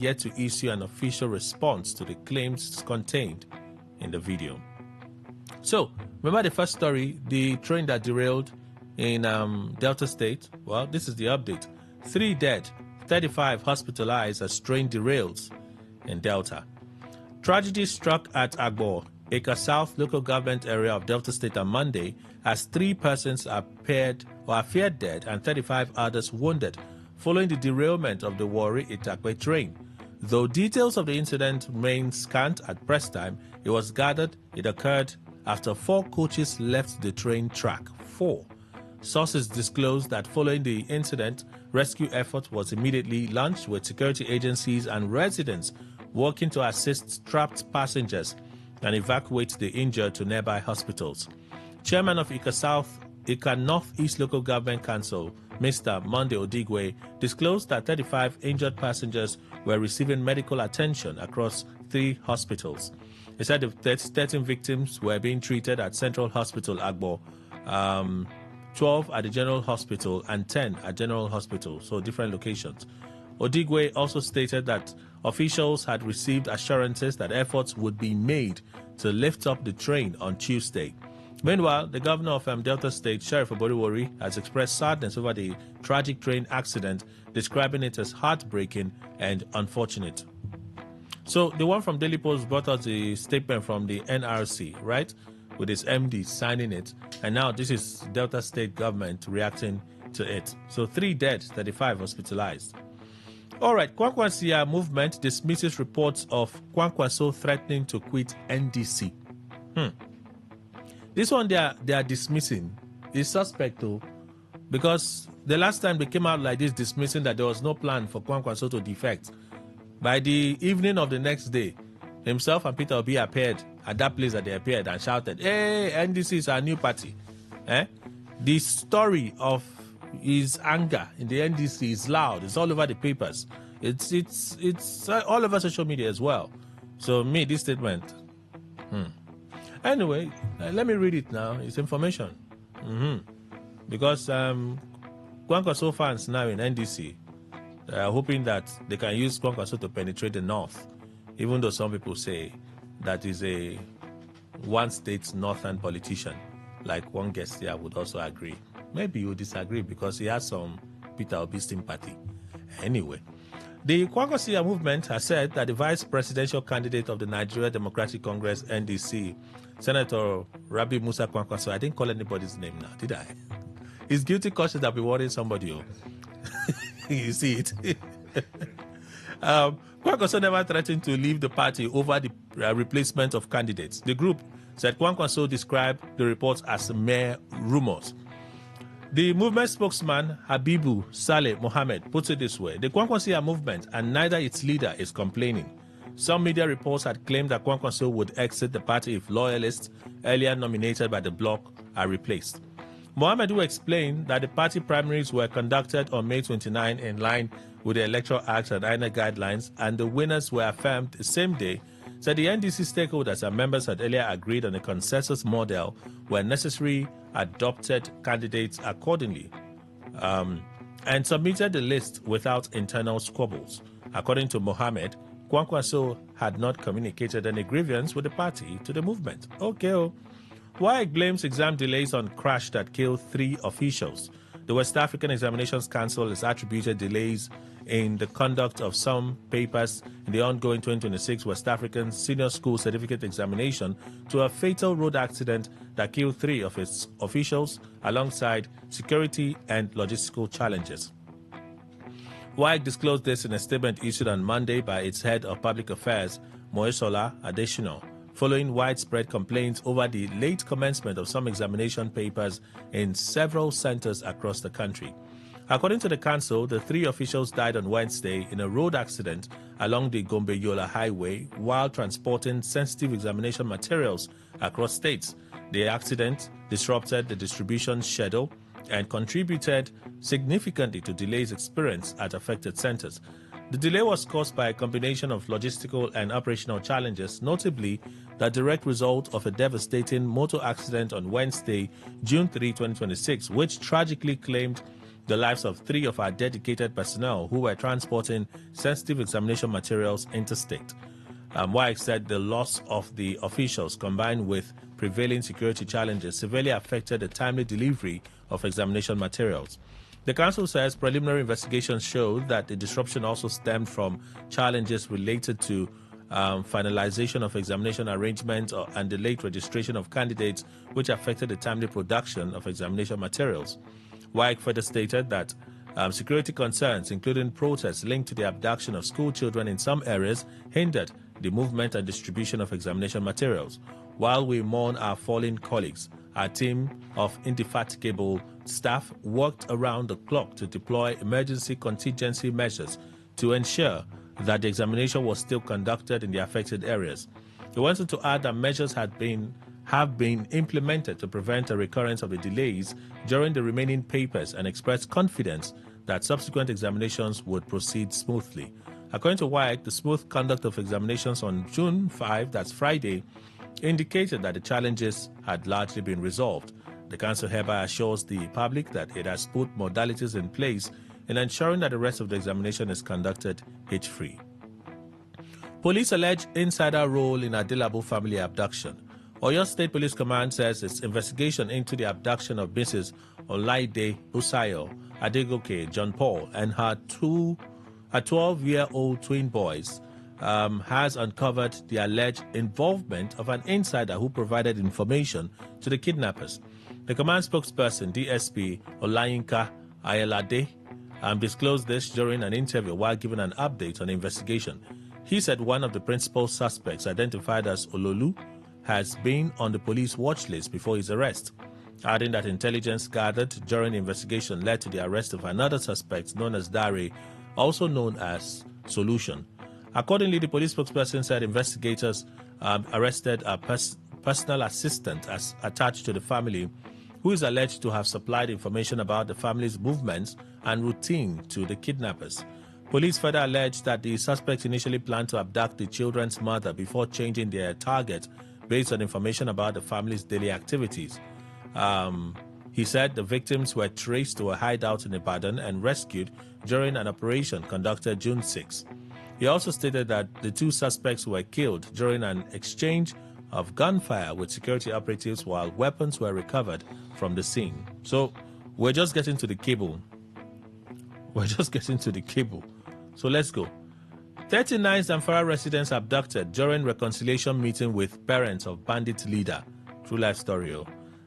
yet to issue an official response to the claims contained in the video. So, remember the first story, the train that derailed in Delta State? Well, this is the update. 3 dead, 35 hospitalized as train derails in Delta. Tragedy struck at Agbo, Eka South local government area of Delta State on Monday as 3 persons appeared or feared dead and 35 others wounded following the derailment of the Warri-Itakpe train. Though details of the incident remain scant at press time, it was gathered it occurred after 4 coaches left the train track. 4. Sources disclosed that following the incident, rescue effort was immediately launched with security agencies and residents working to assist trapped passengers and evacuate the injured to nearby hospitals. Chairman of Ika Northeast Local Government Council, Mr. Monday Odigwe, disclosed that 35 injured passengers were receiving medical attention across 3 hospitals. He said the 13 victims were being treated at Central Hospital Agbo, 12 at the General Hospital and 10 at General Hospital, so different locations. Odigwe also stated that officials had received assurances that efforts would be made to lift up the train on Tuesday. Meanwhile, the governor of Delta State, Sheriff Oboriwori, has expressed sadness over the tragic train accident, describing it as heartbreaking and unfortunate. So the one from Daily Post brought us a statement from the NRC, right, with its MD signing it, and now this is Delta State government reacting to it. So 3 dead, 35 hospitalized. All right, Kwankwasia movement dismisses reports of Kwankwaso threatening to quit NDC. This one they are dismissing is suspect though, because the last time they came out like this dismissing that there was no plan for Kwankwaso to defect, by the evening of the next day, himself and Peter Obi appeared at that place that they appeared and shouted, "Hey, NDC is our new party." The story of his anger in the NDC is loud. It's all over the papers. It's all over social media as well. So this statement. Anyway, let me read it now. It's information. Because Kwankwaso fans now in NDC are hoping that they can use Kwankwaso to penetrate the north, even though some people say that is a one-state northern politician, like one guest here would also agree. Maybe you disagree because he has some Peter Obi sympathy. Anyway, the Kwankwasia movement has said that the vice presidential candidate of the Nigeria Democratic Congress, NDC, Senator Rabi Musa Kwankwaso, I didn't call anybody's name now, did I? His guilty conscience that be worrying somebody. You see it. Kwankwaso never threatened to leave the party over the replacement of candidates. The group said Kwankwaso described the reports as mere rumors. The movement spokesman, Habibu Saleh Mohammed, puts it this way: the Kwankwasia movement and neither its leader is complaining. Some media reports had claimed that Kwankwaso would exit the party if loyalists earlier nominated by the bloc are replaced. Mohammed, who explained that the party primaries were conducted on May 29 in line with the Electoral Act and INEC guidelines, and the winners were affirmed the same day, said the NDC stakeholders and members had earlier agreed on a consensus model where necessary adopted candidates accordingly, and submitted the list without internal squabbles. According to Mohammed, Kwankwaso had not communicated any grievance with the party to the movement. Okay. WAEC blames exam delays on crash that killed 3 officials. The West African Examinations Council has attributed delays in the conduct of some papers in the ongoing 2026 West African Senior School Certificate Examination to a fatal road accident that killed 3 of its officials alongside security and logistical challenges. WAEC disclosed this in a statement issued on Monday by its head of public affairs, Moesola Adesina, following widespread complaints over the late commencement of some examination papers in several centers across the country. According to the council, the 3 officials died on Wednesday in a road accident along the Gombe-Yola Highway while transporting sensitive examination materials across states. The accident disrupted the distribution schedule and contributed significantly to delays experienced at affected centers. The delay was caused by a combination of logistical and operational challenges, notably the direct result of a devastating motor accident on Wednesday, June 3, 2026, which tragically claimed the lives of 3 of our dedicated personnel who were transporting sensitive examination materials interstate. WAEC said the loss of the officials combined with prevailing security challenges severely affected the timely delivery of examination materials. The council says preliminary investigations showed that the disruption also stemmed from challenges related to finalization of examination arrangements and the late registration of candidates, which affected the timely production of examination materials. WAEC further stated that security concerns, including protests linked to the abduction of school children in some areas, hindered the movement and distribution of examination materials. While we mourn our fallen colleagues, our team of indefatigable staff worked around the clock to deploy emergency contingency measures to ensure that the examination was still conducted in the affected areas. He wanted to add that measures have been implemented to prevent a recurrence of the delays during the remaining papers and expressed confidence that subsequent examinations would proceed smoothly. According to WAEC, the smooth conduct of examinations on June 5, that's Friday, indicated that the challenges had largely been resolved. The council hereby assures the public that it has put modalities in place in ensuring that the rest of the examination is conducted hitch-free. Police allege insider role in Adelabu family abduction. Oyo State Police Command says its investigation into the abduction of Mrs. Olaide Usayo Adegoke John Paul and her 12-year-old twin boys has uncovered the alleged involvement of an insider who provided information to the kidnappers. The command spokesperson, DSP Olayinka Ayelade, disclosed this during an interview while giving an update on the investigation. He said one of the principal suspects, identified as Ololu, has been on the police watch list before his arrest, adding that intelligence gathered during the investigation led to the arrest of another suspect known as Dare, also known as Solution. Accordingly, the police spokesperson said investigators arrested a personal assistant as attached to the family, who is alleged to have supplied information about the family's movements and routine to the kidnappers. Police further alleged that the suspects initially planned to abduct the children's mother before changing their target based on information about the family's daily activities. He said the victims were traced to a hideout in Ibadan and rescued during an operation conducted June 6. He also stated that the 2 suspects were killed during an exchange of gunfire with security operatives while weapons were recovered from the scene. So we're just getting to the cable. So let's go. 39 Zamfara residents abducted during reconciliation meeting with parents of bandit leader. True life story.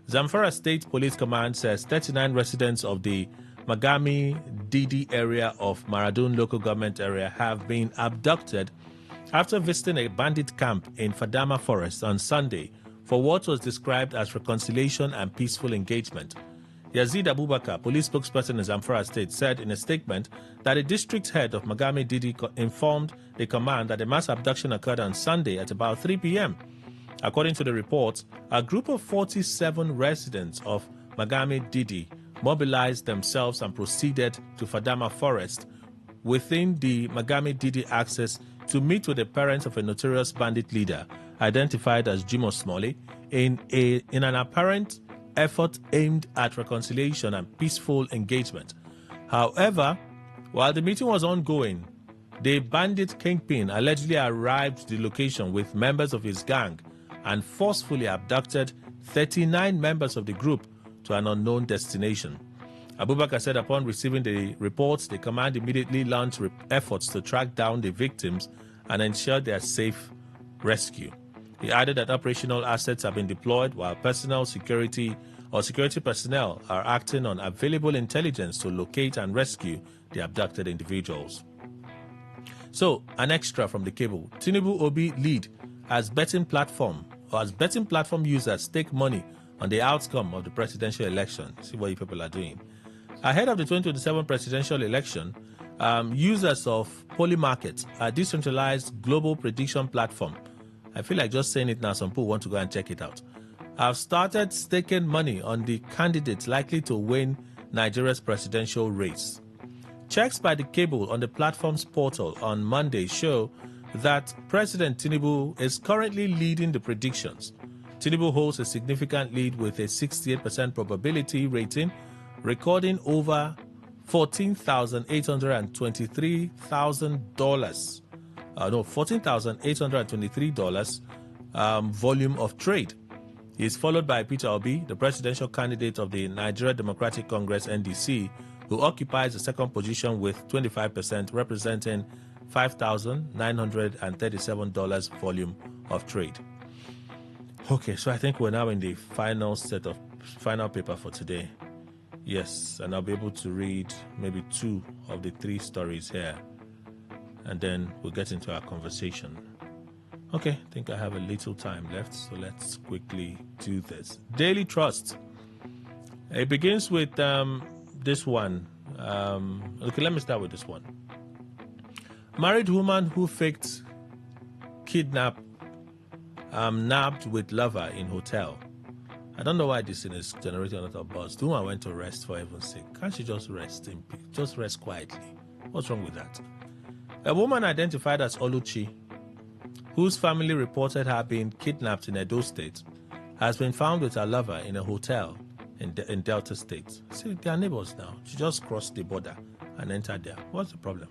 Zamfara State Police Command says 39 residents of the Magami Didi area of Maradun local government area have been abducted after visiting a bandit camp in Fadama Forest on Sunday for what was described as reconciliation and peaceful engagement. Yazid Abubakar, police spokesperson in Zamfara State, said in a statement that the district head of Magami Didi informed the command that the mass abduction occurred on Sunday at about 3 p.m. According to the reports, a group of 47 residents of Magami Didi mobilized themselves and proceeded to Fadama Forest within the Magami Didi axis to meet with the parents of a notorious bandit leader identified as Jimo Smalley in an apparent effort aimed at reconciliation and peaceful engagement. However, while the meeting was ongoing, the bandit kingpin allegedly arrived to the location with members of his gang and forcefully abducted 39 members of the group to an unknown destination. Abubakar said upon receiving the reports, the command immediately launched efforts to track down the victims and ensure their safe rescue. He added that operational assets have been deployed while security personnel are acting on available intelligence to locate and rescue the abducted individuals. So, an extra from the cable. Tinubu Obi lead as betting platform users stake money on the outcome of the presidential election. See what you people are doing. Ahead of the 2027 presidential election, users of Polymarket, a decentralized global prediction platform, I feel like just saying it now, some people want to go and check it out, have started staking money on the candidates likely to win Nigeria's presidential race. Checks by the cable on the platform's portal on Monday show that President Tinubu is currently leading the predictions. Tinubu holds a significant lead with a 68% probability rating, recording over $14,823,000. $14,823 volume of trade. He is followed by Peter Obi, the presidential candidate of the Nigeria Democratic Congress (NDC), who occupies the second position with 25%, representing $5,937 volume of trade. Okay, so I think we're now in the final paper for today. Yes, and I'll be able to read maybe 2 of the 3 stories here, and then we'll get into our conversation. Okay, I think I have a little time left, so let's quickly do this. Daily Trust. It begins with this one. Okay, let me start with this one. Married woman who faked kidnap, nabbed with lover in hotel. I don't know why this thing is generating a lot of buzz. The woman went to rest, for heaven's sake. Can't she just rest in peace? Just rest quietly. What's wrong with that? A woman identified as Oluchi, whose family reported her being kidnapped in Edo State, has been found with her lover in a hotel in Delta State. See, they are neighbors now. She just crossed the border and entered there. What's the problem?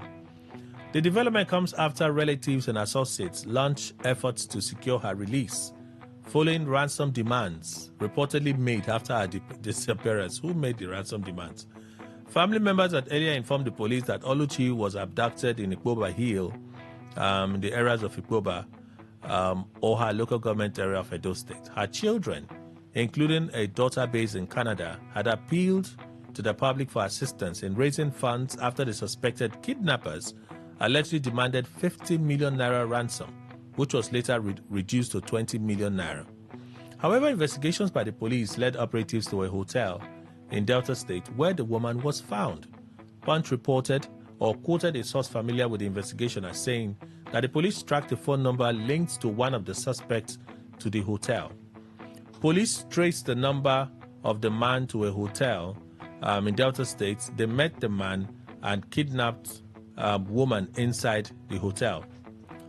The development comes after relatives and associates launched efforts to secure her release, following ransom demands reportedly made after her disappearance. Who made the ransom demands? Family members had earlier informed the police that Oluchi was abducted in Ikpoba Hill, in the areas of Ikpoba, or her local government area of Edo State. Her children, including a daughter based in Canada, had appealed to the public for assistance in raising funds after the suspected kidnappers allegedly demanded 50 million naira ransom, which was later reduced to 20 million naira. However, investigations by the police led operatives to a hotel in Delta State where the woman was found. Punch reported or quoted a source familiar with the investigation as saying that the police tracked a phone number linked to one of the suspects to the hotel. Police traced the number of the man to a hotel in Delta State. They met the man and kidnapped woman inside the hotel.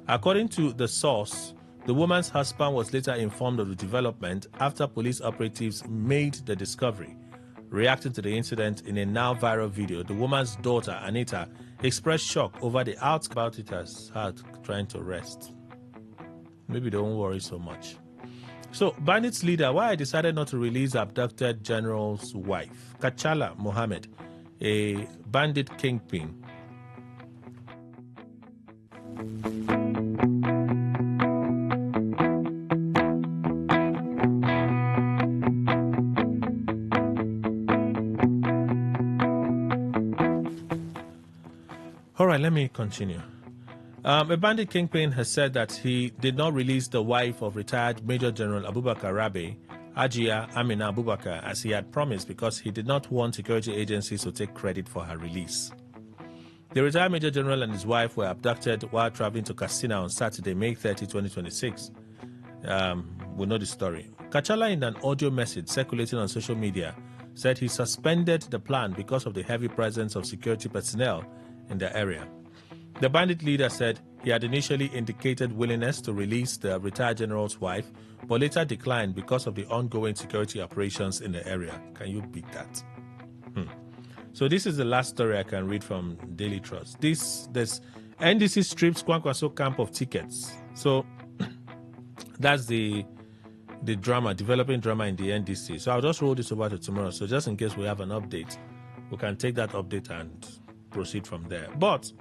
According to the source, the woman's husband was later informed of the development after police operatives made the discovery. Reacting to the incident in a now viral video, the woman's daughter, Anita, expressed shock over the outcome about it as her trying to rest. Maybe they won't worry so much. So, bandits leader, why I decided not to release abducted general's wife, Kachala Mohammed, a bandit kingpin. All right, let me continue. A bandit kingpin has said that he did not release the wife of retired Major General Abubakar Rabe, Ajia Amina Abubakar, as he had promised because he did not want security agencies to take credit for her release. The retired Major General and his wife were abducted while traveling to Katsina on Saturday, May 30, 2026. We know the story. Kachala, in an audio message circulating on social media, said he suspended the plan because of the heavy presence of security personnel in the area. The bandit leader said he had initially indicated willingness to release the retired general's wife, but later declined because of the ongoing security operations in the area. Can you beat that? So this is the last story I can read from Daily Trust. This NDC strips Kwankwaso camp of tickets. So that's the drama, developing drama in the NDC. So I'll just roll this over to tomorrow. So just in case we have an update, we can take that update and proceed from there. But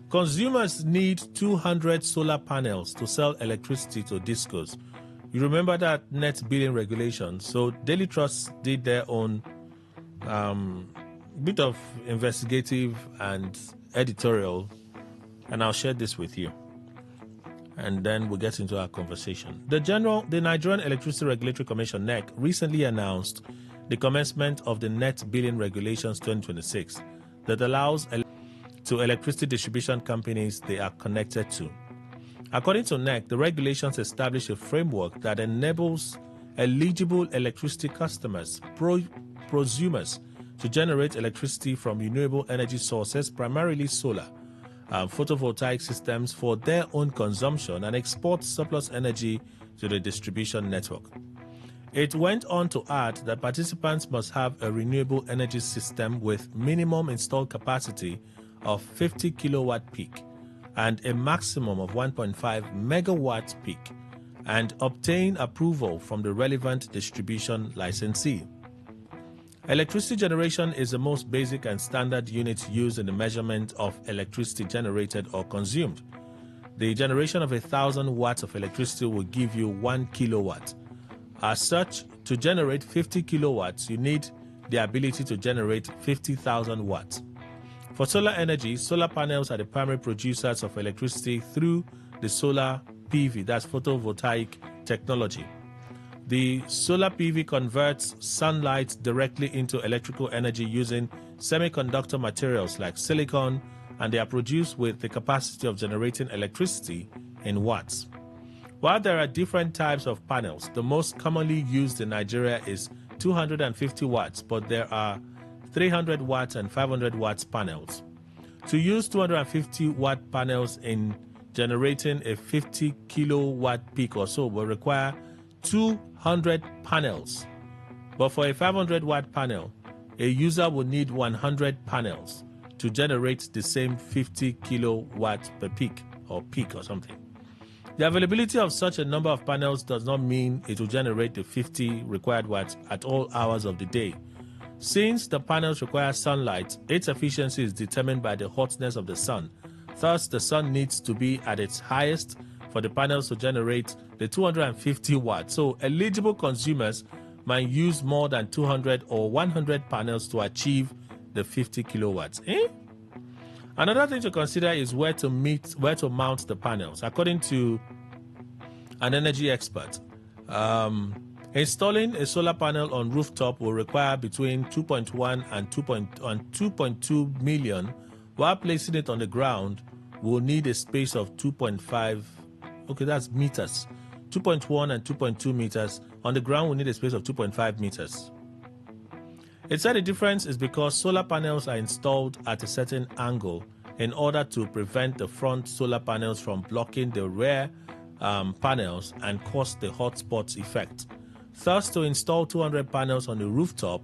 consumers need 200 solar panels to sell electricity to discos. You remember that net billing regulation? So Daily Trust did their own bit of investigative and editorial, and I'll share this with you. And then we'll get into our conversation. The Nigerian Electricity Regulatory Commission, NEC, recently announced the commencement of the Net Billing Regulations 2026 that allows to electricity distribution companies they are connected to. According to NEC, the regulations establish a framework that enables eligible electricity customers, prosumers, to generate electricity from renewable energy sources, primarily solar, photovoltaic systems for their own consumption and export surplus energy to the distribution network. It went on to add that participants must have a renewable energy system with minimum installed capacity of 50 kilowatt peak and a maximum of 1.5 megawatt peak, and obtain approval from the relevant distribution licensee. Electricity generation is the most basic and standard unit used in the measurement of electricity generated or consumed. The generation of 1,000 watts of electricity will give you 1 kilowatt. As such, to generate 50 kilowatts, you need the ability to generate 50,000 watts. For solar energy, solar panels are the primary producers of electricity through the solar PV, that's photovoltaic technology. The solar PV converts sunlight directly into electrical energy using semiconductor materials like silicon, and they are produced with the capacity of generating electricity in watts. While there are different types of panels, the most commonly used in Nigeria is 250 watts, but there are 300 watts and 500 watts panels. To use 250 watt panels in generating a 50 kilowatt peak or so will require 200 panels. But for a 500 watt panel, a user will need 100 panels to generate the same 50 kilowatt per peak or something. The availability of such a number of panels does not mean it will generate the 50 required watts at all hours of the day. Since the panels require sunlight, its efficiency is determined by the hotness of the sun. Thus, the sun needs to be at its highest for the panels to generate the 250 watts. So, eligible consumers might use more than 200 or 100 panels to achieve the 50 kilowatts. Another thing to consider is where to mount the panels. According to an energy expert, installing a solar panel on rooftop will require between 2.1 and 2.2 million, while placing it on the ground will need a space of 2.5, that's meters. 2.1 and 2.2 meters. On the ground, we need a space of 2.5 meters. It said the difference is because solar panels are installed at a certain angle in order to prevent the front solar panels from blocking the rear panels and cause the hotspot effect. Thus, to install 200 panels on the rooftop,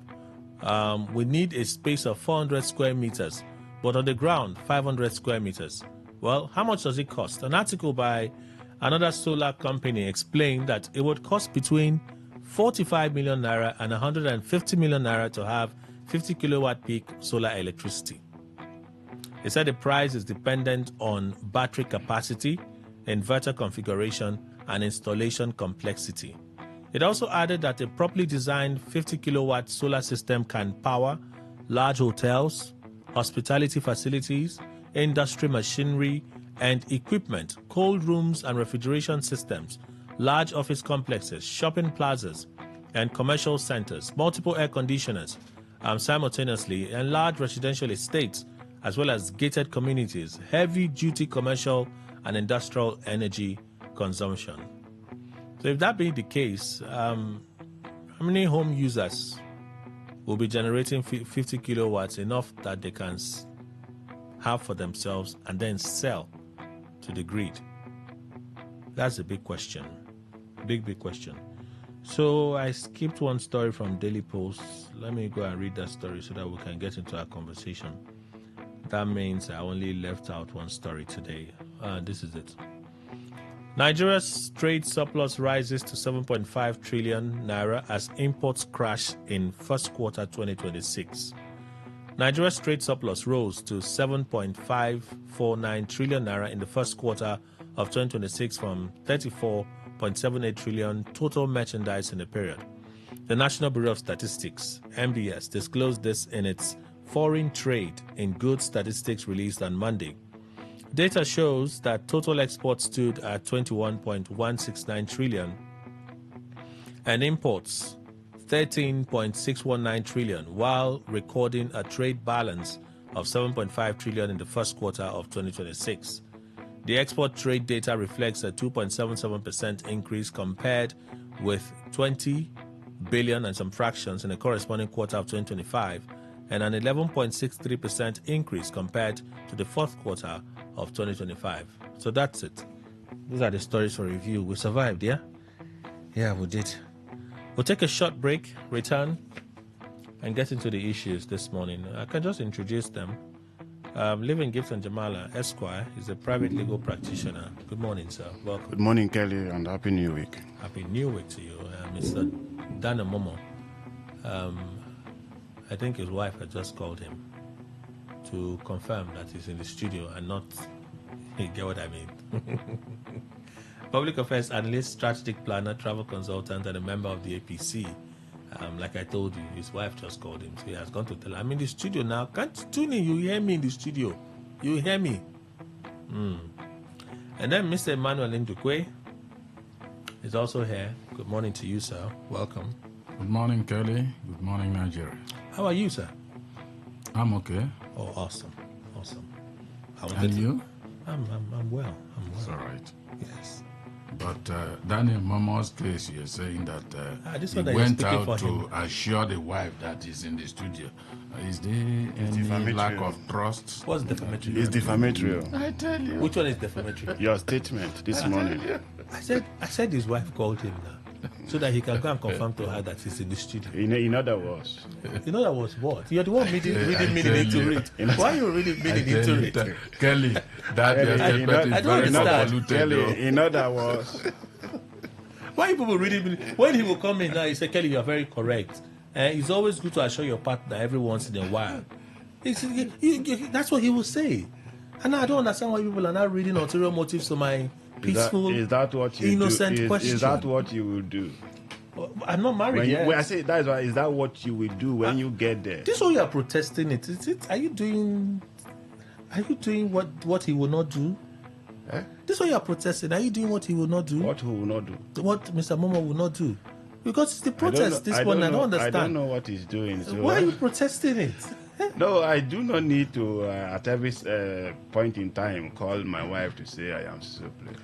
we need a space of 400 square meters, but on the ground, 500 square meters. Well, how much does it cost? An article by another solar company explained that it would cost between 45 million naira and 150 million naira to have 50 kilowatt peak solar electricity. It said the price is dependent on battery capacity, inverter configuration, and installation complexity. It also added that a properly designed 50 kilowatt solar system can power large hotels, hospitality facilities, industry machinery and equipment, cold rooms and refrigeration systems, large office complexes, shopping plazas, and commercial centers, multiple air conditioners simultaneously, and large residential estates, as well as gated communities, heavy-duty commercial and industrial energy consumption. So if that be the case, how many home users will be generating 50 kilowatts, enough that they can have for themselves and then sell to the grid? That's a big question. Big question. So I skipped one story from Daily Post. Let me go and read that story so that we can get into our conversation. That means I only left out one story today. This is it. Nigeria's trade surplus rises to 7.5 trillion naira as imports crash in first quarter 2026. Nigeria's trade surplus rose to 7.549 trillion naira in the first quarter of 2026 from 34.78 trillion total merchandise in the period. The National Bureau of Statistics, NBS, disclosed this in its Foreign Trade in Goods statistics released on Monday. Data shows that total exports stood at 21.169 trillion and imports 13.619 trillion, while recording a trade balance of 7.5 trillion in the first quarter of 2026. The export trade data reflects a 2.77% increase compared with 20 billion and some fractions in the corresponding quarter of 2025, and an 11.63% increase compared to the fourth quarter of 2025. So that's it. These are the stories for review. We survived, yeah? Yeah, we did. We'll take a short break, return, and get into the issues this morning. I can just introduce them. Living Gibson Jamala, Esquire, is a private legal practitioner. Good morning, sir. Welcome. Good morning, Kelly, and Happy New Week. Happy New Week to you. Mr. Dana Momo. I think his wife had just called him to confirm that he's in the studio and not, you get what I mean. Public affairs analyst, strategic planner, travel consultant, and a member of the APC. Like I told you, his wife just called him, so he has gone to tell her, I'm in the studio now. Can't you tune in? You hear me in the studio. You hear me. And then Mr. Emmanuel Ndukwe is also here. Good morning to you, sir. Welcome. Good morning, Kelly. Good morning, Nigeria. How are you, sir? I'm okay. Oh, awesome. Awesome. And you? I'm well. I'm well. It's all right. Yes. But Daniel Momo's case, you're saying that he went out to assure the wife that he's in the studio. Is there any lack of trust? What's defamatory? It's defamatory. I tell you. Which one is defamatory? Your statement this morning. I said his wife called him now, so that he can go and confirm to her that he's in the studio. In other words. In other words, what? You're the one reading into it. Why are you reading into it? Kelly, that your statement is very convoluted. Kelly, in other words. Why are people reading? When he will come in now, he say, Kelly, you are very correct. It's always good to assure your partner every once in a while. That's what he will say. And I don't understand why people are not reading ulterior motives to my peaceful, innocent question. Is that what you will do? I'm not married yet. When I say that is why, is that what you will do when you get there? This is why you are protesting it. Are you doing what he will not do? Eh? This is why you are protesting. Are you doing what he will not do? What he will not do? What Mr. Momo will not do? Because it's the protest this one. I don't understand. I don't know what he's doing. So why are you protesting it? No, I do not need to, at every point in time, call my wife to say I am so pleased.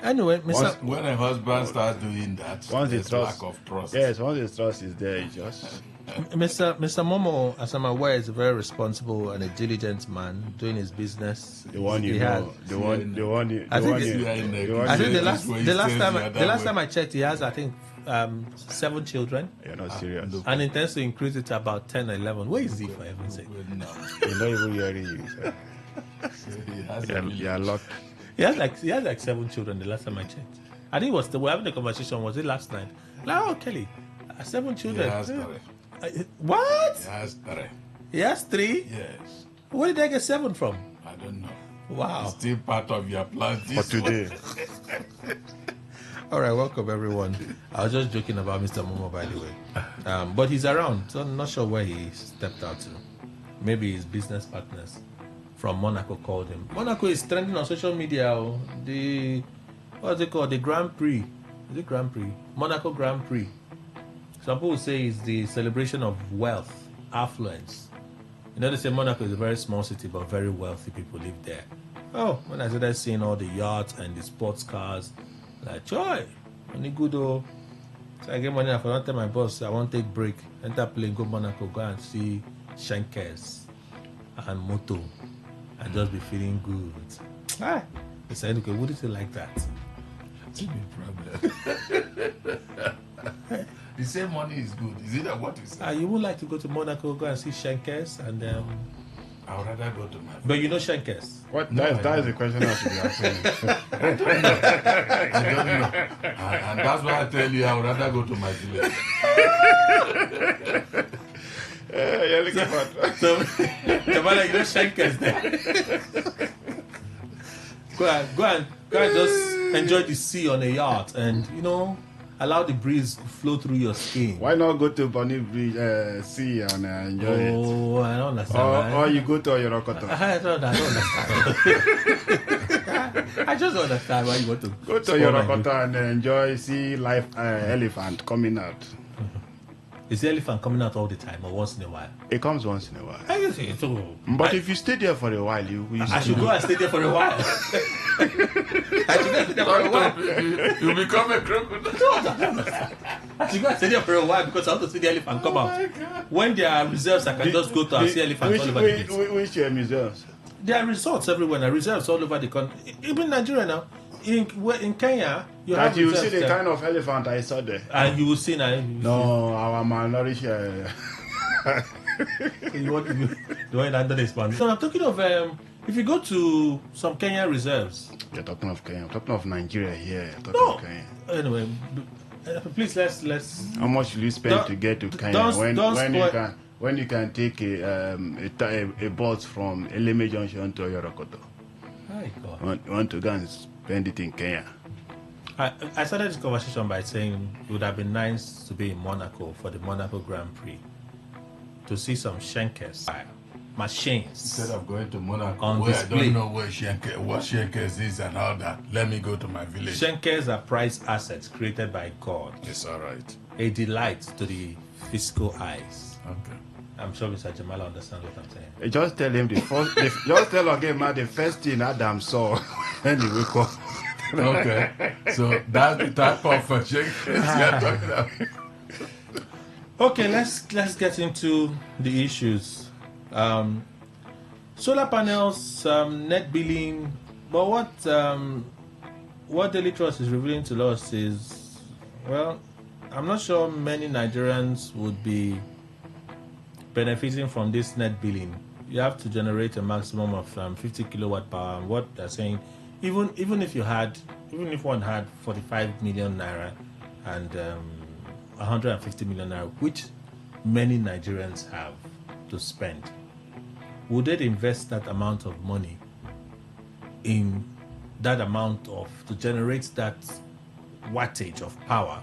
Anyway, when a husband starts doing that, there's lack of trust. Yes, once the trust is there, it just... Mr. Momo, as I'm aware, is a very responsible and a diligent man doing his business. The one you know. I think the last time I checked, he has, I think, 7 children. You're not serious. And intends to increase it to about 10 or 11. Where is he, for heaven's sake? No. You're not even hearing you. You're lucky. He has like 7 children the last time I checked. I think we're having a conversation, was it last night? Like, oh, Kelly, 7 children. He has 3. What? He has 3. He has 3? Yes. Where did I get 7 from? I don't know. Wow. It's still part of your plan for today. All right, welcome everyone. I was just joking about Mr. Momo, by the way. But he's around, so I'm not sure where he stepped out to. Maybe his business partners from Monaco called him. Monaco is trending on social media. What's it called? The Grand Prix. Is it Grand Prix? Monaco Grand Prix. Some people say it's the celebration of wealth, affluence. You know, they say Monaco is a very small city, but very wealthy people live there. Oh, when I started seeing all the yachts and the sports cars, like, joy, money good oh. So I get money, I forgot to tell my boss, I want to take break, enter plane, go Monaco, go and see Shankers and Moto, and just be feeling good. He said, okay, wouldn't you like that? That's a big problem. The same money is good. Is it what you say? You would like to go to Monaco, go and see Shankers, and I would rather go to my... But you know Shankers? What? No, that is the question I should be asking. I don't know. And that's why I tell you I would rather go to my village. You're looking for... So, you know Shankers there. Go and just enjoy the sea on a yacht and, allow the breeze to flow through your skin. Why not go to Bonny Bridge, sea and enjoy it? Oh, I don't understand. Or you go to Yorokota. I don't understand. I just don't understand why you want to go to Yorokota and enjoy, see live elephant coming out. Is the elephant coming out all the time or once in a while? It comes once in a while. I can see it too. But if you stay there for a while, I should go and stay there for a while. I should go and stay there for a while. You become a crocodile. I should go and stay there for a while because I want to see the elephant come out. When there are reserves, I can just go to and see elephants all over the place. Which reserves? There are resorts everywhere. There are reserves all over the country. Even Nigeria now. in Kenya, you that have you see reserves the there. kind of elephant I saw there. And you will see now. No, our minority. You want under this one. So I'm talking of if you go to some Kenyan reserves. You're talking of Kenya. I'm talking of Nigeria here. You're talking No. of Kenya. Anyway, please let's. How much will you spend to get to Kenya when you can take a bus from Eleme Junction to Yorokoto? My God. You want to go and spend it in Kenya? I started this conversation by saying it would have been nice to be in Monaco for the Monaco Grand Prix to see some Schenkers machines. Instead of going to Monaco, on where display. I don't know what Schenkers is and all that. Let me go to my village. Schenkers are prized assets created by God. It's all right. A delight to the physical eyes. Okay. I'm sure Mr. Jamala understands what I'm saying. Just tell him just tell again, man, the first thing Adam saw when he woke up. Okay. So that's the type of Schenkers you're talking about. Okay, let's get into the issues. Solar panels, net billing, but what Daily Trust is revealing to us is, well, I'm not sure many Nigerians would be benefiting from this net billing. You have to generate a maximum of 50 kilowatt power, and what they're saying, even if one had 45 million naira and 150 million naira, which many Nigerians have to spend, would they invest that amount of money in that amount to generate that wattage of power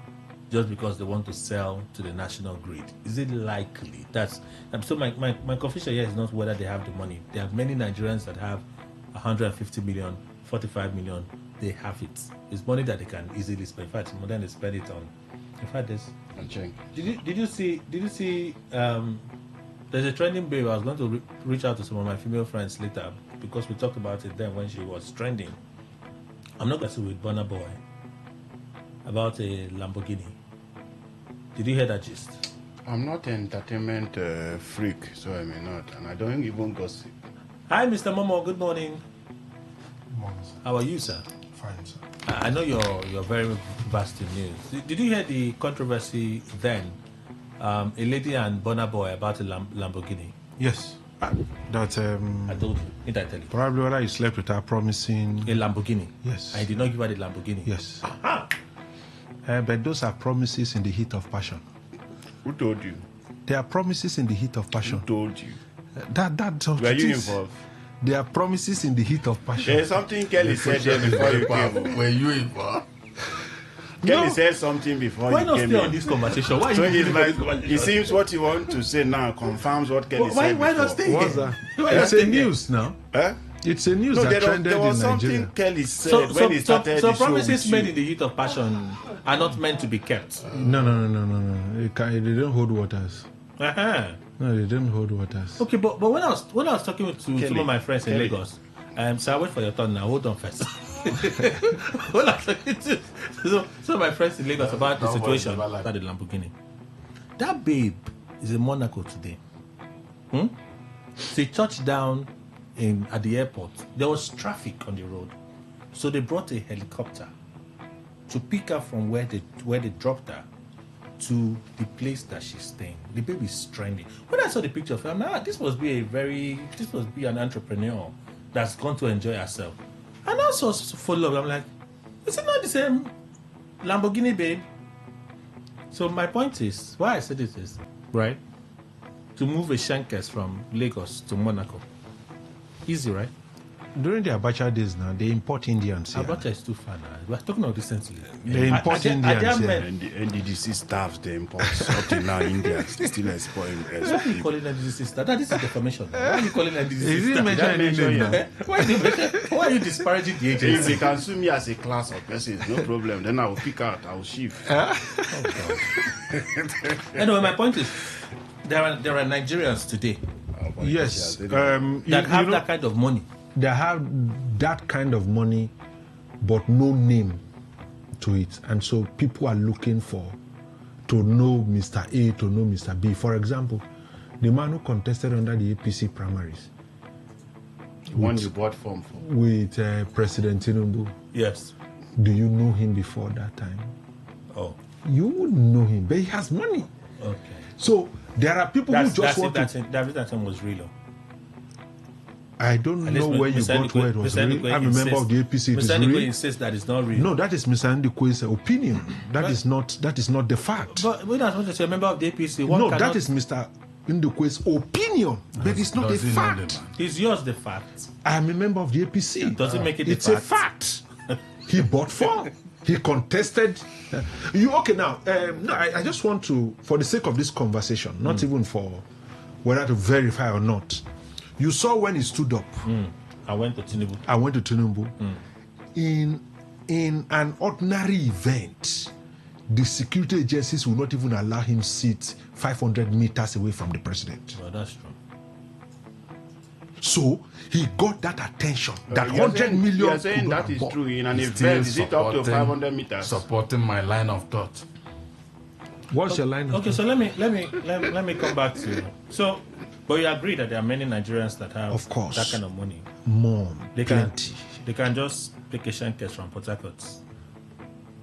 just because they want to sell to the national grid? Is it likely? So my confusion here is not whether they have the money. There are many Nigerians that have 150 million, 45 million. They have it. It's money that they can easily spend. In fact, more than they spend it on. In fact, did you see? There's a trending babe. I was going to reach out to some of my female friends later because we talked about it then when she was trending. I'm not going to with Burna Boy about a Lamborghini. Did you hear that gist? I'm not an entertainment freak, so I may not, and I don't even gossip. Hi, Mr. Momo. Good morning. Good morning, sir. How are you, sir? Fine, sir. I know you're very vast in news. Did you hear the controversy then? A lady and Burna Boy about a Lamborghini. Yes. That I told you. Didn't I tell you? probably whether you slept with her promising. A Lamborghini. Yes. I did not give her the Lamborghini. Yes. But those are promises in the heat of passion. Who told you? They are promises in the heat of passion. Who told you? That's what Were it you is. involved? They are promises in the heat of passion. There's something Kelly said there before you came. Were you involved? Kelly said something before Why you not came stay in. on this conversation? Why So are you it's like, it seems what you want to say now confirms what Kelly said why before. not stay What's here? that? It's a news now. Huh? It's a news No, that trended there was in something Nigeria. Kelly said when he started so the show promises with made you. in the heat of passion are not meant to be kept. No. They don't hold waters. Uh-huh. No, they don't hold waters. Okay, but when I was talking to some Kelly, of my friends in Kelly. Lagos, so I wait for your turn now. Hold on first. When I was talking to some of my friends in Lagos about the Don't situation worry, never about the Lamborghini, that babe is in Monaco today. She touched down at the airport. There was traffic on the road, so they brought a helicopter to pick her from where they dropped her to the place that she's staying. The baby is trending. When I saw the picture of her, I'm like, this must be an entrepreneur that's gone to enjoy herself. And I saw follow up. I'm like, is it not the same Lamborghini, babe? So my point is, why I said it is, right? To move a Schenkers from Lagos to Monaco. Easy, right? During the Abacha days now, they import Indians here. Abacha is too far now. We're talking about recently. They import Indians here. And the NDDC staff, they import up to now India still exploiting. Why are you calling NDC sister? That is defamation. Why are you calling NDC He sister? didn't mention any name now. Why are you disparaging the If agency? they can sue me as a class of persons, no problem. Then I will pick out, I will shift. Anyway, my point is, there are Nigerians today Yes. that have that kind of money. They have that kind of money, but no name to it. And so people are looking to know Mr. A, to know Mr. B. For example, the man who contested under the APC primaries. The one you bought form for. With President Tinubu. Yes. Do you know him before that time? Oh. You wouldn't know him, but he has money. Okay. So there are people who just want to... That was real. I don't know where you got where it was real. I'm a member of the APC. It is real. Mr. insists that it's not real. No, that is Mr. Ndikwe's opinion. That is not the fact. But when I want to say a member of the APC, that is Mr. Ndikwe's opinion, but it's not a fact. Is yours the fact? I'm a member of the APC. Does it make it a fact? He bought 4. He contested. Okay now? No, I just want to, for the sake of this conversation, not even for whether to verify or not. You saw when he stood up. I went to Tinubu. In an ordinary event, the security agencies will not even allow him sit 500 meters away from the president. Well, that's true. So he got that attention. That 100 million. You are saying that is true. In an event, is it up to 500 meters? Supporting my line of thought. What's your line of thought? Okay, so let me come back to you. So, but you agree that there are many Nigerians that have, of course, that kind of money. More, plenty. They can just pick a Shenkes from Port Harcourt,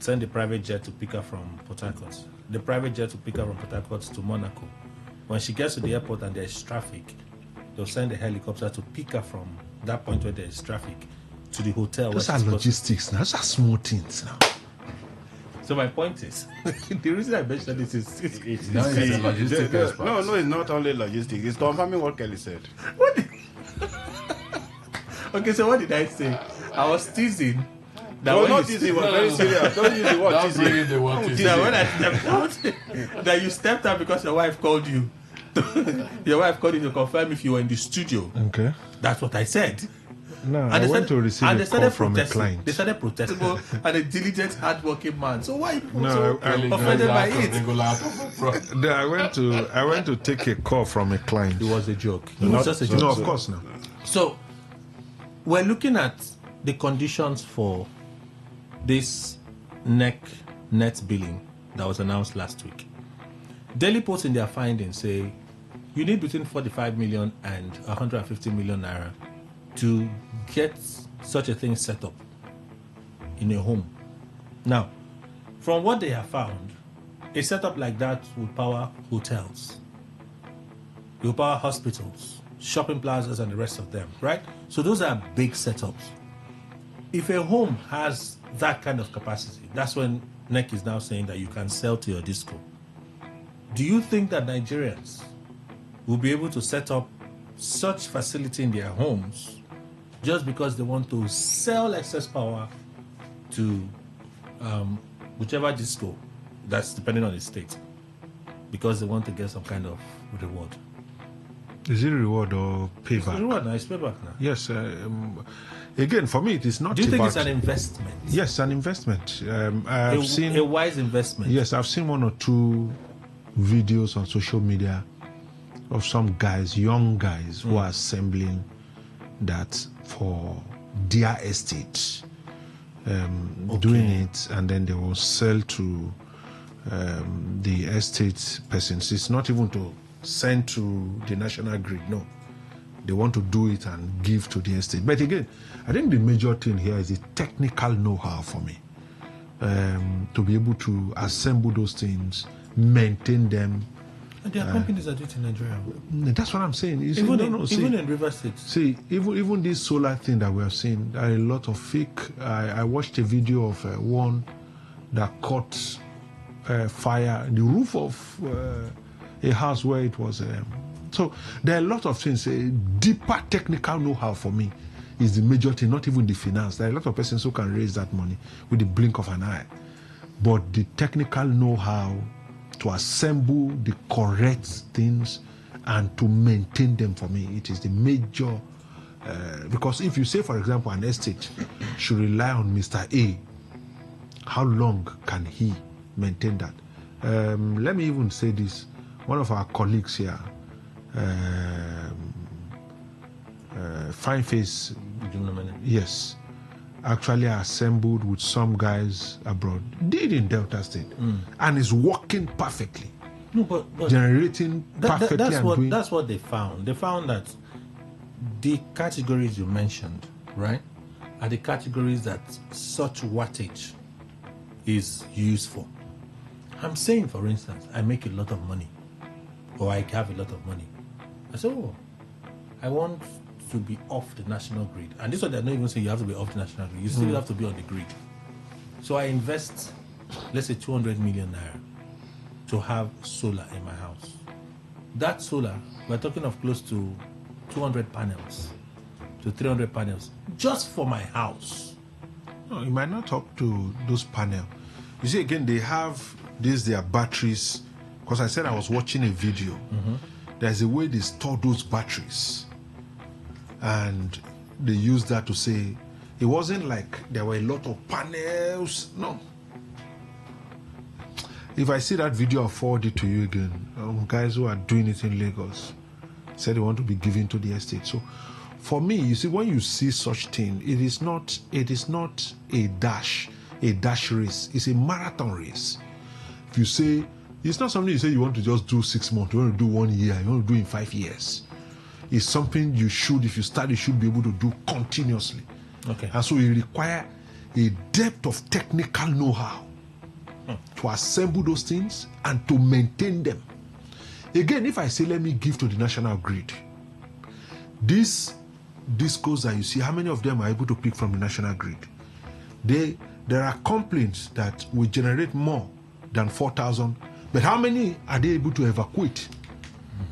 send the private jet to pick her from Port Harcourt, the private jet to pick her from Port Harcourt to Monaco. When she gets to the airport and there's traffic, they'll send a helicopter to pick her from that point where there's traffic to the hotel. Those are logistics now. Those are small things now. So my point is, the reason I mentioned this is it's a logistics. No, it's not only logistics. It's confirming what Kelly said. Okay, so what did I say? I was teasing. That not teasing. Was very serious. Don't use the word teasing. That when I stepped out, that you stepped out because your wife called you. Your wife called you to confirm if you were in the studio. Okay. That's what I said. No, I went to receive a call from a client. They started protesting, and a diligent, hardworking man. So why people so offended by it? I went to take a call from a client. It was a joke. It was just a joke. No, of course not. So we're looking at the conditions for this net billing that was announced last week. Daily Post in their findings say you need between 45 million and 150 million naira to get such a thing set up in a home. Now, from what they have found, a setup like that will power hotels, it will power hospitals, shopping plazas, and the rest of them, right? So those are big setups. If a home has that kind of capacity, that's when NEC is now saying that you can sell to your disco. Do you think that Nigerians will be able to set up such facility in their homes just because they want to sell excess power to whichever disco, that's depending on the state, because they want to get some kind of reward? Is it reward or payback? It's reward now. It's payback now. Yes. Again, for me, it is not. Do you think it's an investment? Yes, an investment. I've seen a wise investment. Yes, I've seen 1 or 2 videos on social media of some guys, young guys, who are assembling that for their estate, doing it, and then they will sell to the estate persons. It's not even to send to the national grid. No, they want to do it and give to the estate. But again, I think the major thing here is the technical know-how for me, to be able to assemble those things, maintain them. And there are companies that do it in Nigeria. That's what I'm saying. Even in River State. See, even this solar thing that we are seeing, there are a lot of fake. I watched a video of one that caught fire in the roof of a house where it was. So there are a lot of things. Deeper technical know-how for me is the major thing, not even the finance. There are a lot of persons who can raise that money with the blink of an eye. But the technical know-how to assemble the correct things and to maintain them, for me, it is the major. Because if you say, for example, an estate should rely on Mr. A, how long can he maintain that? Let me even say this. One of our colleagues here, Fine Face, yes, actually assembled with some guys abroad, did in Delta State, and is working perfectly. No, but generating perfectly. That's what they found. They found that the categories you mentioned, right, are the categories that such wattage is used for. I'm saying, for instance, I make a lot of money, or I have a lot of money. I say, oh, I want to be off the national grid. And this one, they're not even saying you have to be off the national grid. You still have to be on the grid. So I invest, let's say 200 million naira to have solar in my house. That solar, we're talking of close to 200 panels to 300 panels just for my house. No, you might not talk to those panels. You see, again, they have their batteries. Because I said I was watching a video. There's a way they store those batteries. And they use that to say, it wasn't like there were a lot of panels. No. If I see that video, I'll forward it to you again. Guys who are doing it in Lagos said they want to be given to the estate. So for me, you see, when you see such thing, it is not a dash race. It's a marathon race. If you say, it's not something you say you want to just do 6 months, you want to do 1 year, you want to do in 5 years. It's something you should, if you start, you should be able to do continuously. Okay. And so it requires a depth of technical know-how to assemble those things and to maintain them. Again, if I say, let me give to the national grid, these discos that you see, how many of them are able to pick from the national grid? There are complaints that will generate more than 4,000, but how many are they able to evacuate?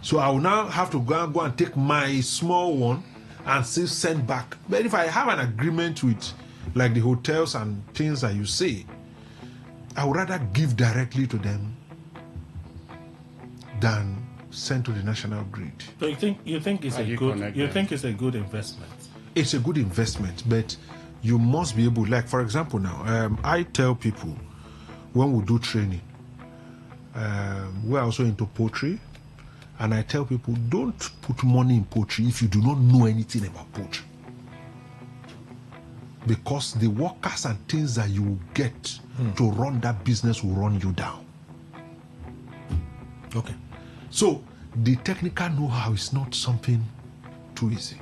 So I will now have to go and take my small one and still send back. But if I have an agreement with, like the hotels and things that you say, I would rather give directly to them than send to the national grid. So you think it's a good investment? It's a good investment, but you must be able, like for example now, I tell people when we do training, we're also into poultry, and I tell people, don't put money in poultry if you do not know anything about poultry. Because the workers and things that you get to run that business will run you down. Okay. So the technical know-how is not something too easy.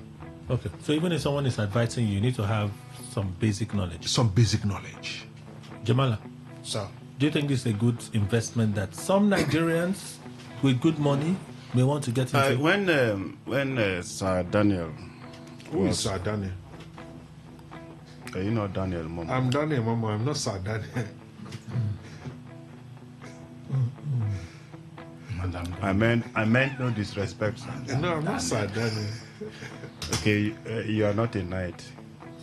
Okay. So even if someone is advising you, you need to have some basic knowledge. Some basic knowledge. Jamala. So, do you think this is a good investment that some Nigerians with good money may want to get into? When Sir Daniel, who is Sir Daniel? You know Daniel Momo. I'm Daniel Momo. I'm not Sir Daniel. I meant no disrespect. No, I'm not Sir Daniel. Okay, you are not a knight.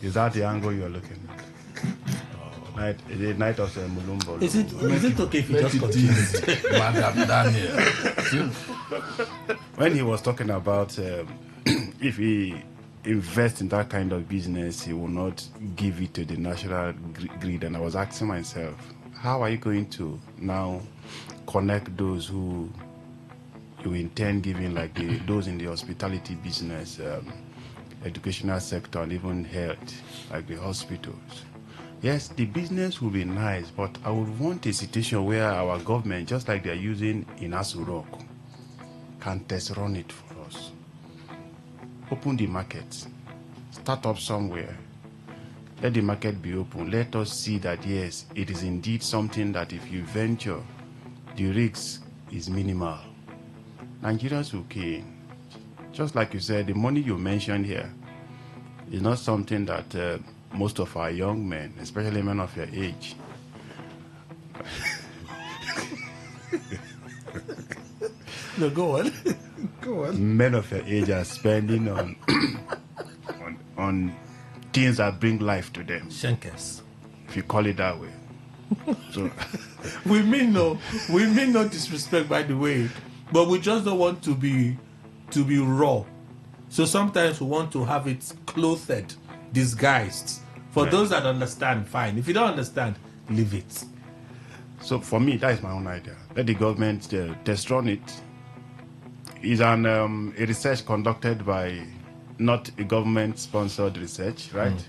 Is that the angle you are looking at? The night of Mulumbo. Is it okay if you just continue? Madam Daniel. When he was talking about if he invest in that kind of business, he will not give it to the national grid. And I was asking myself, how are you going to now connect those who you intend giving, like those in the hospitality business, educational sector, and even health, like the hospitals? Yes, the business will be nice, but I would want a situation where our government, just like they're using in Asurok, can test run it for us. Open the market. Start up somewhere. Let the market be open. Let us see that, yes, it is indeed something that if you venture, the risk is minimal. Nigerians will key in. Just like you said, the money you mentioned here is not something that most of our young men, especially men of your age, no, go on. Go on. Men of your age are spending on things that bring life to them. Shankers, if you call it that way. So we mean no disrespect, by the way, but we just don't want to be raw. So sometimes we want to have it clothed, disguised. For those that understand, fine. If you don't understand, leave it. So for me, that is my own idea. Let the government test run it. It's a research conducted by not a government-sponsored research, right?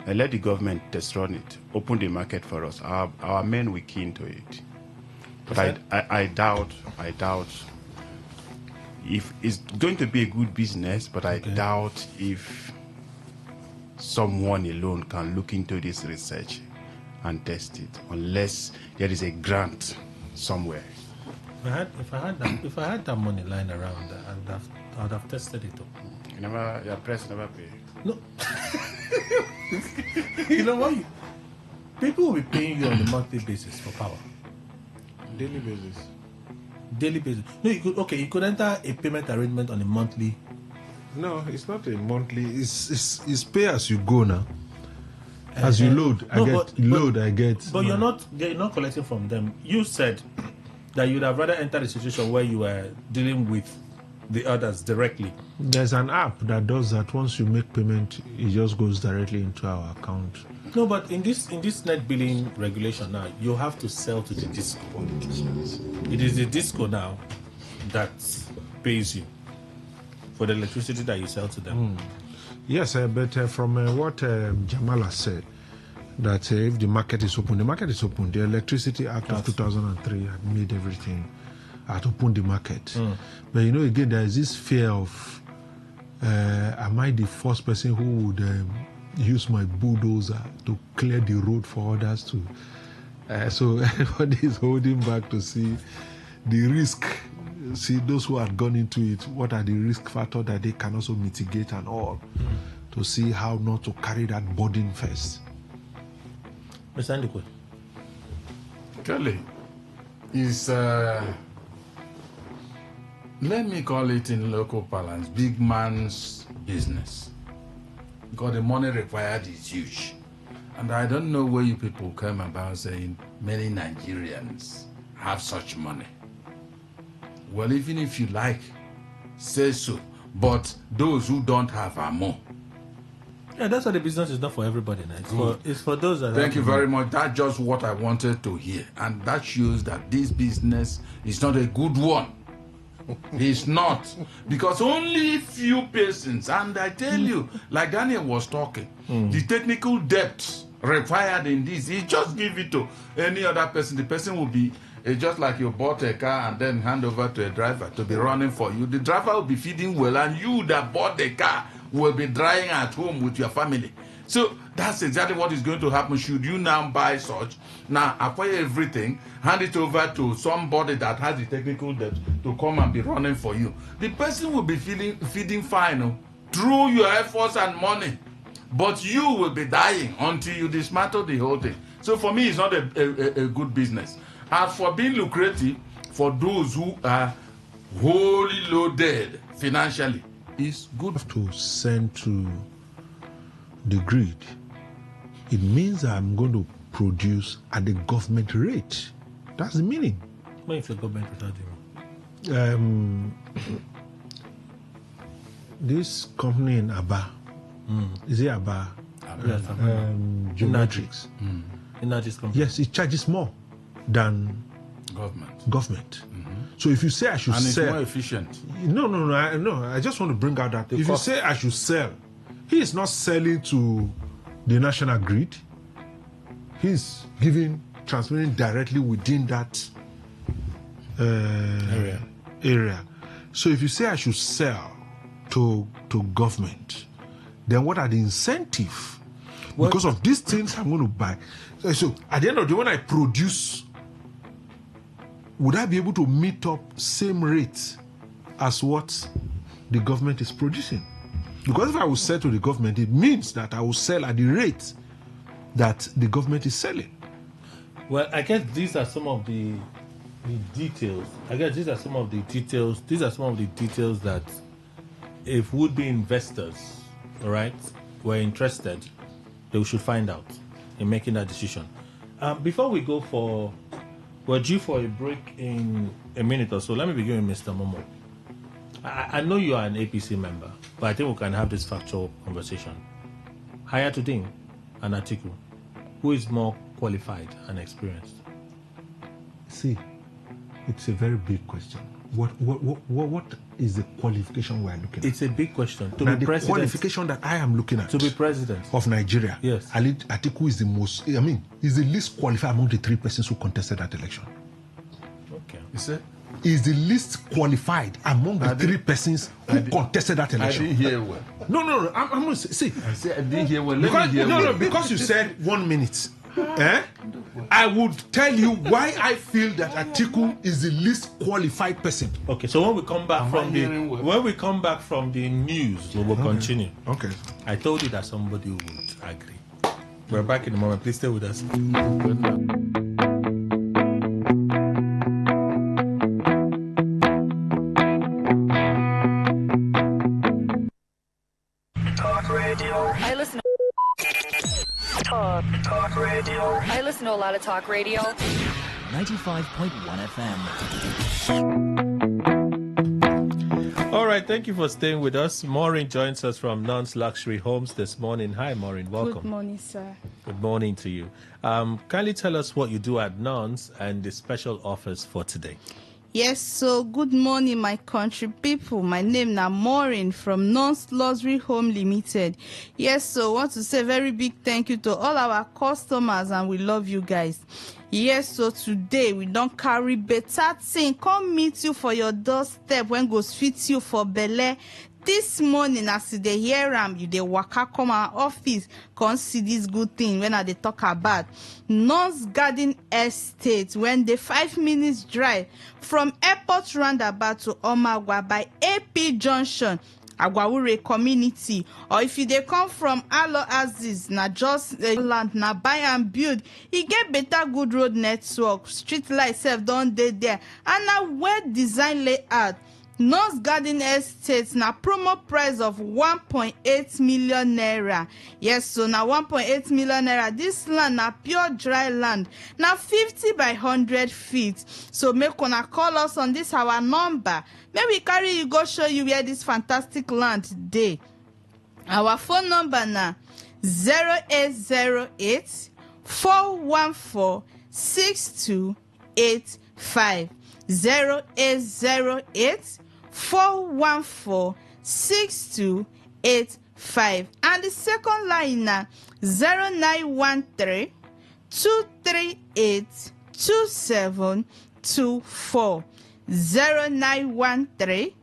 And let the government test run it. Open the market for us. Our men will key into it. But I doubt if it's going to be a good business, but I doubt if someone alone can look into this research and test it, unless there is a grant somewhere. If I had that money lying around, I would have tested it. Your press never pay. No. You know what? People will be paying you on a monthly basis for power. Daily basis. Daily basis. No, you could enter a payment arrangement on a monthly. No, it's not a monthly. It's pay as you go now. As you load, I get. But you're not collecting from them. You said that you'd have rather entered a situation where you were dealing with the others directly. There's an app that does that. Once you make payment, it just goes directly into our account. No, but in this net billing regulation now, you have to sell to the disco. It is the disco now that pays you for the electricity that you sell to them. Yes, but from what Jamala said, that if the market is open, The Electricity Act of 2003 had made everything, had opened the market. But again, there is this fear of, am I the first person who would use my bulldozer to clear the road for others to? So everybody is holding back to see the risk. See those who had gone into it, what are the risk factors that they can also mitigate and all, to see how not to carry that burden first. Mr. Ndikwe. Kelly, is let me call it in local parlance, big man's business. Because the money required is huge. And I don't know where you people came about saying many Nigerians have such money. Well, even if you like, say so. But those who don't have are more. Yeah, that's why the business is not for everybody now. It's for those that Thank you very much. That's just what I wanted to hear. And that shows that this business is not a good one. It's not. Because only few persons, and I tell you, like Daniel was talking, the technical depth required in this, he just give it to any other person. The person will be just like you bought a car and then hand over to a driver to be running for you. The driver will be feeding well, and you that bought the car will be drying at home with your family. So that's exactly what is going to happen. Should you now buy such, now acquire everything, hand it over to somebody that has the technical depth to come and be running for you, the person will be feeding fine through your efforts and money, but you will be dying until you dismantle the whole thing. So for me, it's not a good business. As for being lucrative, for those who are wholly loaded financially, it's good. To send to the grid, it means I'm going to produce at the government rate. That's the meaning. What if the government without you? This company in Aba, is it Aba? Yes, Geometrics. Yes, it charges more than government. So if you say I should sell, it's more efficient. No. I just want to bring out that if you say I should sell, he is not selling to the national grid. He's transmitting directly within that area. So if you say I should sell to government, then what are the incentives? Because of these things I'm going to buy. So at the end of the day, when I produce, would I be able to meet up same rate as what the government is producing? Because if I will sell to the government, it means that I will sell at the rate that the government is selling. Well, I guess these are some of the details. These are some of the details that if would-be investors, all right, were interested, they should find out in making that decision. Before we go we're due for a break in a minute or so. Let me begin with Mr. Momo. I know you are an APC member, but I think we can have this factual conversation. Hayatuddin and Atiku, who is more qualified and experienced? See, it's a very big question. What is the qualification we are looking at? It's a big question. To be president, the qualification that I am looking at to be president of Nigeria, yes, Atiku is is the least qualified among the three persons who contested that election. Okay. You see, is the least qualified among the three persons who contested that election. I didn't hear well. No. I'm going to say. I said I didn't hear well. Let me hear No, well. because you said 1 minute. I would tell you why I feel that Atiku is the least qualified person. Okay, so when we come back from the news, we will continue. Okay. I told you that somebody would agree. We're back in a moment. Please stay with us. Talk radio. I listen to Talk radio. I listen to a lot of talk radio. 95.1 FM. All right, thank you for staying with us. Maureen joins us from Non's Luxury Homes this morning. Hi, Maureen. Welcome. Good morning, sir. Good morning to you. Kindly tell us what you do at Non's and the special offers for today. Yes, so good morning, my country people. My name is Maureen from Non's Luxury Home Limited. Yes, so I want to say a very big thank you to all our customers, and we love you guys. Yes, so today we don't carry better thing. Come meet you for your doorstep when goes fit you for belle. This morning, as you dey hear you dey waka come our office, come see this good thing when I dey talk about Non's Garden Estate. When the 5 minutes drive from airport roundabout to Omagwa by AP Junction, Agwawure community, or if you dey come from Alo Aziz, na just land na buy and build. E get better good road network, street light sef don dey there, and na well design layout. Non's Garden Estate na promo price of 1.8 million naira. Yes, so na 1.8 million naira. This land na pure dry land. Na 50 by 100 feet. So make una call us on this our number. May we carry you go show you where this fantastic land dey. Our phone number na 0808 414 6285. 0808 414 6285. And the second line na 0913 238 2724. 0913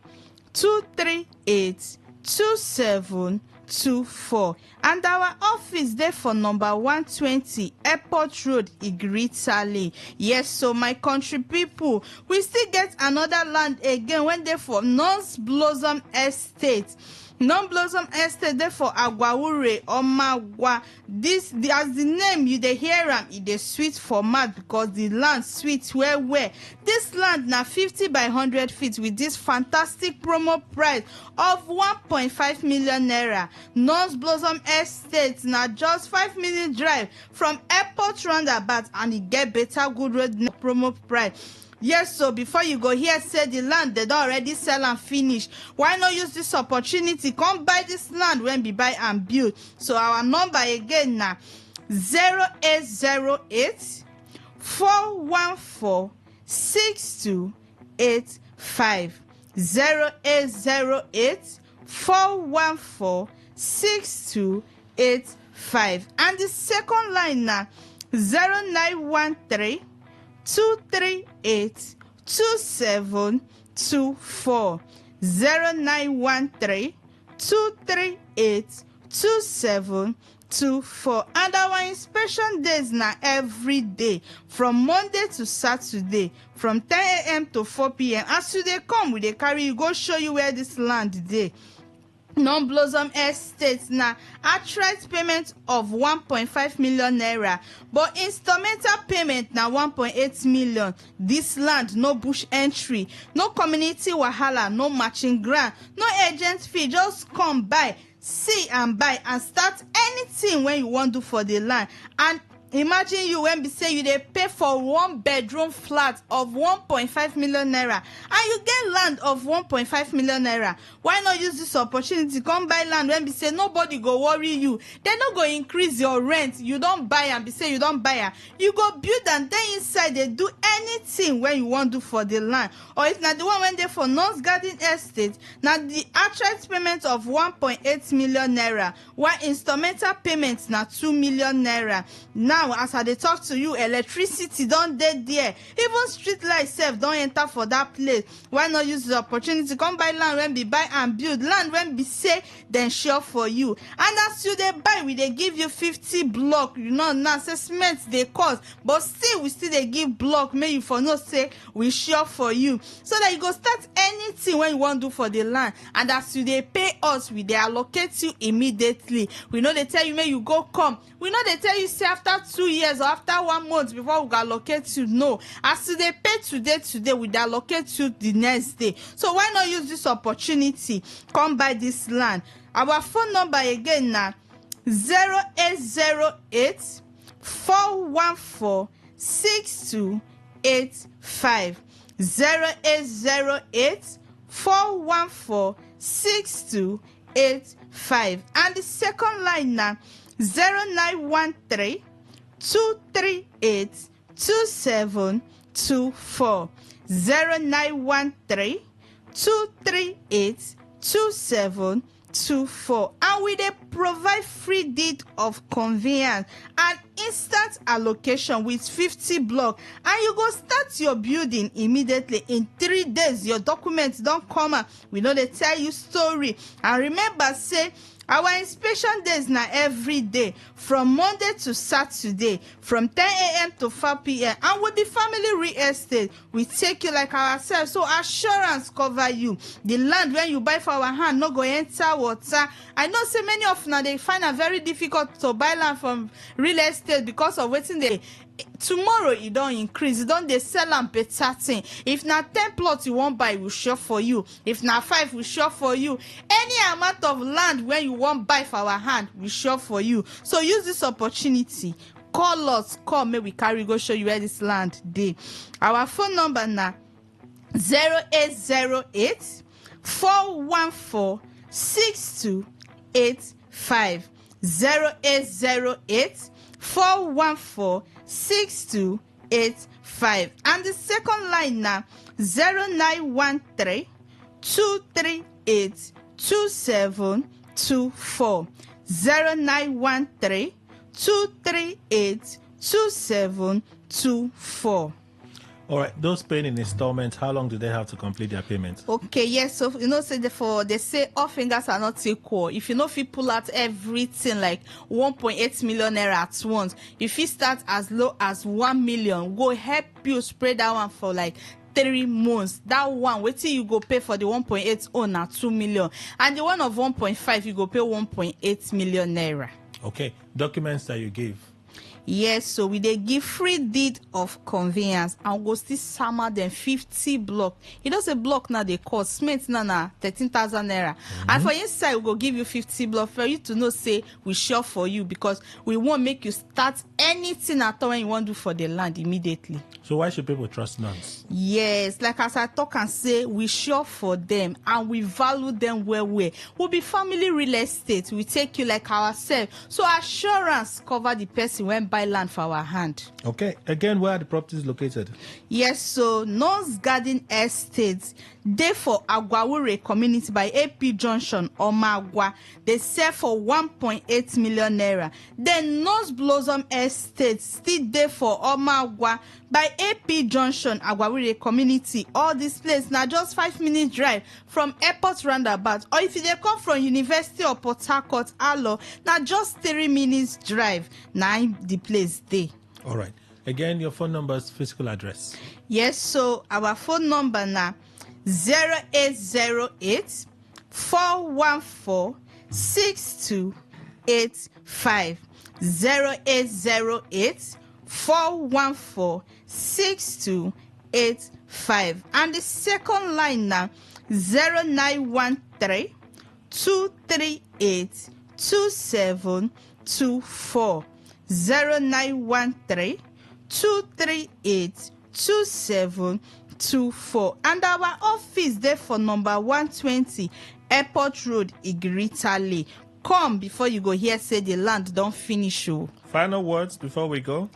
238 2724. And our office there for number 120 Airport Road, Igritale. Yes, so my country people, we still get another land again when they for Non's Blossom Estate. Non-blossom estate there for Agwawure Omagwa. As the name you dey hear am, e dey sweet for mouth because the land sweet where. This land na 50 by 100 feet with this fantastic promo price of 1.5 million naira. Non-blossom estate na just 5 minute drive from airport roundabout, and e get better good road promo price. Yes, so before you go here, say the land they don't already sell and finish. Why not use this opportunity? Come buy this land when we buy and build. So our number again now 0808 414 6285. 0808 414 6285. And the second line now 0913 238 2724. 0913 238 2724. And our inspection days now every day from Monday to Saturday from 10 a.m. to 4 p.m. As you they come, we they carry you go show you where this land is. Non-blossom estate na outright payment of 1.5 million naira, but instrumental payment na 1.8 million. This land no bush entry, no community wahala, no matching grant, no agent fee. Just come buy, see and buy and start anything when you want to do for the land. And imagine you when we say you they pay for 1 bedroom flat of 1.5 million naira and you get land of 1.5 million naira. Why not use this opportunity? Come buy land when we say nobody go worry you. They not go increase your rent. You don't buy and be say you don't buy. You go build and then inside they do anything when you want to do for the land. Or if not the one when they for Non's Garden Estate, now the outright payment of 1.8 million naira, while instrumental payments now 2 million naira. Now now as I dey talk to you, electricity don dey there, even street light sef don enter for that place. Why not use the opportunity come buy land when be buy and build, land when be say then sure for you. And as you dey buy, we dey give you 50 block. You know now say cement dey cost, but still we still dey give block make you for know say we sure for you, so that you go start anything when you wan do for the land. And as you dey pay us, we dey allocate you immediately. We no dey tell you make you go come, we no dey tell you say after 2 years or after 1 month before we go allocate you. No, as you dey pay today we dey allocate you the next day. So why not use this opportunity come buy this land? Our phone number again na 0808 414 6285. 0808 414 6285. And the second line na 0913 238 2724. 0913 238 2724. And we dey provide free deed of conveyance and instant allocation with 50 block, and you go start your building immediately. In 3 days your documents don't come out. We know they tell you story. And remember say our inspection days now every day from Monday to Saturday from 10 a.m. to 5 p.m. And with the family real estate, we take you like ourselves. So assurance cover you. The land when you buy for our hand no go enter water. I know say many of now they find it very difficult to buy land from real estate because of waiting they tomorrow it don't increase, it don't they sell and better thing. If not 10 plots you won't buy, we sure for you. If not 5, we sure for you. Any amount of land when you won't buy for our hand, we sure for you. So use this opportunity. Call us, call me, we carry go show you where this land dey. Our phone number now 0808 414 6285. 0808 414 6285. And the second line now 0913 238 2724. 0913 238 2724. All right, those paying in installments, how long do they have to complete their payments? Okay, yes. So you know, say they say all fingers are not equal. If you know, if you pull out everything like 1.8 million naira at once, if you start as low as 1 million, go help you spread that one for like 3 months. That one, wait till you go pay for the 1.8 on now 2 million, and the one of 1.5 you go pay 1.8 million naira. Okay, documents that you gave. Yes, so we dey give free deed of conveyance and go still summer them 50 block. You know, say block now they cost cement na 13,000 naira. And for inside we go give you 50 block for you to know say we sure for you, because we won't make you start anything at all when you want to do for the land immediately. So why should people trust us? Yes, like as I talk and say, we sure for them and we value them well. We'll be family real estate. We take you like ourselves. So assurance cover the person when buy land for our hand. Okay, again, where are the properties located? Yes, so Nose Garden Estates, they for Agwawure community by AP Junction or Magwa, they sell for 1.8 million naira. Then Nose Blossom Estates, still there for Omagwa by AP Junction, Agwawure community. All this place now just 5-minute drive from airport roundabout, or if they come from University or Port Harcourt, Alo, now just 3 minutes drive. Now the place there. All right. Again, your phone number's physical address. Yes, so our phone number now 0808 414 6285. 0808 414 6285. And the second line now 0913 238 2724. 0913 238 2724. And our office there for number 120 Airport Road, Igritale. Come before you go here say the land don't finish. Final words before we go.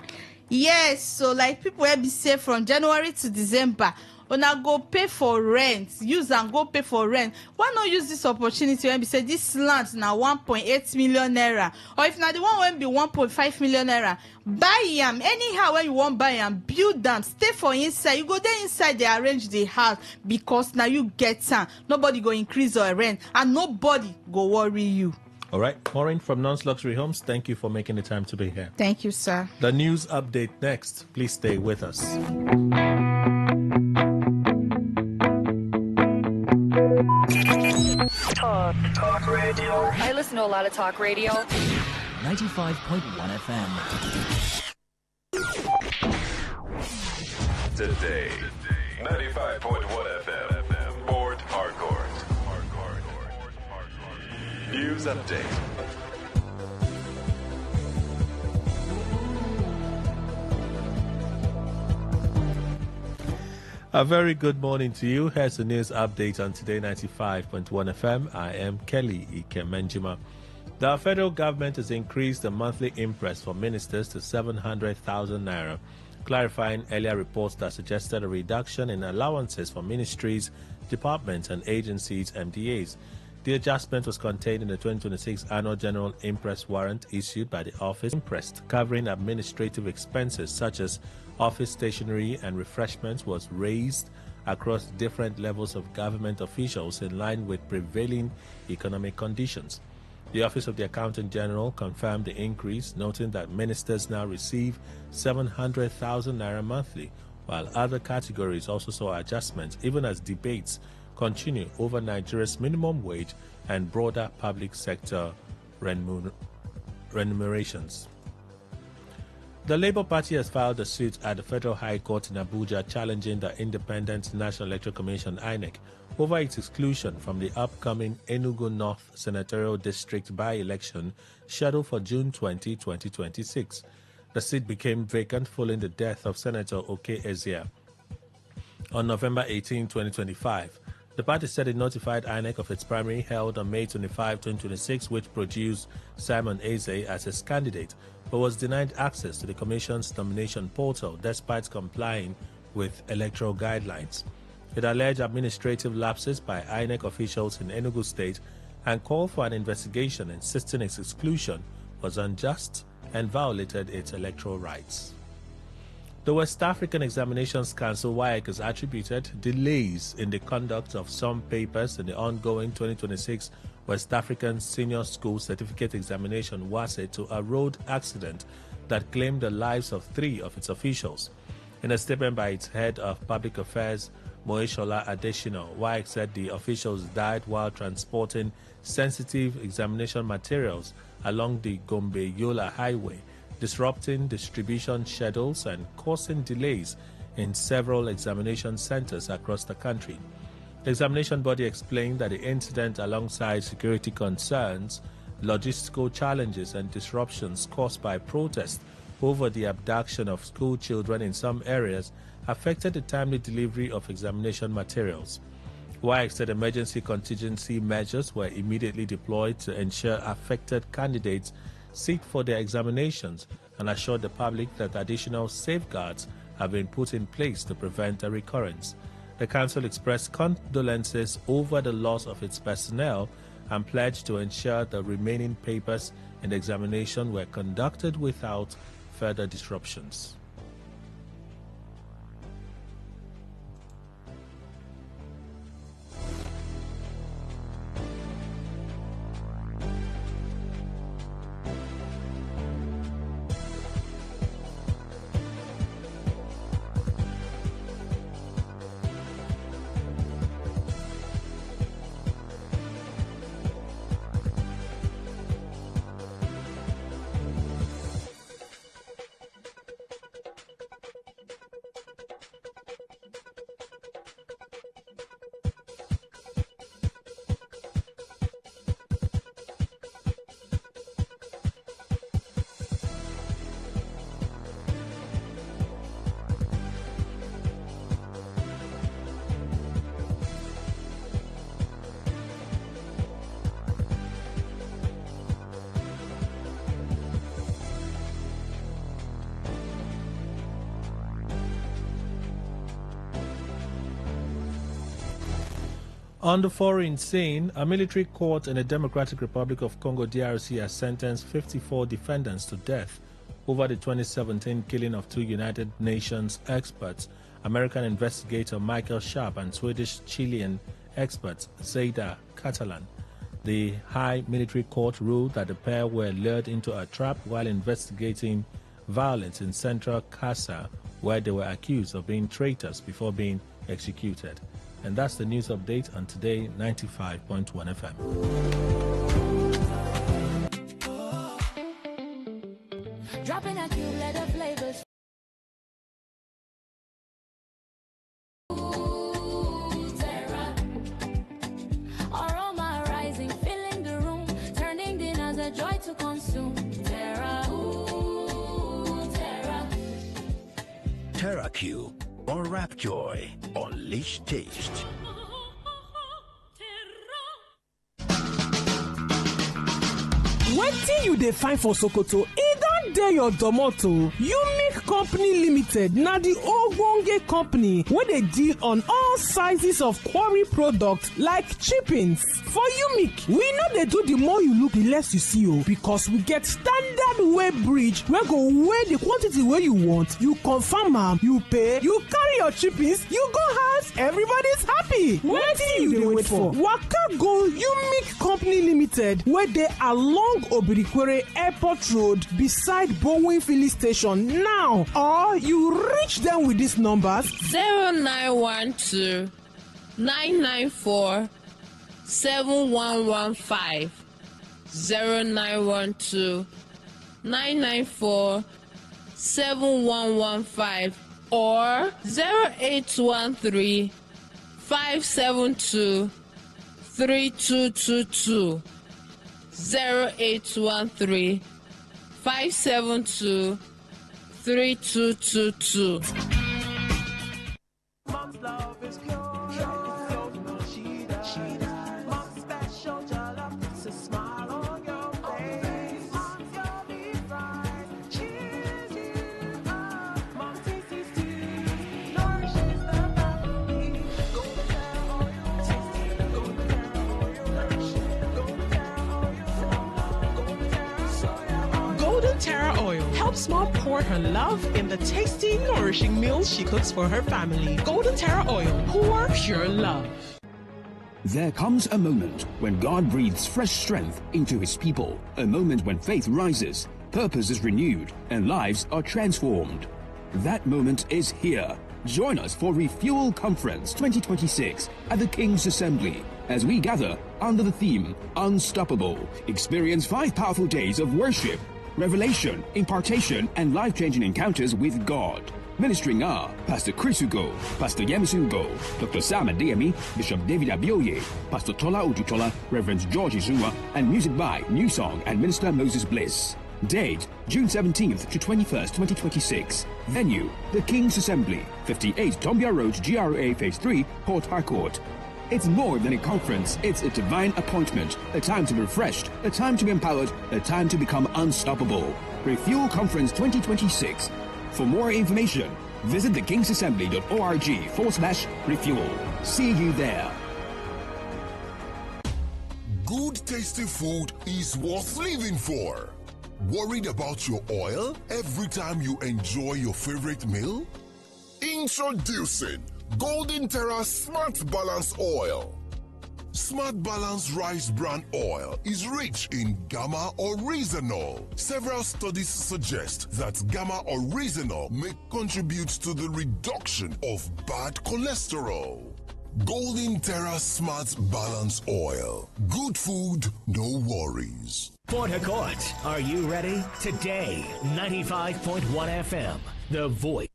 Yes, so like people will be safe from January to December. una go pay for rent, use am go pay for rent. Why not use this opportunity when be say this land na 1.8 million naira, or if na the one wey be 1.5 million naira, buy am anyhow when you wan buy am, build am, stay for inside. You go dey inside dey arrange the house because na you get am. Nobody go increase your rent and nobody go worry you. All right, Maureen from Non's Luxury Homes, thank you for making the time to be here. Thank you, sir. The news update next. Please stay with us. Talk radio. I listen to a lot of talk radio. 95.1 FM. Today, 95.1 FM. Port Harcourt. News update. A very good morning to you. Here's the news update on Today 95.1 FM. I am Kelly Ikemenjima. The federal government has increased the monthly imprest for ministers to 700,000 naira, clarifying earlier reports that suggested a reduction in allowances for ministries, departments, and agencies, MDAs. The adjustment was contained in the 2026 Annual General Imprest Warrant issued by the office. Imprest covering administrative expenses such as office stationery and refreshments was raised across different levels of government officials in line with prevailing economic conditions. The Office of the Accountant General confirmed the increase, noting that ministers now receive 700,000 naira monthly, while other categories also saw adjustments, even as debates continue over Nigeria's minimum wage and broader public sector remunerations. The Labour Party has filed a suit at the Federal High Court in Abuja challenging the Independent National Electoral Commission (INEC) over its exclusion from the upcoming Enugu North Senatorial District by-election scheduled for June 20, 2026. The seat became vacant following the death of Senator Oke Ezia on November 18, 2025. The party said it notified INEC of its primary held on May 25, 2026, which produced Simon Eze as its candidate, but was denied access to the Commission's nomination portal despite complying with electoral guidelines. It alleged administrative lapses by INEC officials in Enugu State and called for an investigation, insisting its exclusion was unjust and violated its electoral rights. The West African Examinations Council (WAEC) has attributed delays in the conduct of some papers in the ongoing 2026 West African Senior School Certificate Examination (WASE) to a road accident that claimed the lives of 3 of its officials. In a statement by its head of public affairs, Moeshola Adeshino, WAEC said the officials died while transporting sensitive examination materials along the Gombe-Yola Highway, disrupting distribution schedules and causing delays in several examination centers across the country. The examination body explained that the incident, alongside security concerns, logistical challenges, and disruptions caused by protests over the abduction of school children in some areas, affected the timely delivery of examination materials. WAEC said emergency contingency measures were immediately deployed to ensure affected candidates sit for their examinations and assured the public that additional safeguards have been put in place to prevent a recurrence. The council expressed condolences over the loss of its personnel and pledged to ensure the remaining papers in the examination were conducted without further disruptions. On the foreign scene, a military court in the Democratic Republic of Congo DRC has sentenced 54 defendants to death over the 2017 killing of two United Nations experts, American investigator Michael Sharp and Swedish-Chilean expert Zayda Catalan. The High Military Court ruled that the pair were lured into a trap while investigating violence in central Kassa, where they were accused of being traitors before being executed. And that's the news update on Today 95.1 FM. Dropping a cube letter flavors. Ooh, Terra. Aroma rising, filling the room, turning dinners a joy to consume. Terra. Ooh, Terra. Terra Cube or Rap Joy. Unleash taste. Wetin you dey find for Sokoto? E don dey your domoto. Unique Company Limited na the ogbonge company wey dey deal on all sizes of quarry products like chippings. For Unique, we no dey do the more you look, the less you see o, because we get standard weigh bridge wey go weigh the quantity wey you want. You confirm am, you pay, you carry your chippings, you go house, everybody's happy. Wetin you dey wait for? Waka go Unique Company Limited wey dey along Obirikwere Airport Road beside Bowen Filling Station now, or you reach them with these numbers 0912 994 7115 0912 994 7115 or 0813 572 3222 0813 572 3222. Mom's love is pure. She does. Mom's special jollof puts a smile on your face. Mom's yummy fries cheers you up. Mom's tasty stew nourishes the family. Golden Terra oil, tasty. Golden Terra oil, nourishing. Golden Terra oil, Golden Terra soya oil. Golden Terra oil helps mom pour her love in the tasty, nourishing meals she cooks for her family. Golden Terra oil, pour pure love. There comes a moment when God breathes fresh strength into his people. A moment when faith rises, purpose is renewed, and lives are transformed. That moment is here. Join us for Refuel Conference 2026 at the King's Assembly as we gather under the theme Unstoppable. Experience 5 powerful days of worship, revelation, impartation, and life-changing encounters with God. Ministering are Pastor Chris Ugo, Pastor Yemisi Ugo, Dr. Sam Adeyemi, Bishop David Abioye, Pastor Tola Udutola, Reverend George Izua, and music by New Song and Minister Moses Bliss. Date, June 17th to 21st, 2026. Venue, the King's Assembly, 58 Tombia Road, GRA Phase 3, Port Harcourt. It's more than a conference, it's a divine appointment, a time to be refreshed, a time to be empowered, a time to become unstoppable. Refuel Conference 2026. For more information, visit thekingsassembly.org/refuel. See you there. Good tasty food is worth living for. Worried about your oil every time you enjoy your favorite meal? Introducing Golden Terra Smart Balance Oil. Smart Balance Rice Bran Oil is rich in gamma oryzanol. Several studies suggest that gamma oryzanol may contribute to the reduction of bad cholesterol. Golden Terra Smart Balance Oil. Good food, no worries. Port Harcourt, are you ready? Today, 95.1 FM, the voice.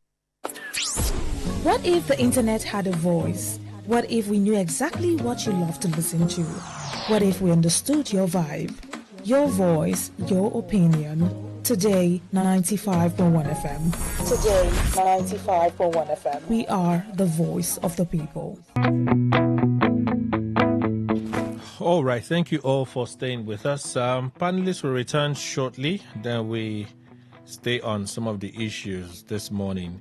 What if the internet had a voice? What if we knew exactly what you love to listen to? What if we understood your vibe, your voice, your opinion? Today, 95.1 FM. Today, 95.1 FM. We are the voice of the people. All right, thank you all for staying with us. Panelists will return shortly, then we stay on some of the issues this morning.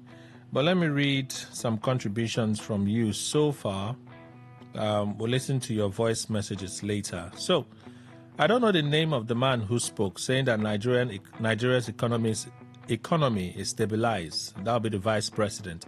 But let me read some contributions from you so far We'll listen to your voice messages later. So, I don't know the name of the man who spoke, saying that Nigeria's economy is stabilized. That'll be the vice president.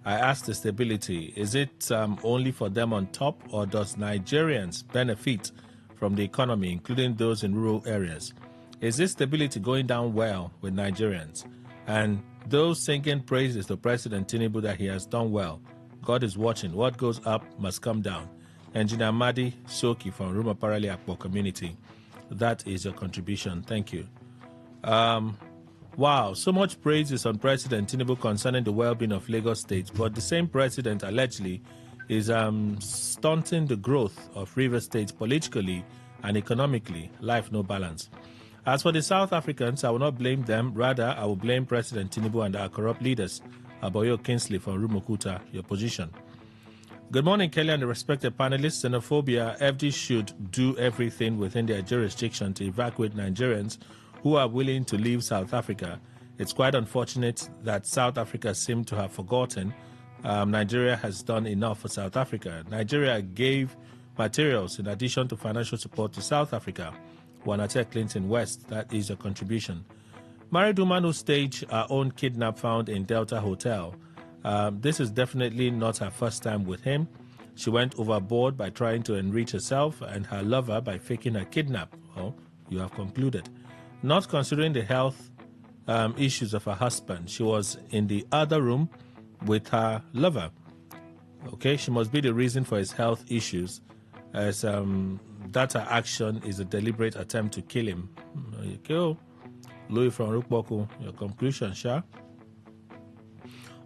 I asked the stability, is it only for them on top, or does Nigerians benefit from the economy, including those in rural areas? Is this stability going down well with Nigerians? And those singing praises to President Tinubu that he has done well. God is watching. What goes up must come down. Engineer Madi Soki from Ruma Parali Akpo community. That is your contribution. Thank you. Wow, so much praise is on President Tinubu concerning the well-being of Lagos State, but the same president allegedly is stunting the growth of Rivers State politically and economically. Life no balance. As for the South Africans, I will not blame them. Rather, I will blame President Tinubu and our corrupt leaders. Aboyo Kingsley from Rumukuta, your position. Good morning, Kelly and the respected panelists. Xenophobia, FD should do everything within their jurisdiction to evacuate Nigerians who are willing to leave South Africa. It's quite unfortunate that South Africa seemed to have forgotten Nigeria has done enough for South Africa. Nigeria gave materials in addition to financial support to South Africa. Wanate Clinton West, that is your contribution. Married woman who staged her own kidnap found in Delta Hotel. This is definitely not her first time with him. She went overboard by trying to enrich herself and her lover by faking her kidnap. Oh, you have concluded. Not considering the health issues of her husband, she was in the other room with her lover. Okay, she must be the reason for his health issues, as that her action is a deliberate attempt to kill him. Okay, Louis from Rukboku, your conclusion, Sha.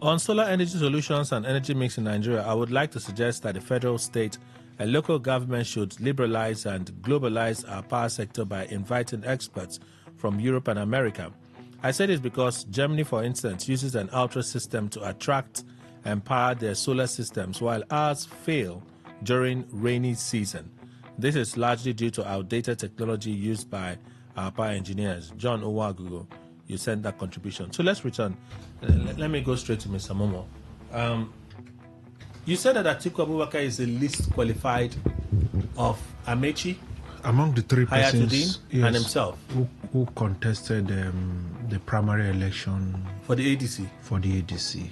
On solar energy solutions and energy mix in Nigeria, I would like to suggest that the federal, state, and local government should liberalize and globalize our power sector by inviting experts from Europe and America. I say this because Germany, for instance, uses an ultra system to attract and power their solar systems, while ours fail during rainy season. This is largely due to outdated technology used by our power engineers. John Owagugo, you sent that contribution. So let's return. Let me go straight to Mr. Momo. You said that Atiku Abubakar is the least qualified of Amechi, among the three persons, Hayatuddin, yes, and himself, who contested the primary election for the ADC.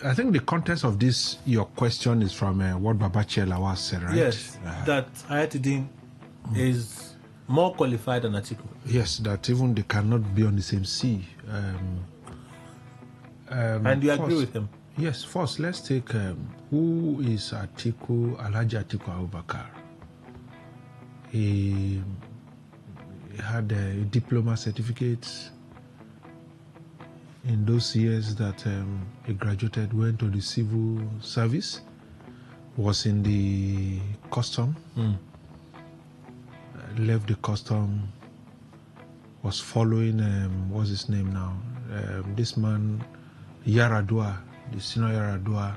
I think the context of this, your question, is from what Babachi Lawal said, right? Yes, that Hayatuddin is more qualified than Atiku. Yes, that even they cannot be on the same sea. And you agree with him? Yes. First, let's take who is Atiku, Alhaji Atiku Abubakar. He had a diploma certificate. In those years that he graduated, went to the civil service, was in the custom, left the custom, was following, what's his name now? This man, Yaradua, the senior Yaradua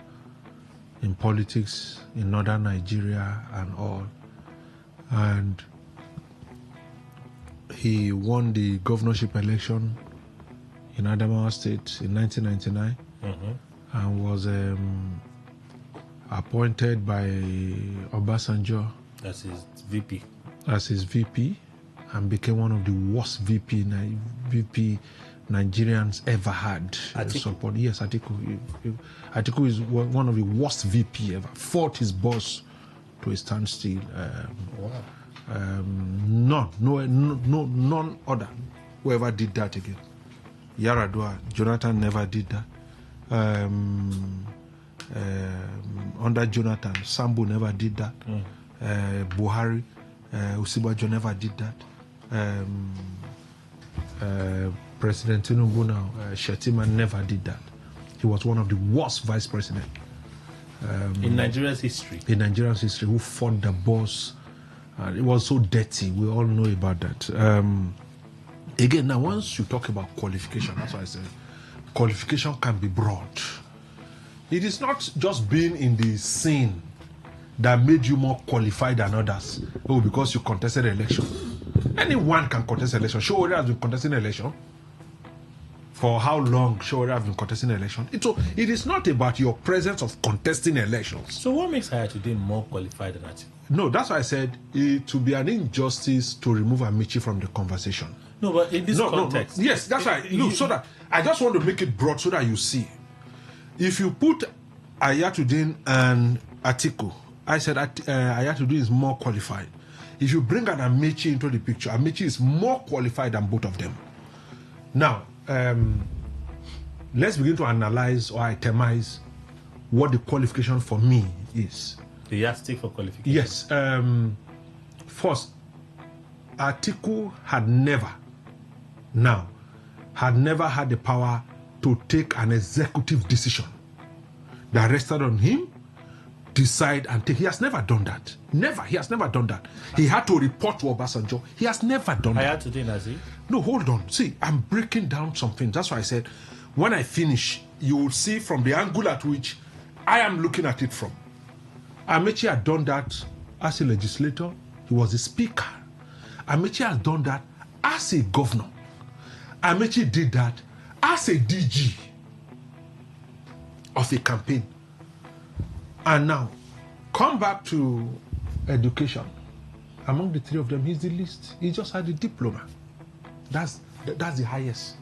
in politics in northern Nigeria and all. And he won the governorship election in Adamawa State in 1999, and was appointed by Obasanjo as his VP. And became one of the worst VP Nigerians ever had. Support. Yes, Atiku is one of the worst VP ever. Fought his boss to a standstill. None other whoever did that again. Yaradua, Jonathan never did that. Under Jonathan, Sambo never did that. Buhari, Usibajo never did that. President Tinubu now, Shetima never did that. He was one of the worst vice president in Nigeria's history. Who fought the boss. It was so dirty. We all know about that. Again, now once you talk about qualification, that's why I said qualification can be broad. It is not just being in the scene that made you more qualified than others. Oh, because you contested an election. Anyone can contest an election. Showore has been contesting an election. for how long Showore have been contesting election. It is not about your presence of contesting elections. So what makes Hayatuddin more qualified than Atiku? No, that's why I said it would be an injustice to remove Amici from the conversation. No, but in this context... No. Yes, that's why. Look, so that I just want to make it broad so that you see. If you put Hayatuddin and Atiku, I said Hayatuddin is more qualified. If you bring an Amici into the picture, Amici is more qualified than both of them. Now, let's begin to analyze or itemize what the qualification for me is. The yardstick for qualification? Yes. First, Atiku had never had the power to take an executive decision that rested on him, decide and take. He has never done that. Never. He has never done that. He had to report to Obasanjo. He has never done that. Hayatuddin, has he? No, hold on. See, I'm breaking down something. That's why I said, when I finish, you will see from the angle at which I am looking at it from. Amici had done that as a legislator. He was a speaker. Amici has done that as a governor. Amici did that as a DG of a campaign. And now, come back to education. Among the three of them, he's the least. He just had a diploma. That's the highest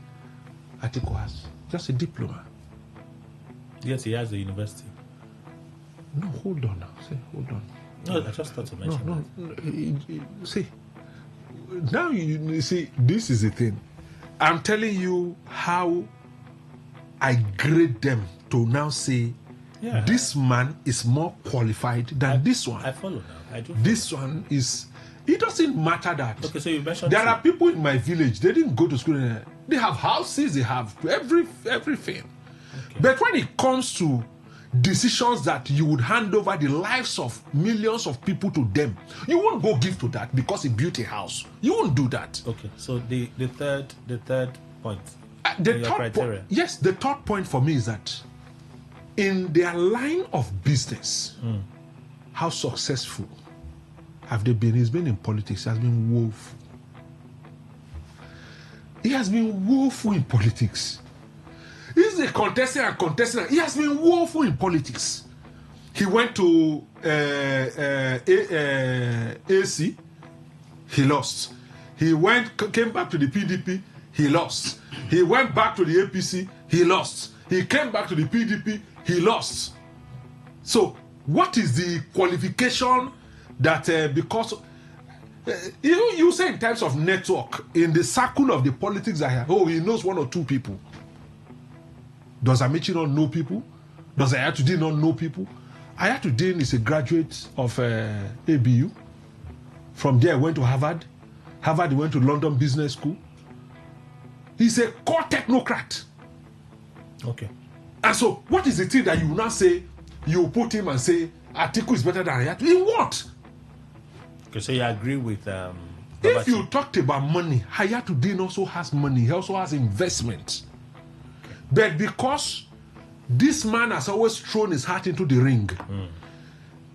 Atiku has. Just a diploma. Yes, he has a university. No, hold on now. Say, hold on. No, I just thought to mention No. See, now you see, this is the thing. I'm telling you how I grade them to now say, this man is more qualified than this one. I follow now. I do. This one is. It doesn't matter that. Okay, so you mentioned there are people in my village. They didn't go to school. They have houses. They have everything. Okay. But when it comes to decisions that you would hand over the lives of millions of people to them, you won't go give to that because he built a house. You won't do that. Okay. So the third point. The third yes, the third point for me is that in their line of business, how successful have they been? He's been in politics. He has been woeful. He has been woeful in politics. He's a contestant. He has been woeful in politics. He went to AC. He lost. He came back to the PDP. He lost. He went back to the APC. He lost. He came back to the PDP. He lost. So, what is the qualification that because you say in terms of network in the circle of the politics I have? Oh, he knows one or two people. Does Amici not know people? Does Hayatuddin not know people? Hayatuddin is a graduate of ABU. From there, went to Harvard. Harvard, he went to London Business School. He's a core technocrat. Okay. And so, what is the thing that you will now say, you put him and say, Atiku is better than Hayatuddin? In what? Okay, so you agree with... if you talked about money, Hayatuddin also has money. He also has investment. Okay. But because this man has always thrown his heart into the ring,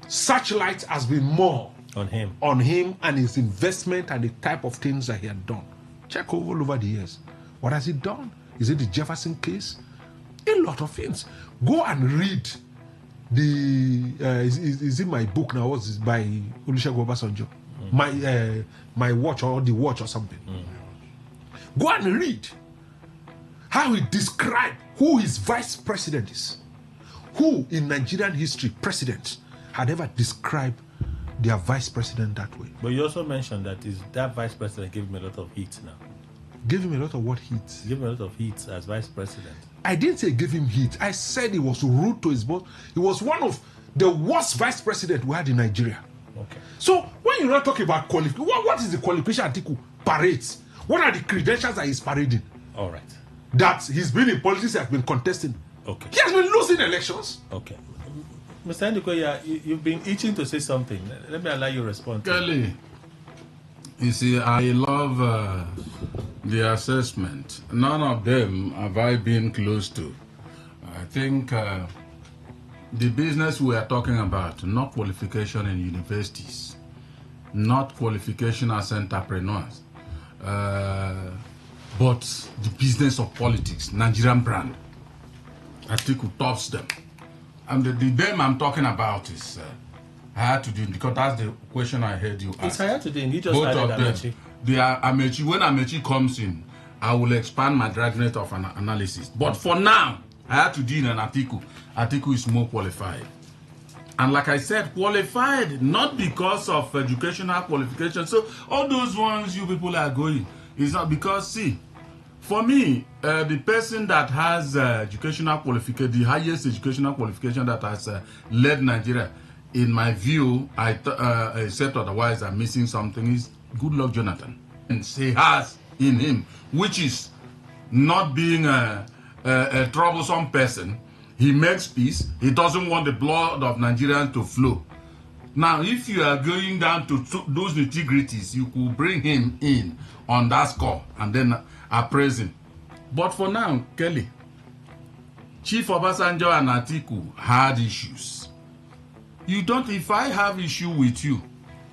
searchlight has been more on him and his investment and the type of things that he had done. Check all over the years. What has he done? Is it the Jefferson case? A lot of things. Go and read the is in my book now. What's this by Olusegun Obasanjo? My watch or the watch or something. Go and read how he described who his vice president is. Who in Nigerian history president had ever described their vice president that way? But you also mentioned that vice president gave him a lot of heat now. Gave him a lot of what heat? Gave him a lot of heat as vice president. I didn't say give him heat. I said he was rude to his boss. He was one of the worst vice president we had in Nigeria. Okay. So when you're not talking about qualification, what is the qualification Atiku parades? What are the credentials that he's parading? All right. That he's been in politics, he has been contesting. Okay. He has been losing elections. Okay. Mr. Ndikoya, you've been itching to say something. Let me allow you to respond. Kelly, you see, I love the assessment. None of them have I been close to. I think the business we are talking about, not qualification in universities, not qualification as entrepreneurs. But the business of politics, Nigerian brand, Atiku tops them. And the them I'm talking about is Hayatuddin, because that's the question I heard you ask. It's Hayatuddin. You just Both added of them. Amechi. They are Amechi. When Amechi comes in, I will expand my dragnet of an analysis. But for now, Hayatuddin and Atiku is more qualified. And like I said, qualified not because of educational qualification. So all those ones you people are going, it's not because, see, for me, the person that has educational qualification, the highest educational qualification that has led Nigeria, in my view, except otherwise I'm missing something, is Goodluck Jonathan. And he has in him, which is not being a troublesome person. He makes peace. He doesn't want the blood of Nigerians to flow. Now, if you are going down to those nitty-gritties, you could bring him in on that score and then appraise him. But for now, Kelly, Chief Obasanjo and Atiku had issues. You don't, if I have issue with you,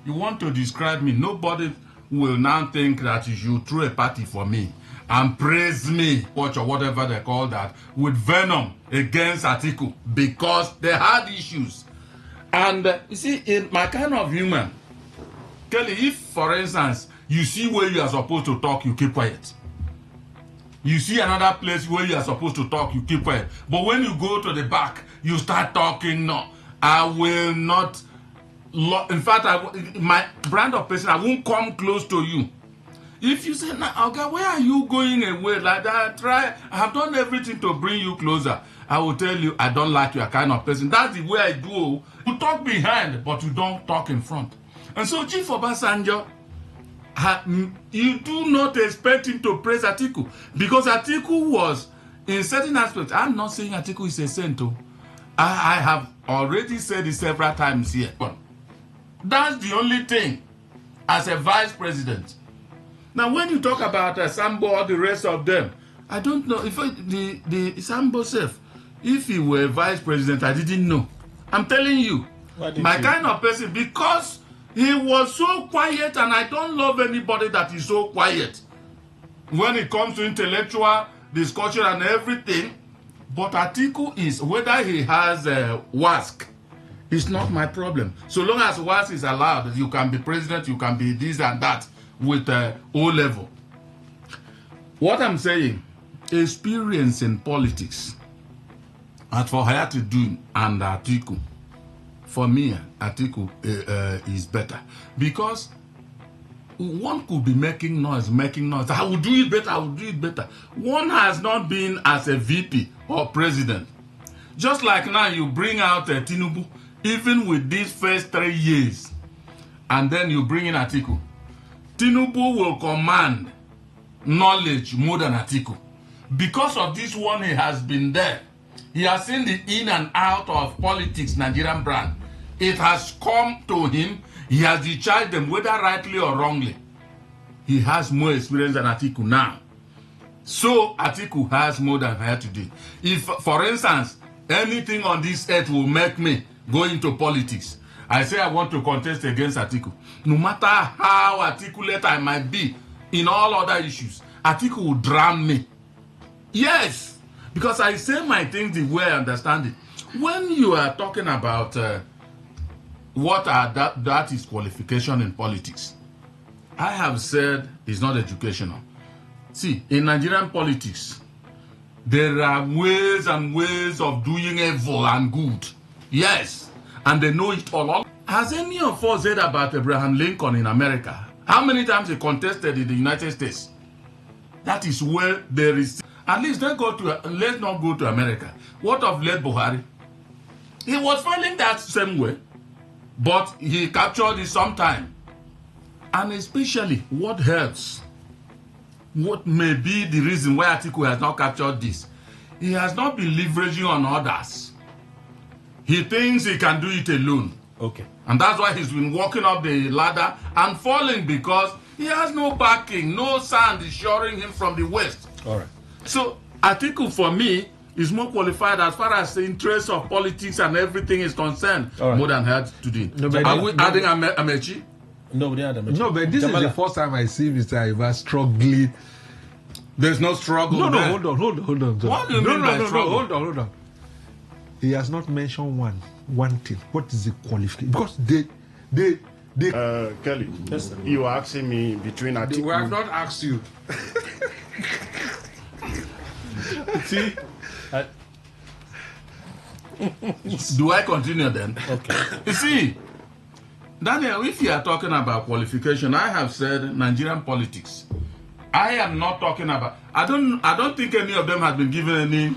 you want to describe me, nobody will now think that you should throw a party for me and praise me, watch or whatever they call that, with venom against Atiku because they had issues. And you see, in my kind of human, Kelly, if for instance, you see where you are supposed to talk, you keep quiet. You see another place where you are supposed to talk, you keep quiet. But when you go to the back, you start talking, no, I will not, in fact, my brand of person, I won't come close to you. If you say, nah, okay, where are you going away like that? I have done everything to bring you closer. I will tell you, I don't like your kind of person. That's the way I do. You talk behind, but you don't talk in front. And so, Chief Obasanjo, you do not expect him to praise Atiku. Because Atiku was, in certain aspects, I'm not saying Atiku is a saint. I have already said it several times here. That's the only thing as a vice president. Now, when you talk about Sambo or the rest of them, I don't know if the Sambo self, if he were vice president, I didn't know. I'm telling you, my kind of person, because he was so quiet, and I don't love anybody that is so quiet when it comes to intellectual discussion and everything. But Atiku is, whether he has WASC, it's not my problem. So long as WASC is allowed, you can be president, you can be this and that with O level. What I'm saying, experience in politics, and for Hayatuddin and Atiku, for me, Atiku is better. Because one could be making noise. I will do it better. One has not been as a VP or president. Just like now you bring out Tinubu, even with these first 3 years, and then you bring in Atiku. Tinubu will command knowledge more than Atiku. Because of this one, he has been there. He has seen the in and out of politics, Nigerian brand. It has come to him. He has discharged them, whether rightly or wrongly. He has more experience than Atiku now. So Atiku has more than Hayatuddin. If, for instance, anything on this earth will make me go into politics, I say I want to contest against Atiku. No matter how articulate I might be in all other issues, Atiku will drown me. Yes, because I say my things the way I understand it. When you are talking about what are that is qualification in politics, I have said it's not educational. See, in Nigerian politics, there are ways and ways of doing evil and good. Yes, and they know it all. Has any of us heard about Abraham Lincoln in America? How many times he contested in the United States? That is where there is. At least let's not go to America. What of late Buhari? He was failing that same way, but he captured it sometime. And especially, what helps? What may be the reason why Atiku has not captured this? He has not been leveraging on others. He thinks he can do it alone. Okay. And that's why he's been walking up the ladder and falling, because he has no backing, no sand is shoring him from the west. All right. So Atiku, for me, is more qualified as far as the interest of politics and everything is concerned, more than Hayatuddin. Are we adding Amechi? No, we didn't add Amechi. No, but this is the first time I see Mr. Iva struggling There's no struggle. No, there. hold on. What do you mean by struggle? Hold on. He has not mentioned one thing. What is the qualification? Because they Kelly, yes, you were asking me between Atiku. We have not asked you. See? Do I continue then? Okay. You see, Daniel, if you are talking about qualification, I have said Nigerian politics. I am not talking about. I don't think any of them has been given any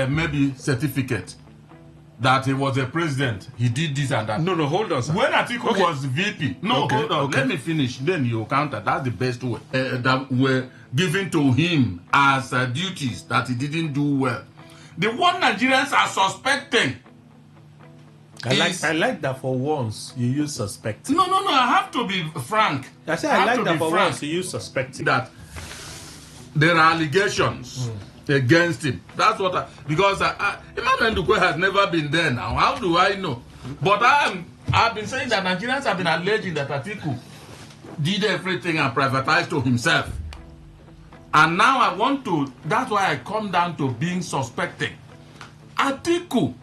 maybe certificate that he was a president. He did this and that. No, hold on, sir. When Atiku was VP, hold on. Let me finish. Then you counter. That's the best way that were given to him as duties that he didn't do well. The one Nigerians are suspecting. I like that for once you use suspect. No. I have to be frank. I say I like that for once you use suspect. That there are allegations against him. That's what because Emmanuel Ndukwe has never been there now. How do I know? But I've been saying that Nigerians have been alleging that Atiku did everything and privatized to himself. And now that's why I come down to being suspecting. Atiku,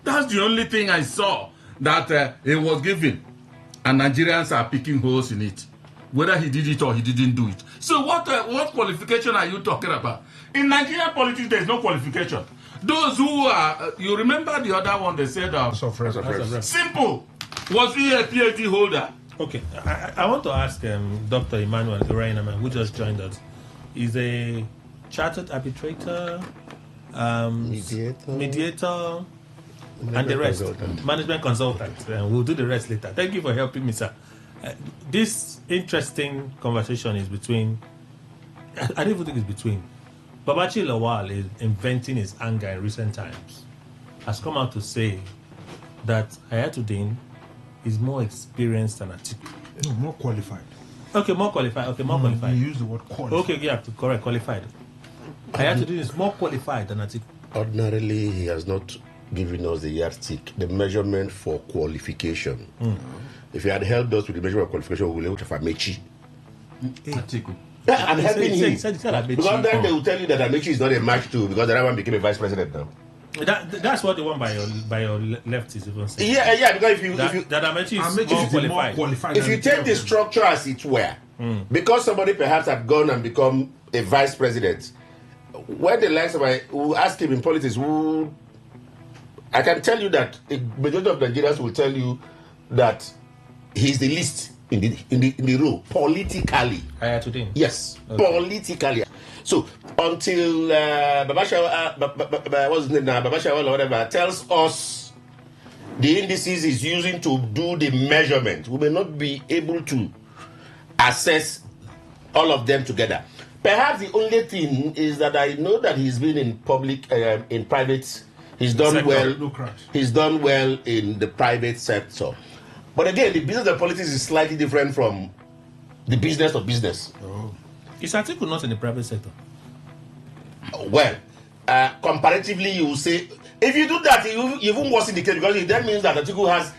that's the only thing I saw that he was given. And Nigerians are picking holes in it. Whether he did it or he didn't do it. So what qualification are you talking about? In Nigerian politics, there is no qualification. Those who are, you remember the other one they said, simple. Was he a PhD holder? Okay, I want to ask Dr. Emmanuel Urainaman, who just joined us. He's a chartered arbitrator, mediator, and the rest. Management consultant. We'll do the rest later. Thank you for helping me, sir. This interesting conversation is between, I don't even think it's between. Babachi Lawal is inventing his anger in recent times. Has come out to say that Ayatollah is more experienced than Atiku. No, more qualified. Okay, more qualified. Okay, more qualified. You use the word qualified. Okay, yeah, correct, qualified. Ayatollah is more qualified than Atiku. Ordinarily, he has not given us the yardstick, the measurement for qualification. If he had helped us with the measurement of qualification, we would have got Amechi. Atiku. Yeah, I'm helping him. Because then they will tell you that Amechi is not a match too, because the other one became a vice president now. That's what the one by your left is even saying. Yeah, because if you Amechi is more qualified. If you take the structure as it were, because somebody perhaps had gone and become a vice president, when the likes of who ask him in politics, I can tell you that a majority of Nigerians will tell you that he's the least in the row politically. Ayatollah. Yes, politically. So until what's his name now, Babashawala or whatever tells us the indices is using to do the measurement, we may not be able to assess all of them together. Perhaps the only thing is that I know that he's been in public, in private. He's done well. He's done well in the private sector. But again, the business of politics is slightly different from the business of business. Is Atiku not in the private sector? Well, comparatively, you will say, if you do that, you even worse in the case, because that means that Atiku has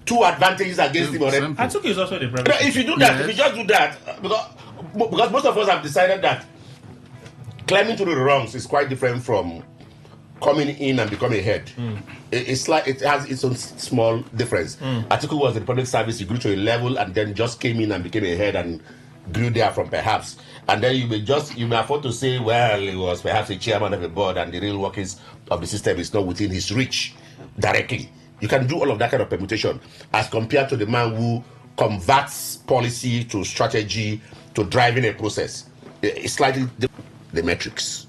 two advantages against him already. Atiku is also in the private sector. If you do that, if you just do that, because most of us have decided that climbing to the rungs is quite different from coming in and becoming a head. It's like it has its own small difference. Atiku was in the public service, he grew to a level and then just came in and became a head and grew there from perhaps. And then you may afford to say, well, he was perhaps a chairman of a board and the real workings of the system is not within his reach directly. You can do all of that kind of permutation as compared to the man who converts policy to strategy to driving a process. It's slightly the metrics.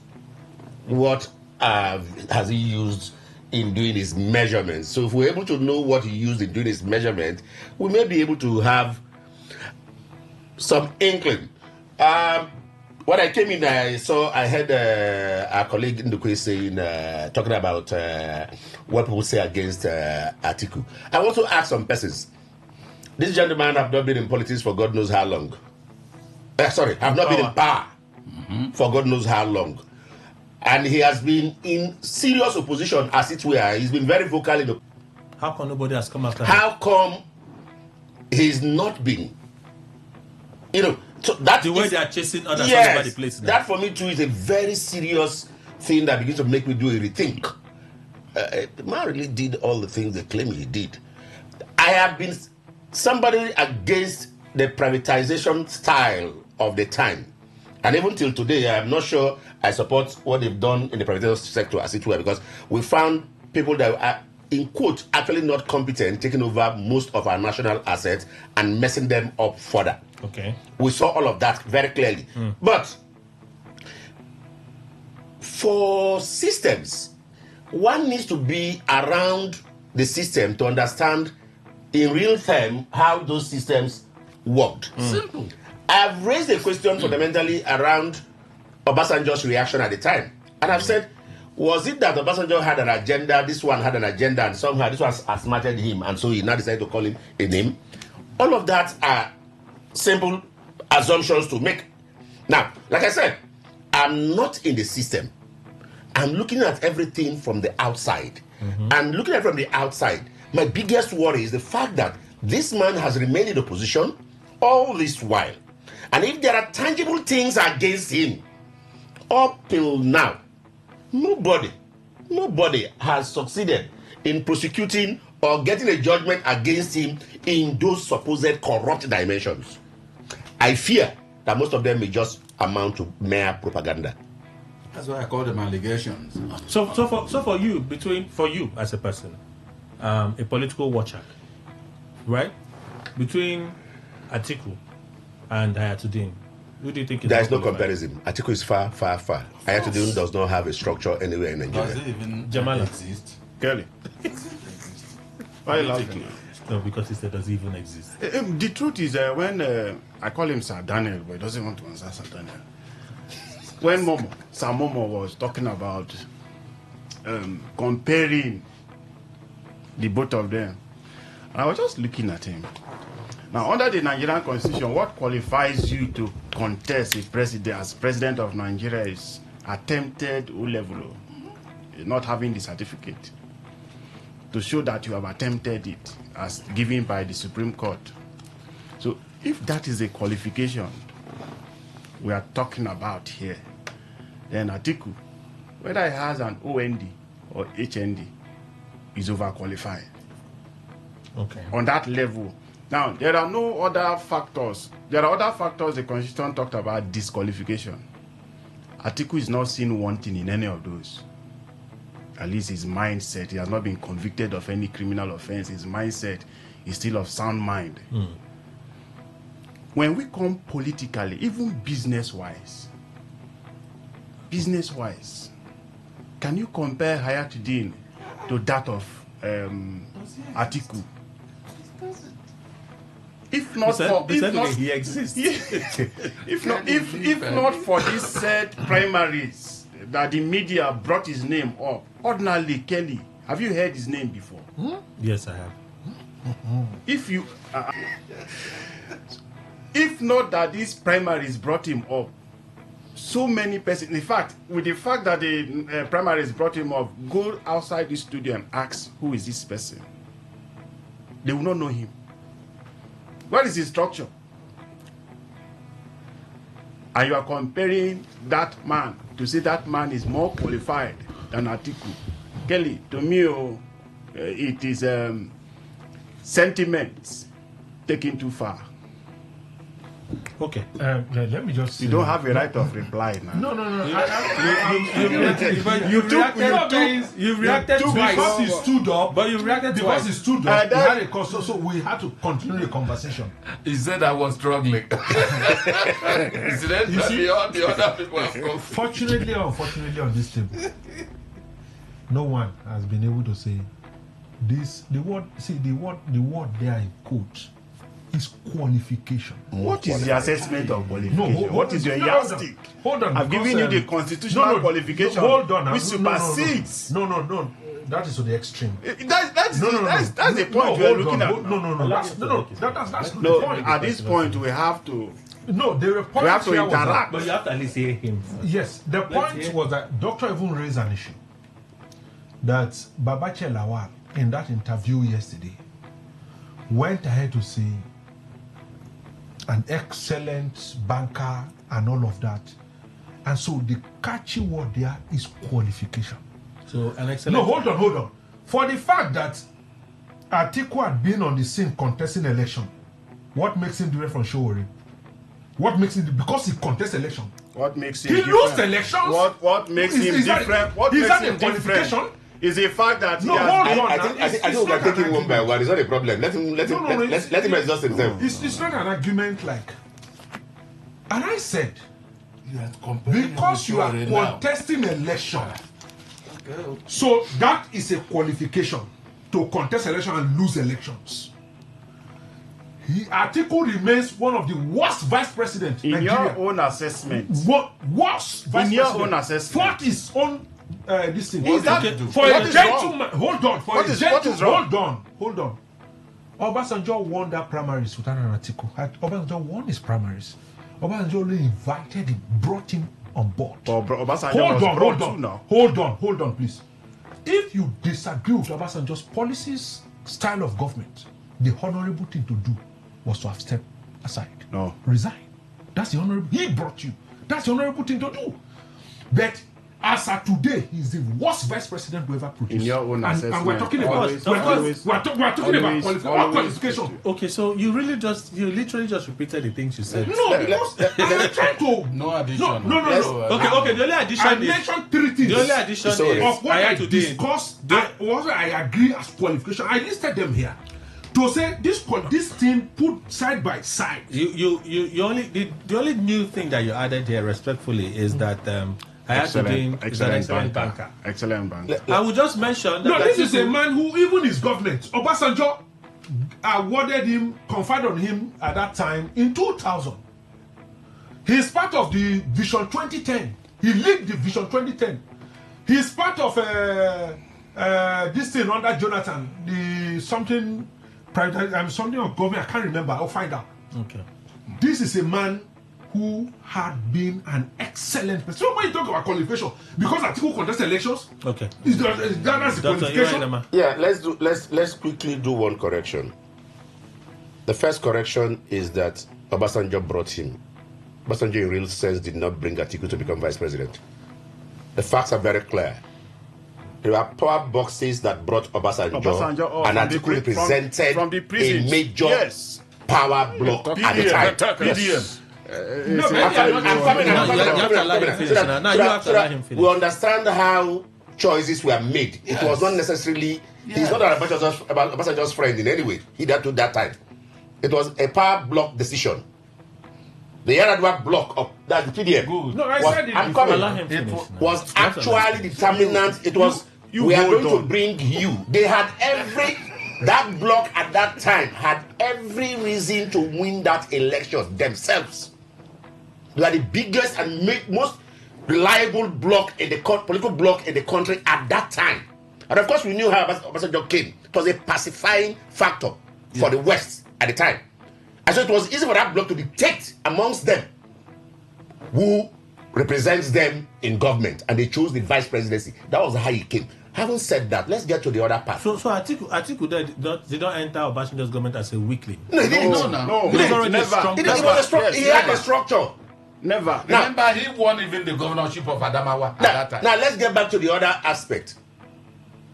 What has he used in doing his measurements? So if we're able to know what he used in doing his measurement, we may be able to have some inkling. When I came in, I heard our colleague Ndukwe saying, talking about what people say against Atiku. I want to ask some persons. This gentleman have not been in politics for God knows how long. Have not been in power for God knows how long. And he has been in serious opposition, as it were. He's been very vocal in the... How come nobody has come after him? How come he's not been? So that the way is- they are chasing others all yes, over the place now. that for me too is a very serious thing that begins to make me do a rethink. The man really did all the things they claim he did. I have been somebody against the privatization style of the time. And even till today, I'm not sure I support what they've done in the privatization sector as it were, because we found people that are, in quote, actually not competent, taking over most of our national assets and messing them up further. Okay. We saw all of that very clearly. But for systems, one needs to be around the system to understand in real time how those systems worked. Simple. I've raised a question fundamentally around Obasanjo's reaction at the time. And I've said, was it that Obasanjo had an agenda, this one had an agenda, and somehow this one outsmarted him, and so he now decided to call him a name? All of that are simple assumptions to make. Now, like I said, I'm not in the system. I'm looking at everything from the outside. And looking at it from the outside, my biggest worry is the fact that this man has remained in opposition all this while. And if there are tangible things against him, up till now, nobody has succeeded in prosecuting or getting a judgment against him in those supposed corrupt dimensions. I fear that most of them may just amount to mere propaganda. That's why I call them allegations. So for you as a person, a political watcher, right? Between Atiku and Ayatollah, who do you think is There is no more qualified? comparison. Atiku is far, far, far. Ayatollah does not have a structure anywhere in Nigeria. Does it even Jamala. exist? Kelly. Why are you laughing? No, because he said does it even exist. The truth is, when I call him Sir Daniel, but he doesn't want to answer Sir Daniel. When Sir Momo was talking about comparing the both of them, I was just looking at him. Now, under the Nigerian Constitution, what qualifies you to contest a president as president of Nigeria is attempted O-level, not having the certificate, to show that you have attempted it as given by the Supreme Court. So, if that is a qualification we are talking about here, then Atiku, whether he has an OND or HND, is overqualified. Okay. On that level. Now, there are no other factors. There are other factors the Constitution talked about disqualification. Atiku is not seen wanting in any of those. At least his mindset, he has not been convicted of any criminal offense. His mindset is still of sound mind. When we come politically, even business-wise, can you compare Hayatuddin to that of Atiku? If not he exists. if not for this said primaries that the media brought his name up, ordinarily Kelly, have you heard his name before? Yes, I have. If you, if not that these primaries brought him up, so many persons. In fact, with the fact that the primaries brought him up, go outside the studio and ask who is this person. They will not know him. What is his structure? And you are comparing that man to say that man is more qualified than Atiku. Kelly, to me, it is sentiments taken too far. Okay. Let me just. You don't have a right of reply now. No. You've reacted twice. Because he stood up. But you reacted Because twice. he stood up. We had a consult, so we had to continue the conversation. He said I was struggling. You see, the other people have come. Fortunately or unfortunately on this table, no one has been able to say this. The word there in quotes is qualification. What is the assessment of qualification? What is your yardstick? Hold on. I've given you the constitutional qualification, hold on. which supersedes. No. That is to the extreme. That's the point we are looking at. No. That's not the point. At this point, we have to. No, the point we have to here was that- interact. But you have to at least hear him. Yes, the point was that Doctor even raised an issue that Babache Lawal in that interview yesterday went ahead to say an excellent banker and all of that. And so the catchy word there is qualification. So an excellent... No, hold on. For the fact that Atiku had been on the scene contesting election, what makes him different from Showore? What makes him... Because he contests election. What makes him different? He loses elections? What makes him different? What makes him different is the fact that I think we are taking one by one. It's not a problem. Let him exhaust himself. It's not an argument like... And I said, because you are contesting election, so that is a qualification to contest election and lose elections. Atiku remains one of the worst vice presidents in Nigeria. Your own assessment. Worst vice president. In your own assessment. Fought his own this thing. Is that for a gentleman? Hold on. What is wrong? Hold on. Obasanjo won that primaries without an Atiku. Obasanjo won his primaries. Obasanjo only invited him, brought him on board. Hold on, please. If you disagree with Obasanjo's policies, style of government, the honorable thing to do was to have stepped aside. No. Resign. That's the honorable. He brought you. That's the honorable thing to do. But as of today, he's the worst vice president we ever produced. In your own assessment. And we're talking about qualification. Okay, so you literally just repeated the things you said. No, because I'm trying to. No addition. No. Okay. The only addition I mentioned three things. The only addition is of what I discussed. What I agree as qualification. I listed them here. To say this thing put side by side. You only the only new thing that you added here, respectfully, is that excellent banker. Excellent banker. I will just mention that this is a man who, even his government, Obasanjo awarded him, conferred on him at that time in 2000. He's part of the Vision 2010. He lead the Vision 2010. He's part of this thing under Jonathan, the something of government, I can't remember, I'll find out. Okay. This is a man who had been an excellent person. So when you talk about qualification, because Atiku contest elections, okay, that's the qualification. Yeah, let's quickly do one correction. The first correction is that Obasanjo brought him. Obasanjo, in real sense, did not bring Atiku to become vice president. The facts are very clear. There are power boxes that brought Obasanjo and Atiku represented a major power block at the time. PDM. We understand how choices were made. It was not necessarily. He's not Obasanjo's friend in any way. He took that time. It was a power block decision. The Yaradua block of that PDM was actually determinant. It was we are going to bring you. They had that block at that time had every reason to win that election themselves. They are the biggest and most reliable block in the political block in the country at that time. And of course, we knew how Obasanjo came. It was a pacifying factor for the West at the time. And so it was easy for that bloc to dictate amongst them who represents them in government. And they chose the vice presidency. That was how he came. Having said that, let's get to the other part. So Atiku did not enter Obasanjo's government as a weakling. No, he didn't. No. He was already a strong person. He had a structure. Never. Remember, he won even the governorship of Adamawa at that time. Now, let's get back to the other aspect.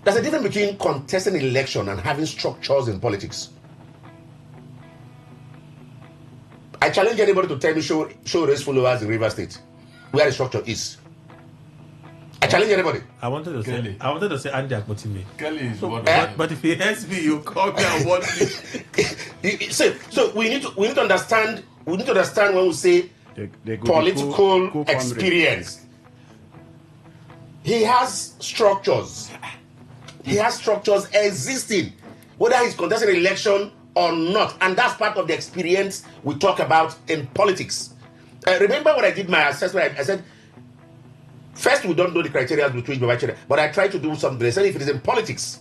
There's a difference between contesting an election and having structures in politics. I challenge anybody to tell me show race followers in River State where the structure is. I challenge anybody. I wanted to say Andy Akpotime. Kelly is what. But if he hears me, you call me and want me. So we need to understand. We need to understand when we say political experience. He has structures. He has structures existing, whether he's contesting an election or not, and that's part of the experience we talk about in politics. Remember when I did my assessment? I said, first, we don't know the criteria between but I try to do something. They said if it is in politics,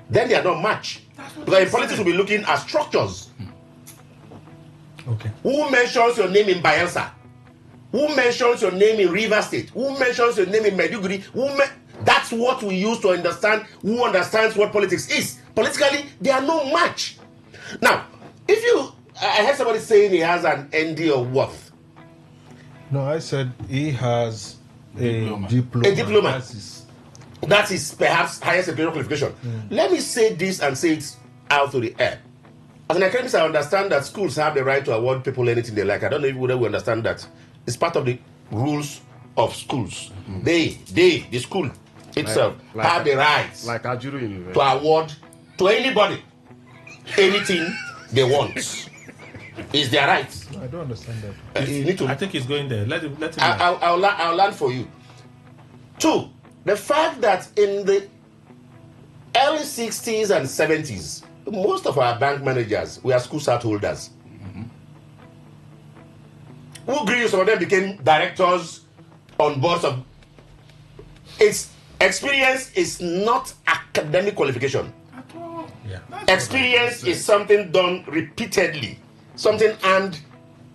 then they are not much. Because in politics, we'll be looking at structures. Okay. Who mentions your name in Bayelsa? Who mentions your name in River State? Who mentions your name in Maiduguri? That's what we use to understand who understands what politics is. Politically, they are no match. Now, if you I heard somebody saying he has an ND of what? No, I said he has a diploma. A diploma. That is perhaps highest educational qualification. Let me say this and say it out to the air. As an academic, I understand that schools have the right to award people anything they like. I don't know if we understand that. It's part of the rules of schools. The school itself have the rights to award to anybody anything they want. It's their right. I don't understand that. You need to. I think he's going there. Let him. I'll learn for you. 2, the fact that in the early 60s and 70s, most of our bank managers were school cert holders. Who grew, some of them became directors on boards of. Its experience is not academic qualification. Yeah. Experience is something done repeatedly. Something and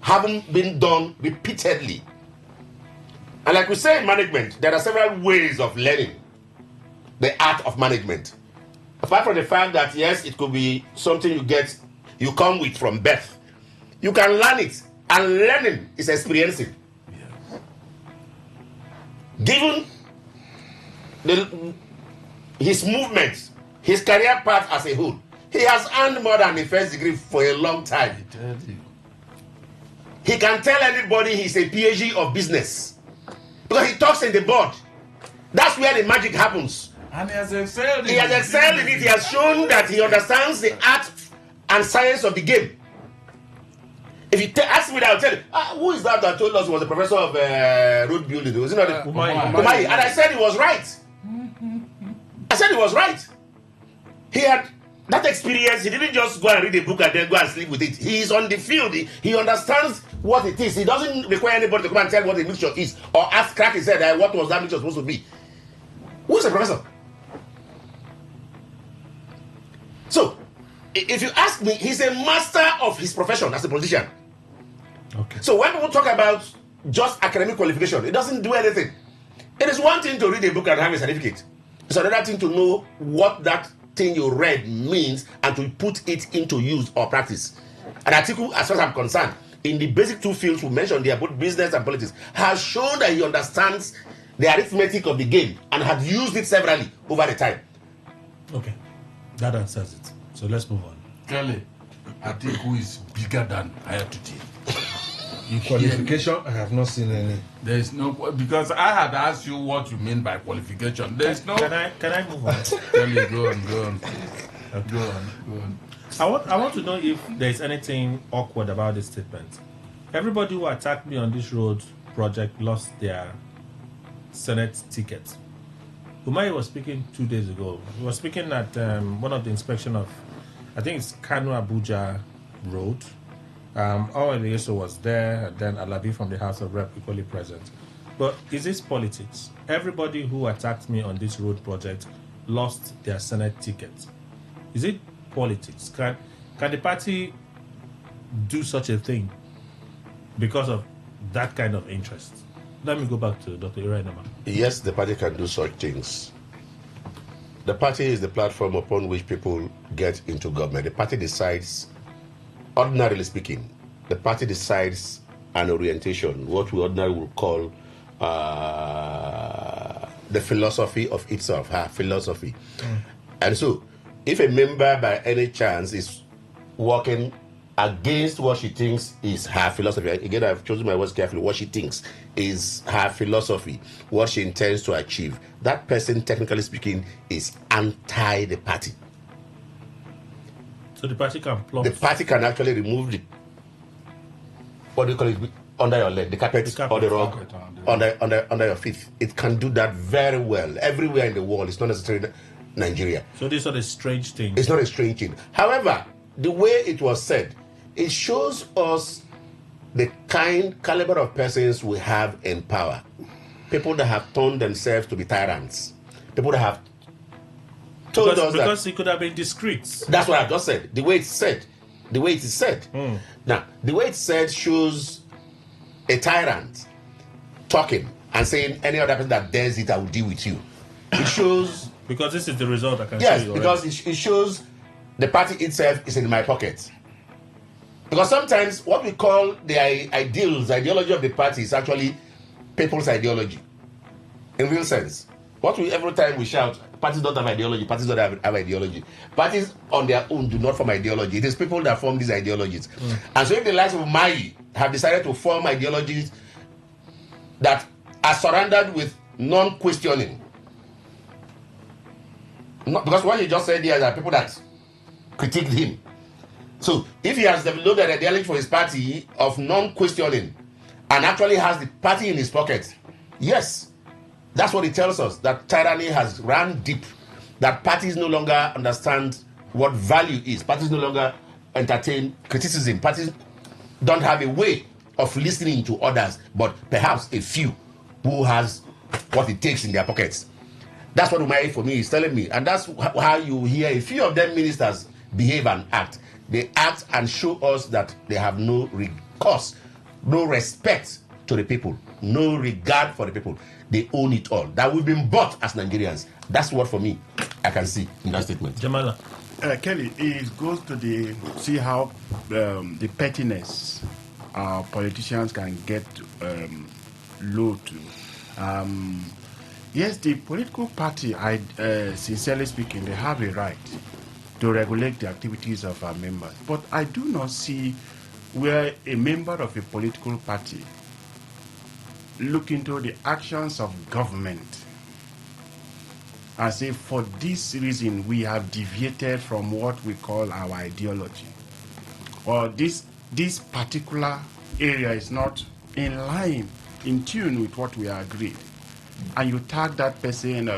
haven't been done repeatedly. And like we say in management, there are several ways of learning the art of management. Apart from the fact that yes, it could be something you come with from birth. You can learn it, and learning is experiencing. Given his movements, his career path as a whole, he has earned more than a first degree for a long time. He can tell anybody he's a PhD of business because he talks in the board. That's where the magic happens. And he has excelled in it. He has excelled in it. He has shown that he understands the art and science of the game. If you ask me that, I'll tell you, who is that told us was a professor of road building? Was it not Umai? And I said he was right. I said he was right. He had that experience. He didn't just go and read a book and then go and sleep with it. He is on the field. He understands what it is. He doesn't require anybody to come and tell what the mixture is or ask crack his head, what was that mixture supposed to be? Who is a professor? So, if you ask me, he's a master of his profession as a politician. Okay. So when people talk about just academic qualification, it doesn't do anything. It is one thing to read a book and have a certificate. It's another thing to know what that thing you read means and to put it into use or practice. An article, as far as I'm concerned, in the basic 2 fields we mentioned there, both business and politics, has shown that he understands the arithmetic of the game and had used it severally over the time. Okay, that answers it. So let's move on. Kelly, I think who is bigger than Ayatollah? In qualification, I have not seen any. There is no, because I had asked you what you mean by qualification. There is no. Can I move on? Kelly, go on. Go on. I want to know if there is anything awkward about this statement. Everybody who attacked me on this road project lost their Senate ticket. Umai was speaking 2 days ago. He was speaking at one of the inspection of, I think it's Kano Abuja Road. Elieso was there, and then Alabi from the House of Rep equally present. But is this politics? Everybody who attacked me on this road project lost their Senate ticket. Is it politics? Can the party do such a thing because of that kind of interest? Let me go back to Dr. Irainama. Yes, the party can do such things. The party is the platform upon which people get into government. The party decides, ordinarily speaking, the party decides an orientation, what we ordinarily would call the philosophy of itself, her philosophy. And so, if a member by any chance is working against what she thinks is her philosophy, again, I've chosen my words carefully, what she thinks is her philosophy, what she intends to achieve, that person, technically speaking, is anti the party. So the party can plot. The party can actually remove the, what do you call it, under your leg, the carpet or the rug, under your feet. It can do that very well everywhere in the world. It's not necessarily Nigeria. So this is not a strange thing. It's not a strange thing. However, the way it was said, it shows us the caliber of persons we have in power. People that have turned themselves to be tyrants. People that have told us because it could have been discreet. That's what I just said. The way it's said. The way it is said. Now, the way it's said shows a tyrant talking and saying, any other person that dares it, I will deal with you. It shows... Because this is the result I can yes, see. Yes, because it shows the party itself is in my pocket. Because sometimes what we call the ideology of the party is actually people's ideology. In real sense. Every time we shout, parties don't have ideology, parties don't have ideology. Parties on their own do not form ideology. It is people that form these ideologies. And so if the likes of Mai have decided to form ideologies that are surrounded with non-questioning. Because what you just said here are people that critiqued him. So if he has developed an ideology for his party of non-questioning and actually has the party in his pocket, yes, that's what it tells us, that tyranny has run deep, that parties no longer understand what value is. Parties no longer entertain criticism. Parties don't have a way of listening to others, but perhaps a few who has what it takes in their pockets. That's what Umari for me is telling me. And that's how you hear a few of them ministers behave and act. They act and show us that they have no recourse, no respect to the people, no regard for the people. They own it all. That we've been bought as Nigerians. That's what for me I can see in that statement. Jamala. Kelly, it goes to see how the pettiness politicians can get low to. Yes, the political party, sincerely speaking, they have a right to regulate the activities of our members. But I do not see where a member of a political party look into the actions of government and say, for this reason, we have deviated from what we call our ideology. Or this particular area is not in line, in tune with what we agreed. And you tag that person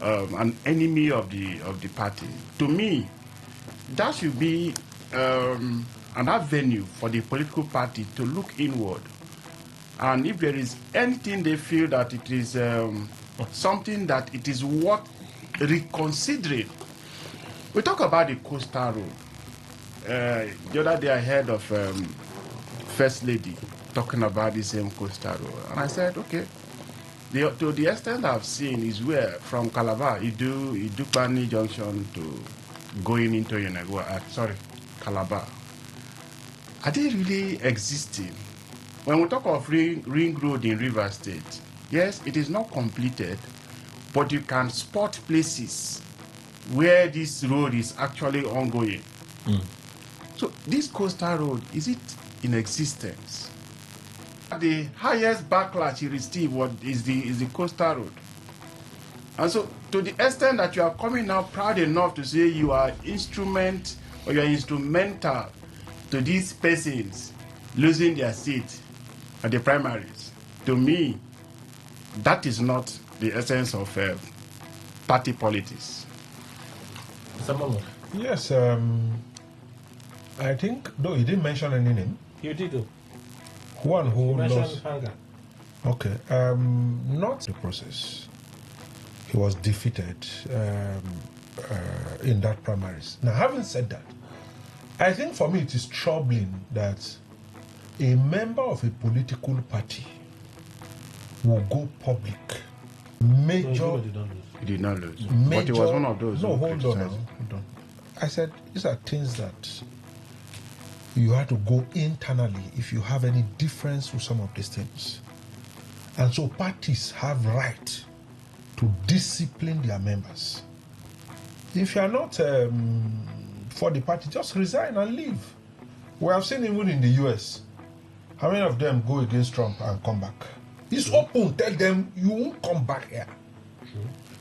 an enemy of the party. To me, that should be an avenue for the political party to look inward. And if there is anything they feel that it is something that it is worth reconsidering. We talk about the Coastal Road. The other day I heard of First Lady talking about the same Coastal Road. And I said, okay, to the extent I've seen is where from Calabar, Idukbani Junction to going into Calabar. Are they really existing? When we talk of ring road in River State, yes, it is not completed, but you can spot places where this road is actually ongoing. So this Coastal Road, is it in existence? The highest backlash you receive is the Coastal Road. And so to the extent that you are coming now proud enough to say you are instrumental to these persons losing their seat at the primaries, to me, that is not the essence of party politics. Yes, I think, though he didn't mention any name. You did, though. One who lost. Hanga. Okay, not the process. He was defeated in that primaries. Now, having said that, I think for me it is troubling that a member of a political party will go public. Major. He did not lose. Major, but he was one of those. No, hold on now. Hold on. I said these are things that you have to go internally if you have any difference with some of these things. And so parties have right to discipline their members. If you are not for the party, just resign and leave. We have seen even in the US, how many of them go against Trump and come back? It's open, tell them you won't come back here.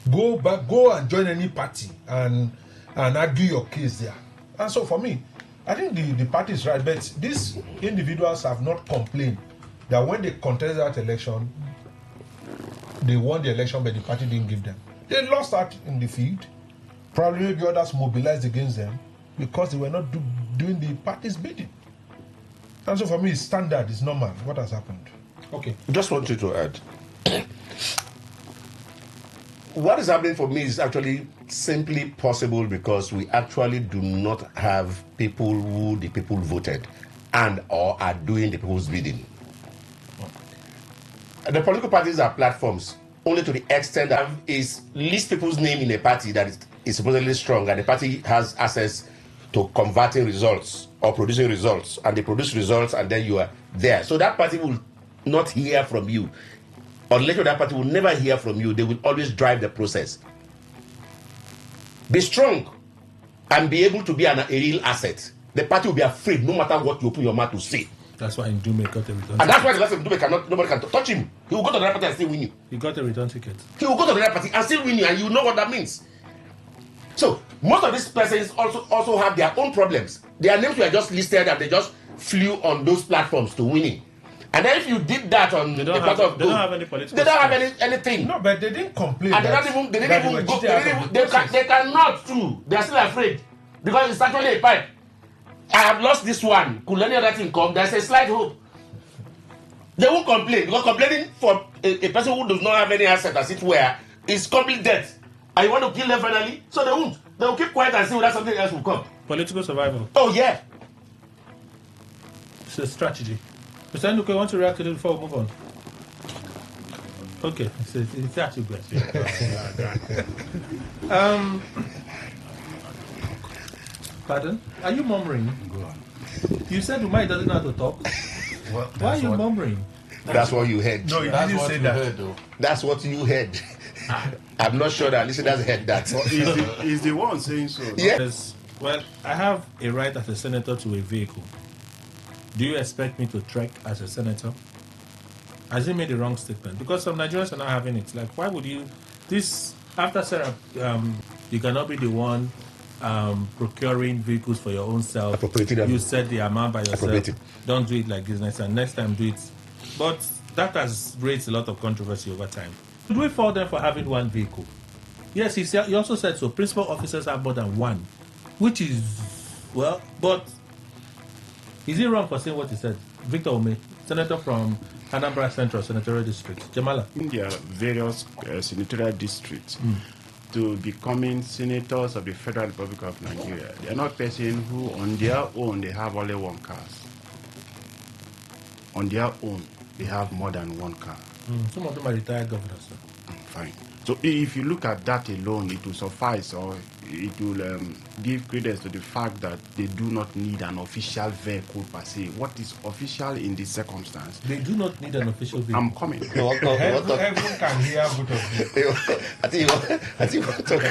Go back, go and join any party and argue your case there. And so for me, I think the party is right, but these individuals have not complained that when they contest that election, they won the election, but the party didn't give them. They lost out in the field. Probably maybe others mobilized against them because they were not doing the party's bidding. And so for me, it's standard, it's normal. What has happened? Okay. Just wanted to add. What is happening for me is actually simply possible because we actually do not have people who the people voted and or are doing the people's bidding. The political parties are platforms only to the extent that is list people's name in a party that is supposedly strong and the party has access to converting results or producing results, and they produce results, and then you are there. So that party will not hear from you, or later that party will never hear from you. They will always drive the process. Be strong and be able to be a real asset. The party will be afraid no matter what you open your mouth to say. That's why Ndume got a return And that's ticket. why the last of Ndume nobody can touch him. He will go to the other party and still win you. He got a return ticket. He will go to the other party and still win you, and you know what that means. So most of these persons also have their own problems. Their names were just listed and they just flew on those platforms to winning. And then if you did that on the platform, They don't have any political. they don't have anything. No, but they didn't complain. And they that- didn't that even were go. cheated out of the process. They cannot too. They are still afraid because it's actually a pipe. I have lost this one. Could any other thing come? There's a slight hope. They won't complain because complaining for a person who does not have any asset, as it were, is complete death. And you want to kill them finally, so they won't. They will keep quiet and see whether something else will come. Political survival. Oh yeah. It's a strategy. Mr. Nduke, want to react to it before we move on? Okay, it's actually great. Pardon? Are you murmuring? Go on. You said Umai doesn't know how to talk. Why are you murmuring? That's what you heard. No, you didn't say that. That's what you heard. I'm not sure that listeners heard that. He's the one saying so. No? Yes. Well, I have a right as a senator to a vehicle. Do you expect me to trek as a senator? Has he made the wrong statement? Because some Nigerians are not having it. Like, why would you? This, after Sarah, you cannot be the one procuring vehicles for your own self. Appropriating them. You set the amount by yourself. Appropriating. Don't do it like this next time. Next time, do it. But that has raised a lot of controversy over time. Should we fault them for having one vehicle? Yes, he also said so. Principal officers have more than one, which is, well, but is he wrong for saying what he said? Victor Ome, senator from Anambra Central Senatorial District. Jamala. In their various senatorial districts, to becoming senators of the Federal Republic of Nigeria, they are not persons who on their own they have only one car. On their own, they have more than one car. Some of them are retired governors. Fine. So if you look at that alone, it will suffice, or it will give credence to the fact that they do not need an official vehicle per se. What is official in this circumstance? They do not need an official vehicle. I'm coming. Everyone can hear both of you. I think you want to talk.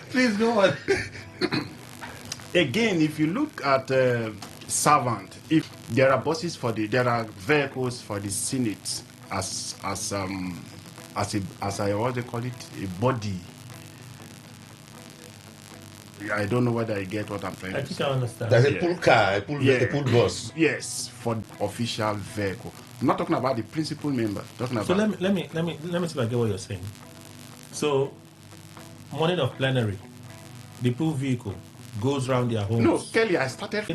Please go on. Again, if you look at servant, if there are buses there are vehicles for the Senate as a what they call it, a body. I don't know whether I get what I'm trying to say. I think I understand. There's a pool car, a pool bus. Yes, for official vehicle. I'm not talking about the principal member. Talking about. So let me see if I get what you're saying. So, morning of plenary, the pool vehicle goes around their homes. No, Kelly, I started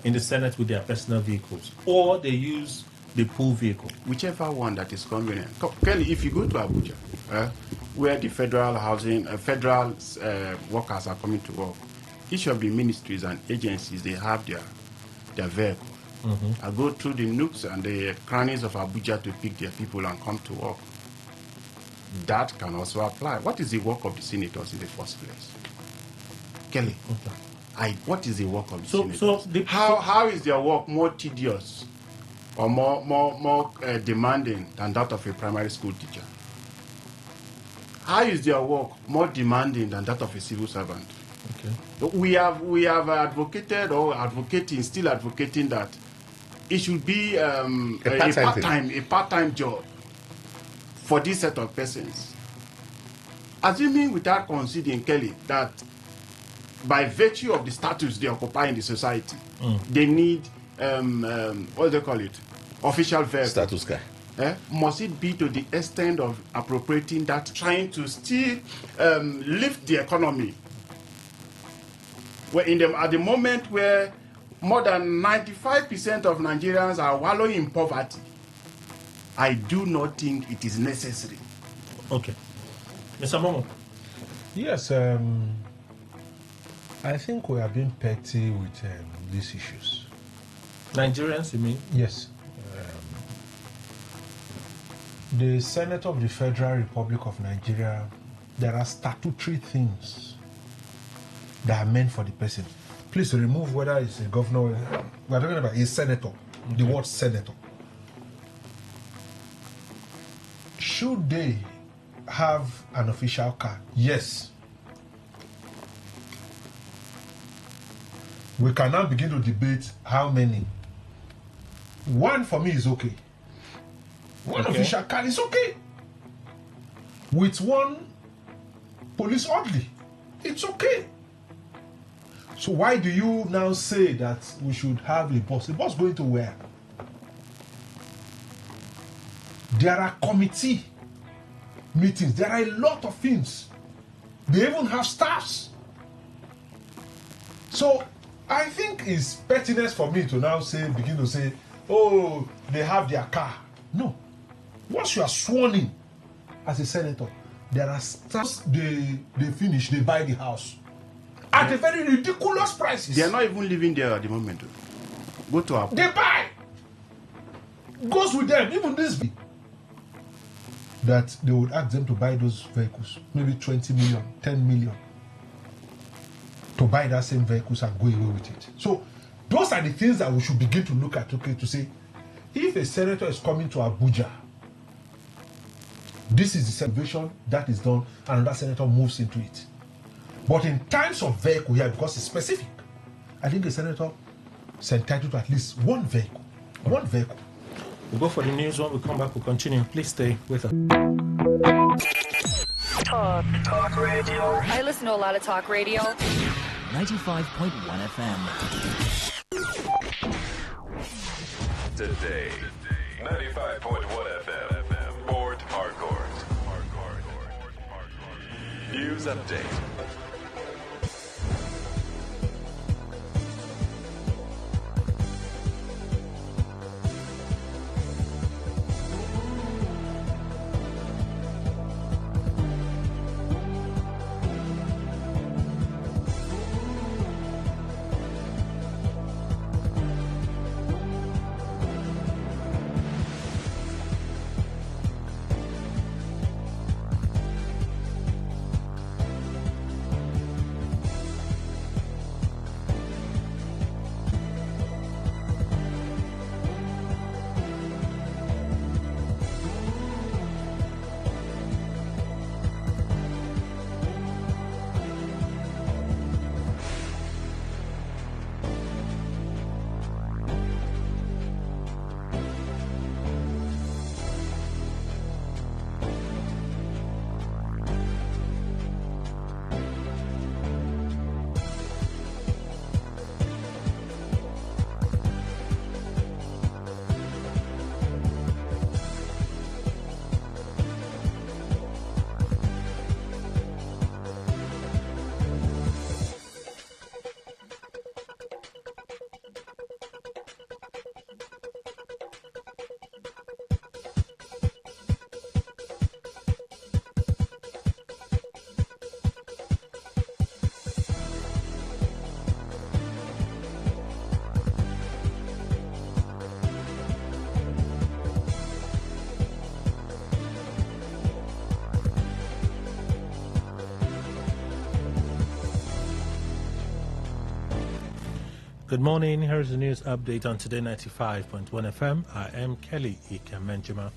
in the Senate with their personal vehicles, or they use the pool vehicle. Whichever one that is convenient. Kelly, if you go to Abuja, where the federal workers are coming to work, each of the ministries and agencies, they have their vehicle. I go through the nooks and the crannies of Abuja to pick their people and come to work. That can also apply. What is the work of the senators in the first place? Kelly, what is the work of the senators? How is their work more tedious or more demanding than that of a primary school teacher? How is their work more demanding than that of a civil servant? Okay. We have advocated still advocating that it should be a part-time job for this set of persons. Assuming without conceding, Kelly, that by virtue of the status they occupy in the society, they need what do they call it? Official vehicle. Status car. Must it be to the extent of appropriating that, trying to still lift the economy? At the moment where more than 95% of Nigerians are wallowing in poverty, I do not think it is necessary. Okay. Mr. Momo. Yes, I think we are being petty with these issues. Nigerians, you mean? Yes. The Senate of the Federal Republic of Nigeria, there are statutory things that are meant for the person. Please remove whether it's a governor. We're talking about a senator. The word senator. Should they have an official car? Yes. We can now begin to debate how many. One for me is okay. One official car is okay. With one police orderly, it's okay. So why do you now say that we should have a bus? A bus going to where? There are committee meetings. There are a lot of things. They even have staffs. So I think it's pettiness for me to now begin to say, oh, they have their car. No. Once you are sworn in as a senator, there are staffs, they finish, they buy the house. At a very ridiculous prices. They are not even living there at the moment. Go to our... They buy! Goes with them, even this. That they would ask them to buy those vehicles. Maybe 20 million, 10 million. To buy that same vehicles and go away with it. So, those are the things that we should begin to look at, okay, to say, if a senator is coming to Abuja, this is the celebration that is done, and another senator moves into it. But in times of vehicle here, because it's specific, I think a senator is entitled to at least one vehicle. One vehicle. We'll go for the news. When we come back, we'll continue. Please stay with us. Talk radio. I listen to a lot of talk radio. 95.1 FM. Today, 95.1 FM. Port Harcourt. News update. Good morning. Here's the news update on Today 95.1 FM. I am Kelly Ikamenjima.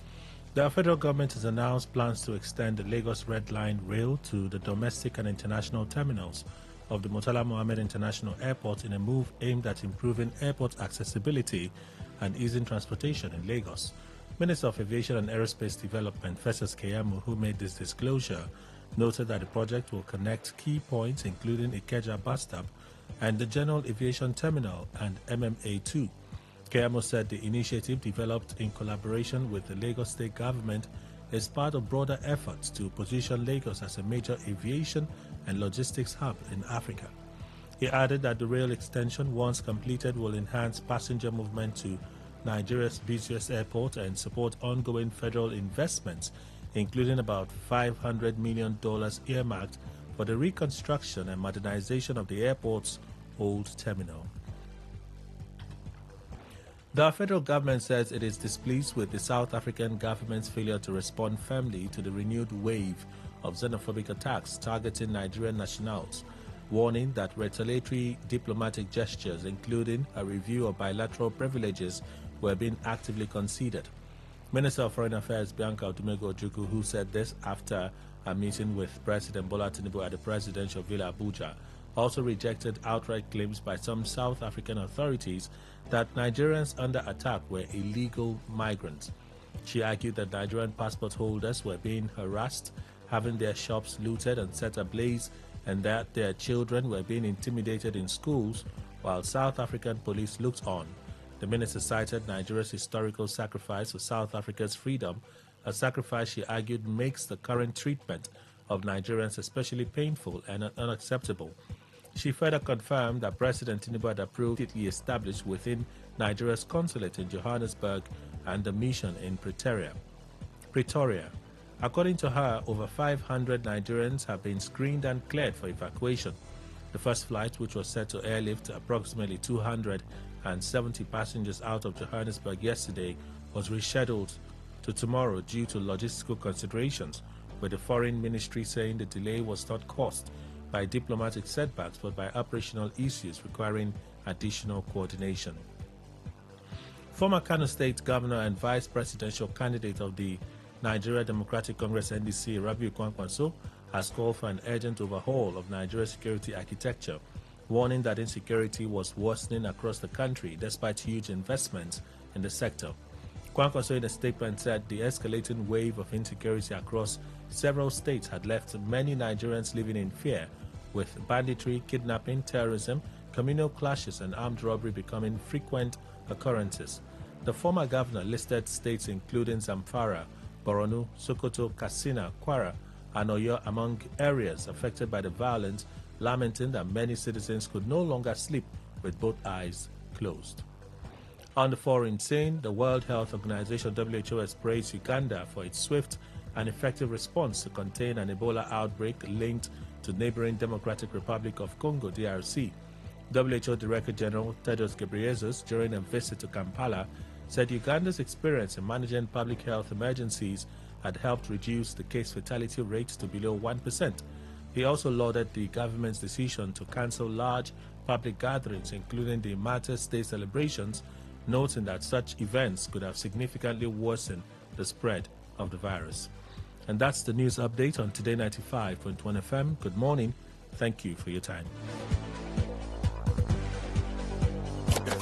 The federal government has announced plans to extend the Lagos Red Line rail to the domestic and international terminals of the Murtala Mohammed International Airport in a move aimed at improving airport accessibility and easing transportation in Lagos. Minister of Aviation and Aerospace Development, Festus Keyamo, who made this disclosure, noted that the project will connect key points including Ikeja bus stop and the General Aviation Terminal and MMA2. Keyamo said the initiative, developed in collaboration with the Lagos State Government, is part of broader efforts to position Lagos as a major aviation and logistics hub in Africa. He added that the rail extension, once completed, will enhance passenger movement to Nigeria's busiest airport and support ongoing federal investments, including about $500 million earmarked for the reconstruction and modernization of the airport's old terminal. The federal government says it is displeased with the South African government's failure to respond firmly to the renewed wave of xenophobic attacks targeting Nigerian nationals. warning that retaliatory diplomatic gestures, including a review of bilateral privileges, were being actively considered. Minister of Foreign Affairs Bianca Odumego Ojukwu, who said this after a meeting with President Bola Tinubu at the presidential villa Abuja, also rejected outright claims by some South African authorities that Nigerians under attack were illegal migrants. She argued that Nigerian passport holders were being harassed, having their shops looted and set ablaze, and that their children were being intimidated in schools while South African police looked on. The minister cited Nigeria's historical sacrifice for South Africa's freedom, a sacrifice she argued makes the current treatment of Nigerians especially painful and unacceptable. She further confirmed that President Tinubu had approved it established within Nigeria's consulate in Johannesburg and the mission in Pretoria. According to her, over 500 Nigerians have been screened and cleared for evacuation. The first flight, which was set to airlift approximately 270 passengers out of Johannesburg yesterday, was rescheduled to tomorrow due to logistical considerations, with the Foreign Ministry saying the delay was not caused by diplomatic setbacks but by operational issues requiring additional coordination. Former Kano State Governor and Vice Presidential candidate of the Nigeria Democratic Congress NDC, Rabiu Kwankwaso, has called for an urgent overhaul of Nigeria's security architecture, warning that insecurity was worsening across the country despite huge investments in the sector. Kwankwaso in a statement said the escalating wave of insecurity across several states had left many Nigerians living in fear, with banditry, kidnapping, terrorism, communal clashes and armed robbery becoming frequent occurrences. The former governor listed states including Zamfara, Borno, Sokoto, Katsina, Kwara, and Oyo among areas affected by the violence, lamenting that many citizens could no longer sleep with both eyes closed. On the foreign scene, the World Health Organization WHO has praised Uganda for its swift and effective response to contain an Ebola outbreak linked to neighboring Democratic Republic of Congo, DRC. WHO Director General Tedros Ghebreyesus, during a visit to Kampala, said Uganda's experience in managing public health emergencies had helped reduce the case fatality rate to below 1%. He also lauded the government's decision to cancel large public gatherings, including the Martyrs' Day celebrations, noting that such events could have significantly worsened the spread of the virus. And that's the news update on Today 95.1 FM. Good morning. Thank you for your time.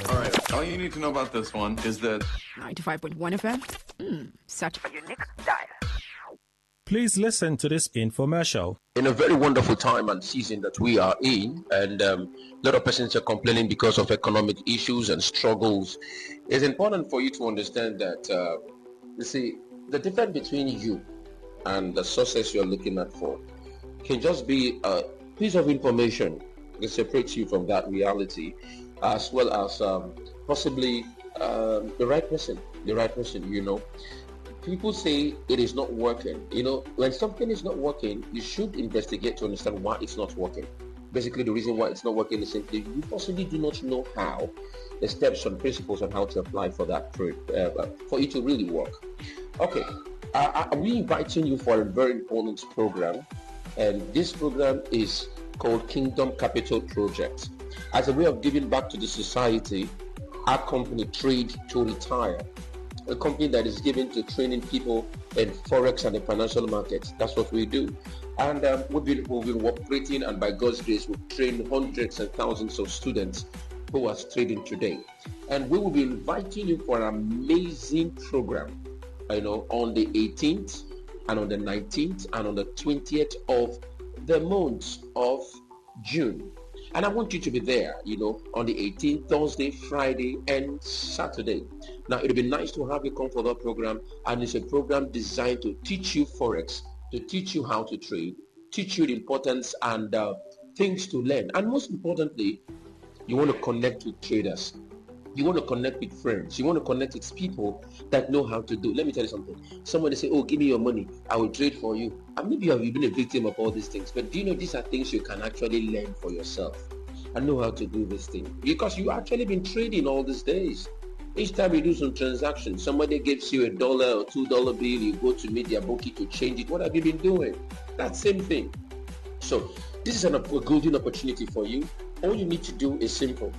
All right. All you need to know about this one is that 95.1 FM. Such a unique dial. Please listen to this infomercial. In a very wonderful time and season that we are in, and a lot of persons are complaining because of economic issues and struggles, it's important for you to understand that, you see, the difference between you and the success you're looking at for can just be a piece of information that separates you from that reality, as well as possibly the right person, you know. People say it is not working. You know, when something is not working, you should investigate to understand why it's not working. Basically, the reason why it's not working is simply you possibly do not know how, the steps and principles on how to apply for that, for it to really work. Okay, we're inviting you for a very important program, and this program is called Kingdom Capital Project. As a way of giving back to the society, our company Trade to Retire, a company that is given to training people in forex and the financial markets. That's what we do. And we've been operating, and by God's grace, we've trained hundreds and thousands of students who are trading today. And we will be inviting you for an amazing program, you know, on the 18th and on the 19th and on the 20th of the month of June. And I want you to be there, you know, on the 18th, Thursday, Friday, and Saturday. Now, it would be nice to have you come for that program. And it's a program designed to teach you Forex, to teach you how to trade, teach you the importance and things to learn. And most importantly, you want to connect with traders. You want to connect with friends. You want to connect with people that know how to do. Let me tell you something. Somebody say, oh, give me your money, I will trade for you. And maybe you've been a victim of all these things. But do you know these are things you can actually learn for yourself and know how to do this thing? Because you actually been trading all these days. Each time you do some transaction, somebody gives you $1 or $2 bill, you go to media bookie to change it. What have you been doing? That same thing. So this is a golden opportunity for you. All you need to do is simple.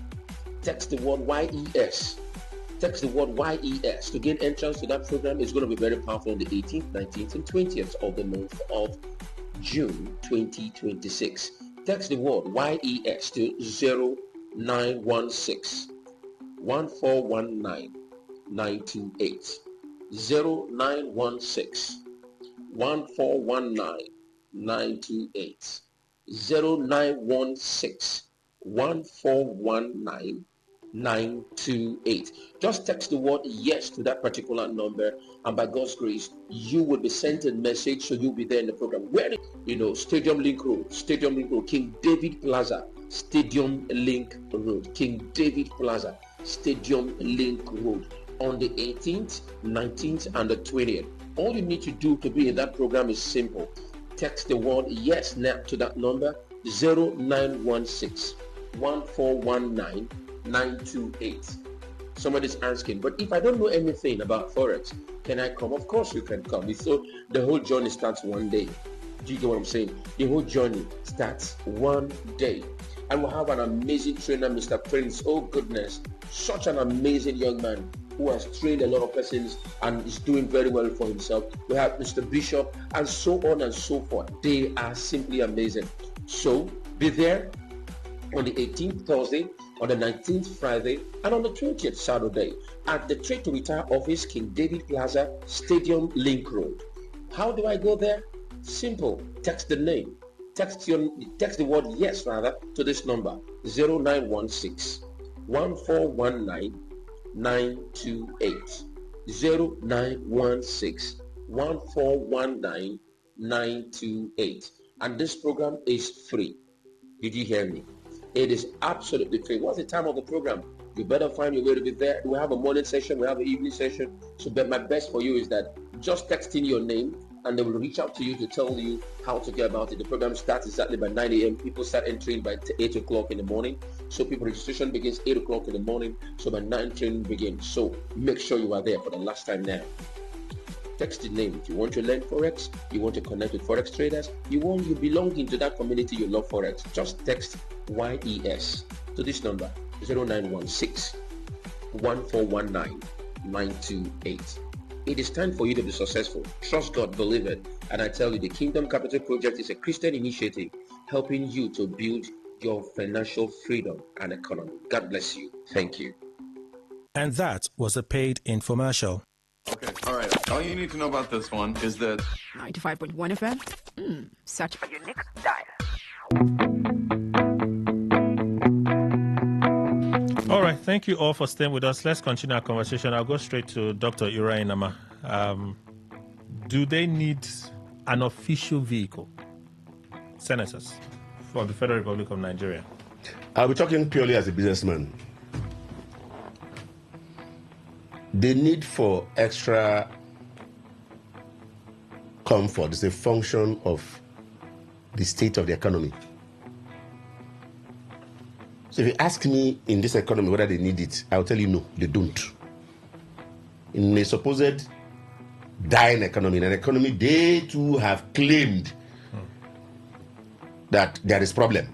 Text the word YES. Text the word YES to gain entrance to that program. Is going to be very powerful on the 18th, 19th, and 20th of the month of June 2026. Text the word YES to 0916 1419 928. 0916 1419 928. 0916 1419 928. Just text the word yes to that particular number, and by God's grace, you will be sent a message, so you'll be there in the program. Where, Stadium Link Road, King David Plaza, Stadium Link Road, King David Plaza, Stadium Link Road, on the 18th, 19th, and the 20th. All you need to do to be in that program is simple. Text the word yes now to that number, 0916 1419 928. Somebody's asking, but if I don't know anything about Forex, can I come? Of course you can come. So the whole journey starts one day. Do you get what I'm saying? The whole journey starts one day. And we'll have an amazing trainer, Mr. Prince. Oh goodness, such an amazing young man who has trained a lot of persons and is doing very well for himself. We have Mr. Bishop, and so on and so forth. They are simply amazing. So be there on the 18th Thursday, on the 19th Friday, and on the 20th Saturday at the Trade to Retire office, King David Plaza, Stadium Link Road. How do I go there? Simple. Text the name. Text the word yes to this number, 0916 1419 928. 0916 1419 928. And this program is free. Did you hear me? It is absolutely free. What's the time of the program? You better find your way to be there. We have a morning session, we have an evening session. So my best for you is that just text in your name, and they will reach out to you to tell you how to get about it. The program starts exactly by 9 a.m. People start entering by 8 o'clock in the morning. So people registration begins 8 o'clock in the morning. So by 9, training begins. So make sure you are there for the last time now. Text the name. If you want to learn Forex, you want to connect with Forex traders, you belong into that community, you love Forex, just text YES to this number, 0916 1419 928. It is time for you to be successful. Trust God, believe it. And I tell you, the Kingdom Capital Project is a Christian initiative helping you to build your financial freedom and economy. God bless you. Thank you. And that was a paid infomercial. Okay, all right. All you need to know about this one is that 95.1 FM. Such a unique style. All right, thank you all for staying with us. Let's continue our conversation. I'll go straight to Dr. Ira Inama. Do they need an official vehicle, senators, for the Federal Republic of Nigeria? I'll be talking purely as a businessman. The need for extra comfort is a function of the state of the economy. So if you ask me in this economy whether they need it, I'll tell you no, they don't. In a supposed dying economy, in an economy they too have claimed that there is problem.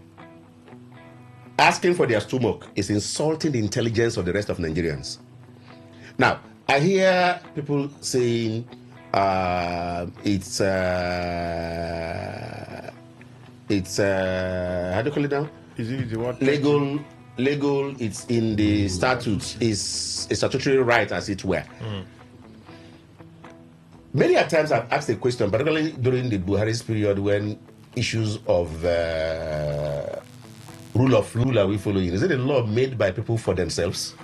Asking for their stomach is insulting the intelligence of the rest of Nigerians. Now, I hear people saying it's how do you call it now? Is it the word legal? It's in the statutes. Is a statutory right, as it were. Many a times I've asked a question, particularly during the Buhari's period, when issues of rule of law are we following? Is it a law made by people for themselves?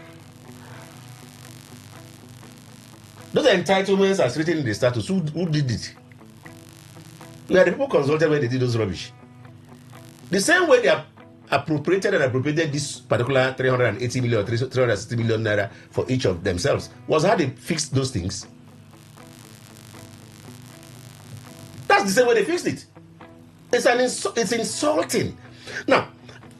Those entitlements are written in the statutes. Who did it? Were the people consulted when they did those rubbish? The same way they are appropriated this particular 380 million, 360 million naira for each of themselves was how they fixed those things. That's the same way they fixed it. It's insulting. Now,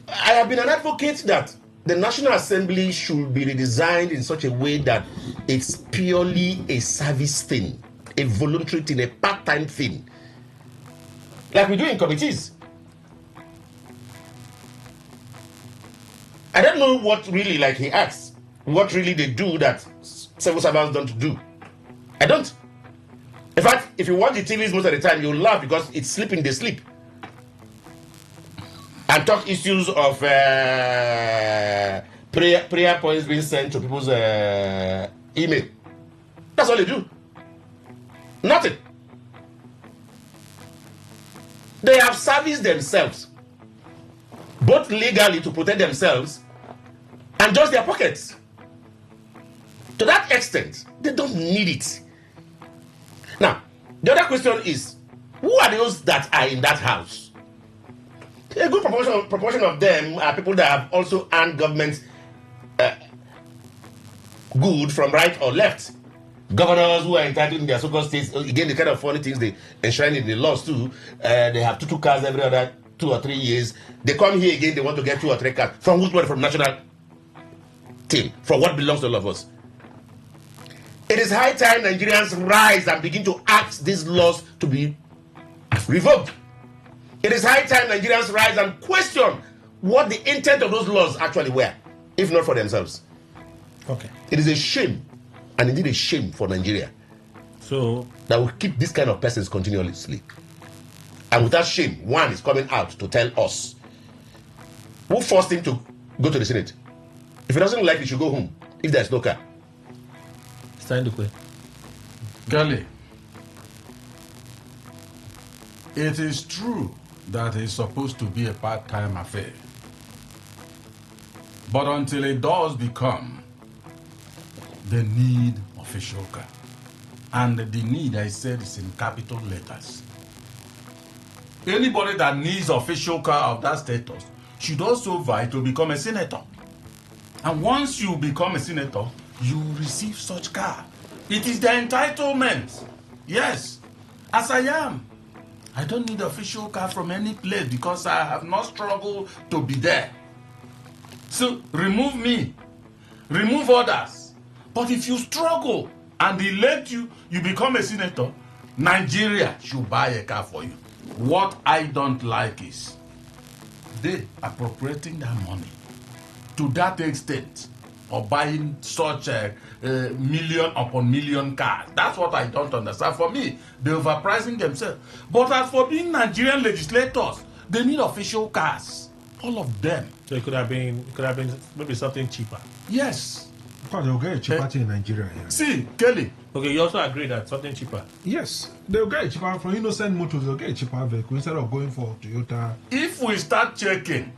I have been an advocate that the National Assembly should be redesigned in such a way that it's purely a service thing, a voluntary thing, a part-time thing, like we do in committees. I don't know what really, like he asks, what really they do that civil servants don't do. I don't. In fact, if you watch the TVs most of the time, you'll laugh because it's sleeping, they sleep. And talk issues of prayer points being sent to people's email. That's all they do. Nothing. They have serviced themselves, both legally to protect themselves and just their pockets. To that extent, they don't need it. Now, the other question is, who are those that are in that house? A good proportion of them are people that have also earned government good from right or left. Governors who are entitled in their so-called states, again, the kind of funny things they enshrine in the laws too. They have two cars every other 2 or 3 years. They come here again, they want to get 2 or 3 cars. From which one? From national team. From what belongs to all of us. It is high time Nigerians rise and begin to ask these laws to be revoked. It is high time Nigerians rise and question what the intent of those laws actually were, if not for themselves. Okay. It is a shame, and indeed a shame for Nigeria, so that will keep this kind of persons continuously. And with that shame, one is coming out to tell us who forced him to go to the Senate. If he doesn't like it, he should go home. If there's no car. Stand the way. Kelly, it is true that it's supposed to be a part-time affair. But until it does become the need official car. And the need, I said, is in capital letters. Anybody that needs official car of that status should also vie to become a senator. And once you become a senator, you receive such car. It is the entitlement. Yes, as I am. I don't need official car from any place because I have not struggled to be there. So remove me, remove others. But if you struggle and they let you, you become a senator, Nigeria should buy a car for you. What I don't like is they appropriating that money to that extent of buying such a million upon million cars. That's what I don't understand. For me, they're overpricing themselves. But as for being Nigerian legislators, they need official cars. All of them. So it could have been maybe something cheaper. Yes. Because they'll get a cheaper thing in Nigeria. Yeah. See, Kelly. Okay, you also agree that something cheaper? Yes. They'll get a cheaper from Innocent Motors, they'll get a cheaper vehicle instead of going for Toyota. If we start checking,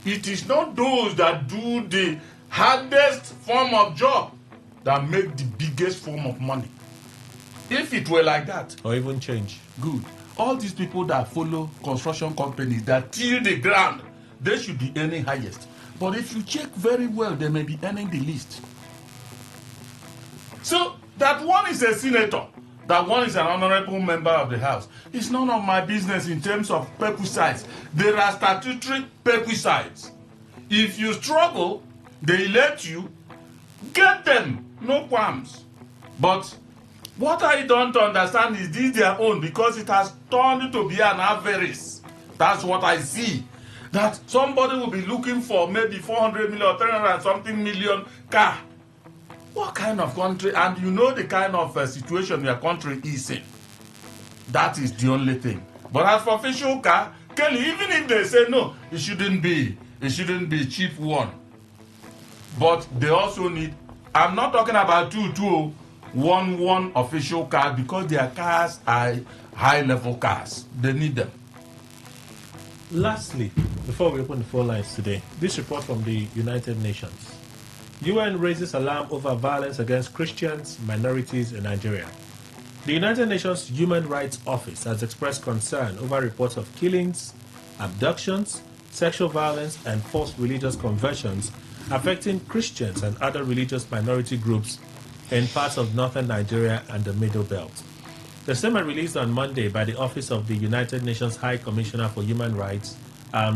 it is not those that do the hardest form of job that make the biggest form of money. If it were like that, or even change, good. All these people that follow construction companies that till the ground, they should be earning highest. But if you check very well, they may be earning the least. So that one is a senator, that one is an honorable member of the House. It's none of my business in terms of perquisites. There are statutory perquisites. If you struggle, they elect you, get them, no qualms. But what I don't understand is this their own, because it has turned to be an avarice. That's what I see. That somebody will be looking for maybe 400 million or 300 something million car. What kind of country? And you know the kind of situation your country is in. That is the only thing. But as for official car, Kelly, even if they say no, it shouldn't be a cheap one. But they also need, I'm not talking about one official car, because their cars are high-level cars. They need them. Lastly, before we open the phone lines today, this report from the United Nations. UN raises alarm over violence against Christians, minorities in Nigeria. The United Nations Human Rights Office has expressed concern over reports of killings, abductions, sexual violence, and forced religious conversions affecting Christians and other religious minority groups in parts of northern Nigeria and the Middle Belt. The statement released on Monday by the Office of the United Nations High Commissioner for Human Rights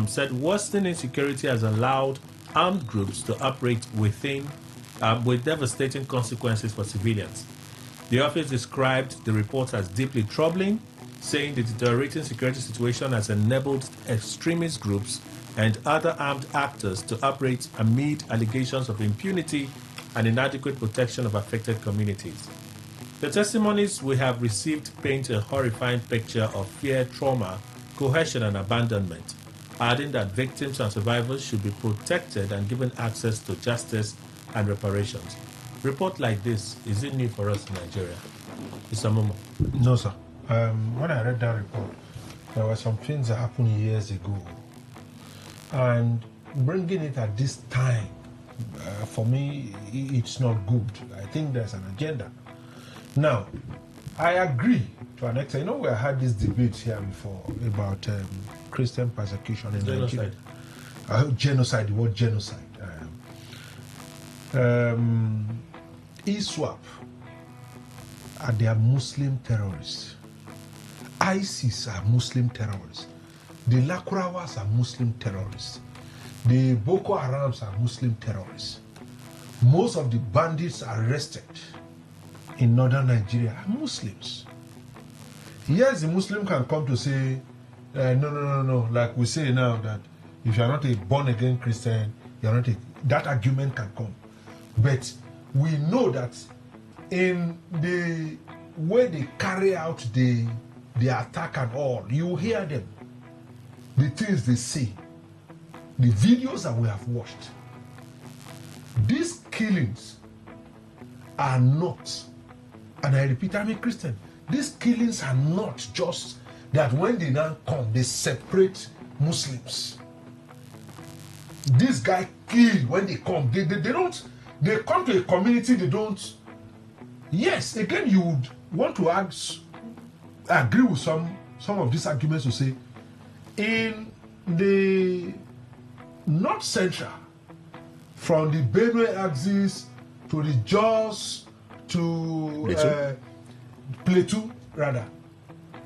said worsening insecurity has allowed armed groups to operate within with devastating consequences for civilians. The office described the report as deeply troubling, saying the deteriorating security situation has enabled extremist groups and other armed actors to operate amid allegations of impunity and inadequate protection of affected communities. The testimonies we have received paint a horrifying picture of fear, trauma, coercion, and abandonment, adding that victims and survivors should be protected and given access to justice and reparations. Report like this, is it new for us in Nigeria? Mr. Momo. No, sir. When I read that report, there were some things that happened years ago. And bringing it at this time, for me, it's not good. I think there's an agenda. Now, I agree to an extent. We had this debate here before about Christian persecution in Nigeria. Genocide, the word genocide. ISWAP they are Muslim terrorists. ISIS are Muslim terrorists. The Lakurawas are Muslim terrorists. The Boko Harams are Muslim terrorists. Most of the bandits arrested in northern Nigeria are Muslims. Yes, the Muslim can come to say, no. Like we say now that if you are not a born-again Christian, you are not that argument can come. But we know that in the way they carry out the attack and all, you hear them, the things they say, the videos that we have watched. These killings are not, and I repeat, I'm a Christian, these killings are not just that when they now come, they separate Muslims. This guy killed when they come. They don't, they come to a community, they don't. Yes, again, you would want to agree with some of these arguments to say, in the North Central, from the Benue axis to the Jos to Plateau, rather,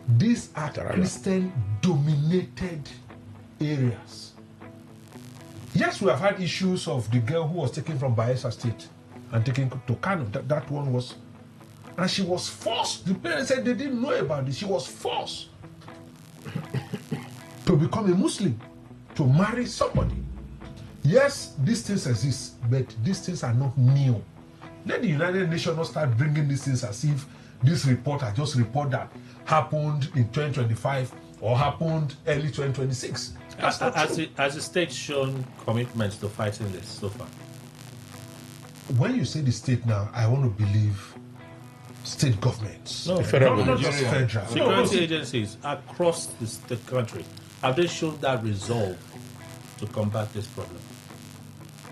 these are Christian-dominated areas. Yes, we have had issues of the girl who was taken from Bayelsa State and taken to Kano. That one was, and she was forced. The parents said they didn't know about this. She was forced to become a Muslim, to marry somebody. Yes, these things exist, but these things are not new. Let the United Nations not start bringing these things as if this report are just report that happened in 2025 or happened early 2026. Has the state shown commitment to fighting this so far? When you say the state now, I want to believe state governments. No, not just federal. Security agencies across the country, have they shown that resolve to combat this problem?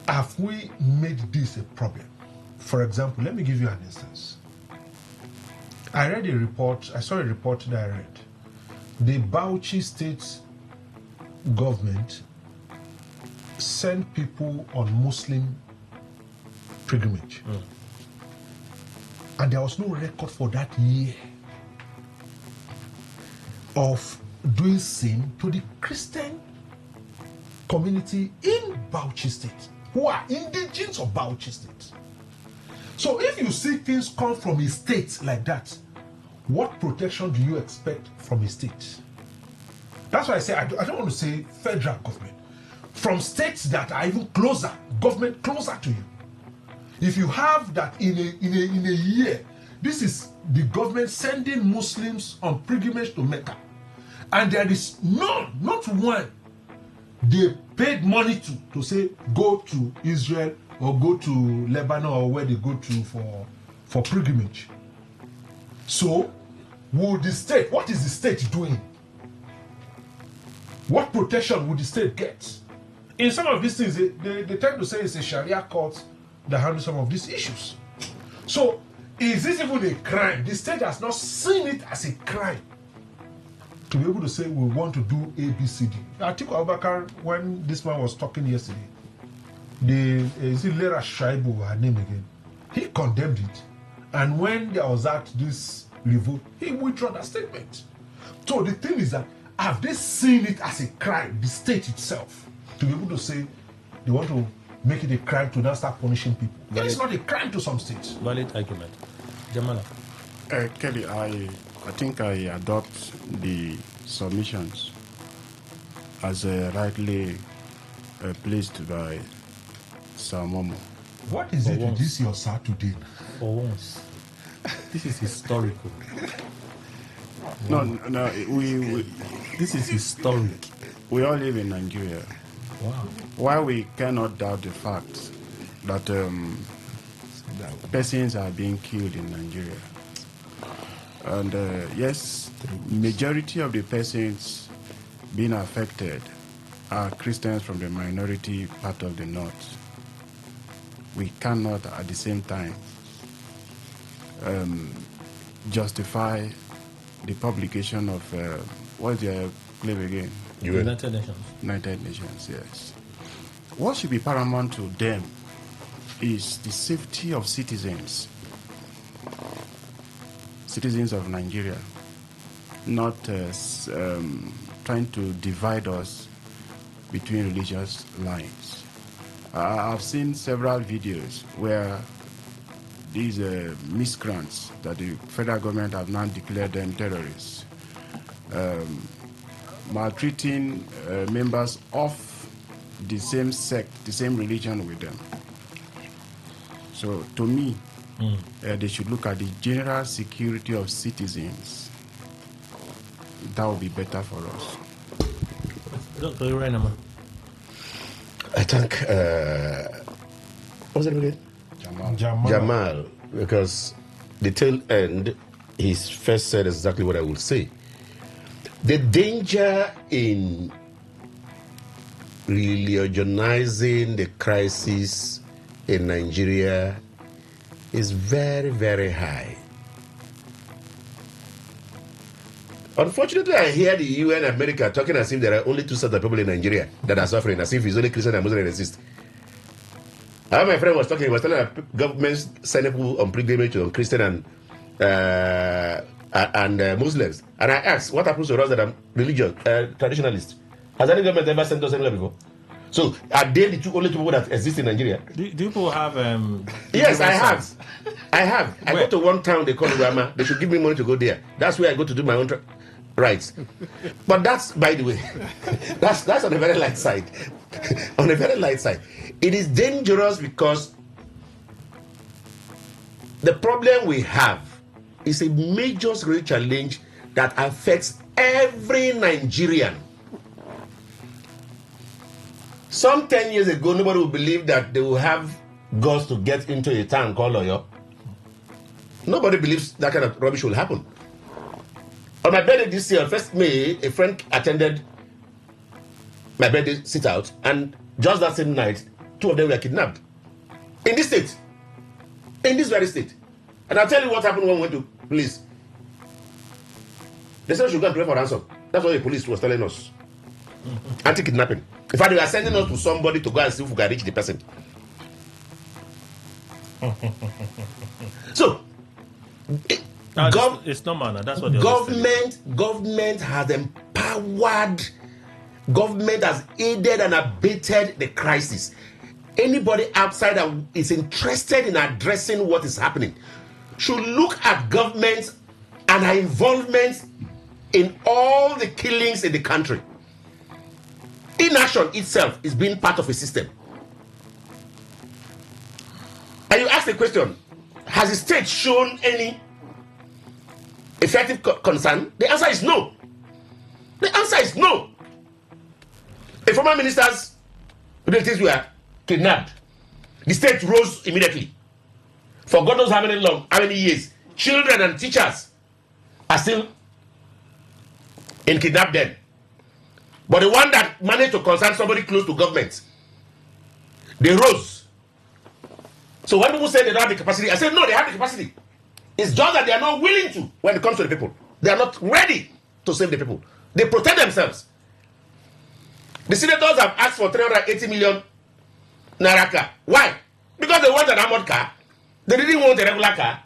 Have we made this a problem? For example, let me give you an instance. I saw a report that I read. The Bauchi State government sent people on Muslim pilgrimage. And there was no record for that year of doing same to the Christian community in Bauchi State, who are indigenous of Bauchi State. So if you see things come from a state like that, what protection do you expect from a state? That's why I say I don't want to say federal government. From states that are even closer, government closer to you. If you have that in a year, this is the government sending Muslims on pilgrimage to Mecca. And there is none, not one, they paid money to say go to Israel or go to Lebanon or where they go to for pilgrimage. So, would the state, what is the state doing? What protection would the state get? In some of these things, they tend to say it's a Sharia court that handles some of these issues. So, is this even a crime? The state has not seen it as a crime to be able to say we want to do ABCD. Atiku Abubakar, when this man was talking yesterday, is it Lera Shaibu, her name again? He condemned it. And when there was this revolt, he withdrew that statement. So the thing is that, have they seen it as a crime, the state itself, to be able to say they want to make it a crime to now start punishing people? It's not a crime to some states. Valid argument. Jamala. Kelly, I think I adopt the submissions as rightly placed by Samomo. What is it with this your Saturday? For once. This is historical. No, we this is historic. We all live in Nigeria. Wow. Why we cannot doubt the fact that persons are being killed in Nigeria. And yes, majority of the persons being affected are Christians from the minority part of the north. We cannot at the same time justify the publication of what's your claim again? United Nations. United Nations, yes. What should be paramount to them is the safety of citizens of Nigeria, not trying to divide us between religious lines. I've seen several videos where these miscreants that the federal government have now declared them terrorists, maltreating members of the same sect, the same religion with them. So to me, they should look at the general security of citizens. That would be better for us. Dr. Irenema. I think, what's the name again? Jamal, because the tail end, he first said exactly what I would say. The danger in religionizing the crisis in Nigeria is very, very high. Unfortunately, I hear the UN America talking as if there are only two sets of people in Nigeria that are suffering, as if it's only Christian and Muslim that exist. How my friend was talking, he was telling that governments send people on pilgrimage on Christian and Muslims. And I asked, what happens to us that are religious, traditionalists? Has any government ever sent us anywhere before? So, are they the only two people that exist in Nigeria? Do people have... yes, I have. I go to one town they call Rama. They should give me money to go there. That's where I go to do my own rights. But that's, by the way, that's on a very light side. On a very light side. It is dangerous because the problem we have is a major security challenge that affects every Nigerian. Some 10 years ago, nobody would believe that they will have guts to get into a town called Oyo. Nobody believes that kind of rubbish will happen. On my birthday this year, 1st May, a friend attended my birthday sit out, and just that same night, 2 of them were kidnapped. In this state. In this very state. And I'll tell you what happened when we went to police. They said we should go and pray for ransom. That's what the police was telling us. Anti-kidnapping. In fact, they were sending us to somebody to go and see if we can reach the person. So, it's not manner. That's what government has empowered. Government has aided and abated the crisis. Anybody outside that is interested in addressing what is happening should look at government and our involvement in all the killings in the country. Inaction itself is being part of a system. And you ask the question, has the state shown any effective concern? The answer is no. The answer is no. A former minister's relatives were kidnapped. The state rose immediately. For God knows how many years. Children and teachers are still in kidnapped den. But the one that managed to concern somebody close to government, they rose. So when people say they don't have the capacity, I said no, they have the capacity. It's just that they are not willing to when it comes to the people. They are not ready to save the people. They protect themselves. The senators have asked for 380 million naira car. Why? Because they want an armored car. They didn't want a regular car.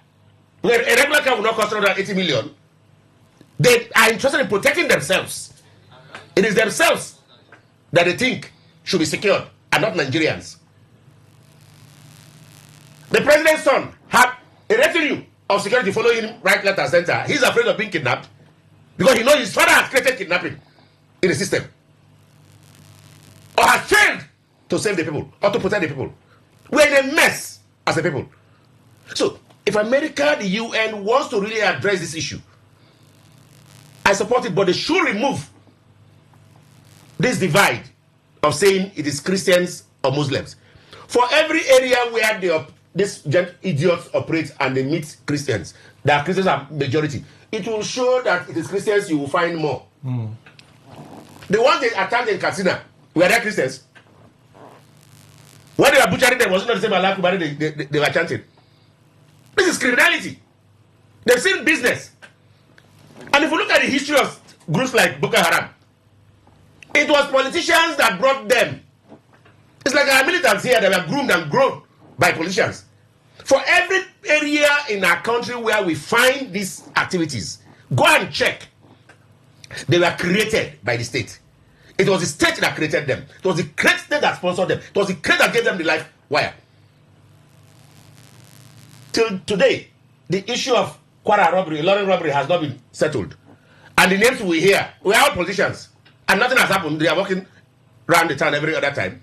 A regular car will not cost 380 million. They are interested in protecting themselves. It is themselves that they think should be secured and not Nigerians. The president's son had a retinue of security following him right, left, and center. He's afraid of being kidnapped because he knows his father has created kidnapping in the system or has failed to save the people or to protect the people. We're in a mess as a people. So, if America, the UN, wants to really address this issue, I support it, but they should remove this divide of saying it is Christians or Muslims. For every area where these idiots operate and they meet Christians, that Christians are majority, it will show that it is Christians you will find more. The ones they attacked in Katsina, were they Christians? When they were butchering them, was it not the same Allah Akbar they were chanting? This is criminality. They've seen business. And if you look at the history of groups like Boko Haram, it was politicians that brought them. It's like our militants here that were groomed and grown by politicians. For every area in our country where we find these activities, go and check. They were created by the state. It was the state that created them. It was the great state that sponsored them. It was the great that gave them the life wire. Till today, the issue of Kwara robbery, Lorry robbery has not been settled. And the names we hear, we are all politicians. And nothing has happened. They are walking around the town every other time.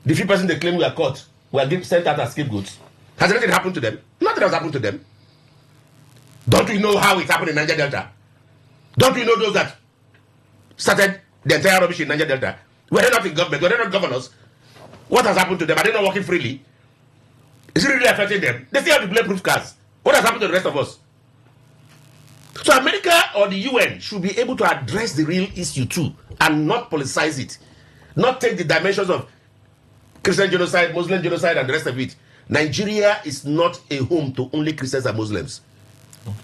The few persons they claim were caught were sent out as scapegoats. Has anything happened to them? Nothing has happened to them. Don't we know how it happened in Niger Delta? Don't we know those that started the entire rubbish in Niger Delta? Were they not in government? Were they not governors? What has happened to them? Are they not working freely? Is it really affecting them? They still have the bulletproof cars. What has happened to the rest of us? So America or the UN should be able to address the real issue too and not politicize it. Not take the dimensions of Christian genocide, Muslim genocide and the rest of it. Nigeria is not a home to only Christians and Muslims. Okay.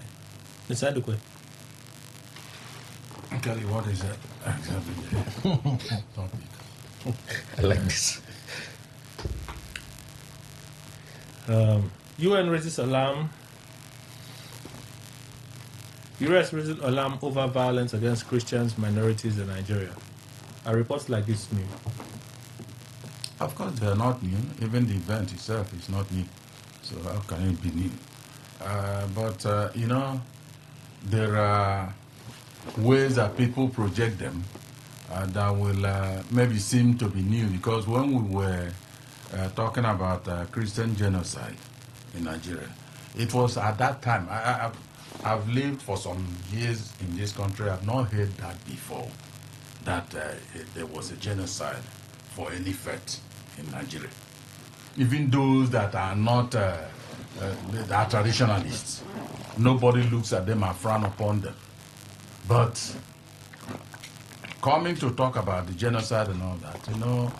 Inside the question. Kelly, what is that exactly? I like this. UN raises alarm. US raises alarm over violence against Christians, minorities in Nigeria. Are reports like this new? Of course, they are not new. Even the event itself is not new. So how can it be new? But you know, there are ways that people project them that will maybe seem to be new, because when we were talking about Christian genocide in Nigeria, it was at that time. I've lived for some years in this country. I've not heard that before, that there was a genocide for any faith in Nigeria. Even those that are not that are traditionalists, nobody looks at them and frown upon them. But coming to talk about the genocide and all that, you know,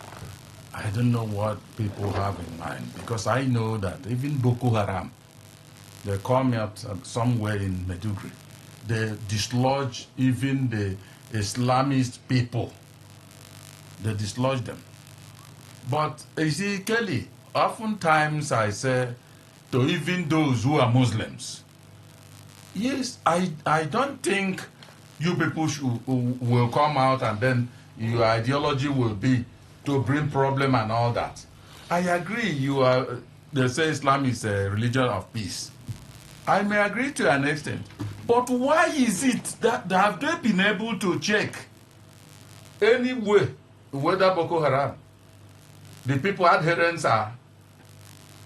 I don't know what people have in mind, because I know that even Boko Haram, they come out somewhere in Maiduguri, they dislodge even the Islamist people. They dislodge them. But you see, Kelly, oftentimes I say to even those who are Muslims, yes, I don't think you people will come out and then your ideology will be to bring problem and all that. I agree, they say Islam is a religion of peace. I may agree to an extent. But why is it that have they been able to check anyway whether Boko Haram, the people adherents are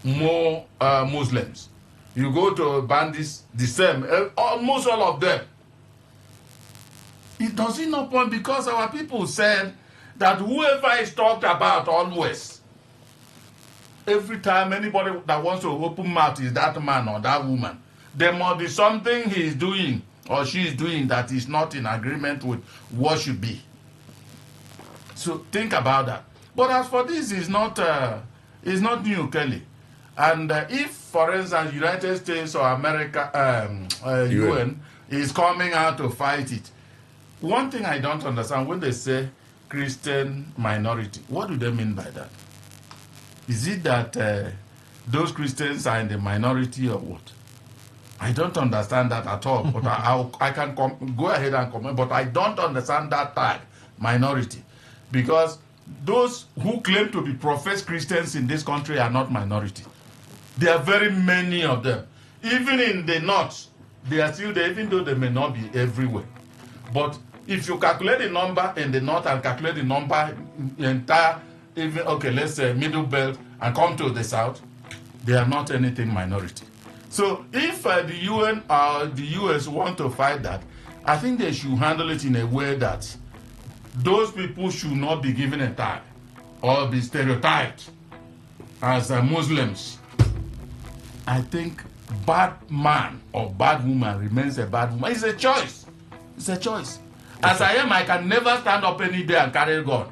more Muslims? You go to bandits, the same, almost all of them. It doesn't no point, because our people said that whoever is talked about always, every time anybody that wants to open mouth is that man or that woman, there must be something he is doing or she is doing that is not in agreement with what should be. So think about that. But as for this, it's not new, Kelly. And if, for instance, United States or America, UN is coming out to fight it, one thing I don't understand, when they say Christian minority, what do they mean by that? Is it that those Christians are in the minority or what? I don't understand that at all. But I can go ahead and comment, but I don't understand that tag, minority. Because those who claim to be professed Christians in this country are not minority. There are very many of them. Even in the north, they are still there, even though they may not be everywhere. But if you calculate the number in the north and calculate the number in the entire even, okay, let's say middle belt and come to the south, they are not anything minority. So if the UN or the US want to fight that, I think they should handle it in a way that those people should not be given a tag or be stereotyped as Muslims. I think bad man or bad woman remains a bad woman. It's a choice. It's a choice. As I am, I can never stand up any day and carry a gun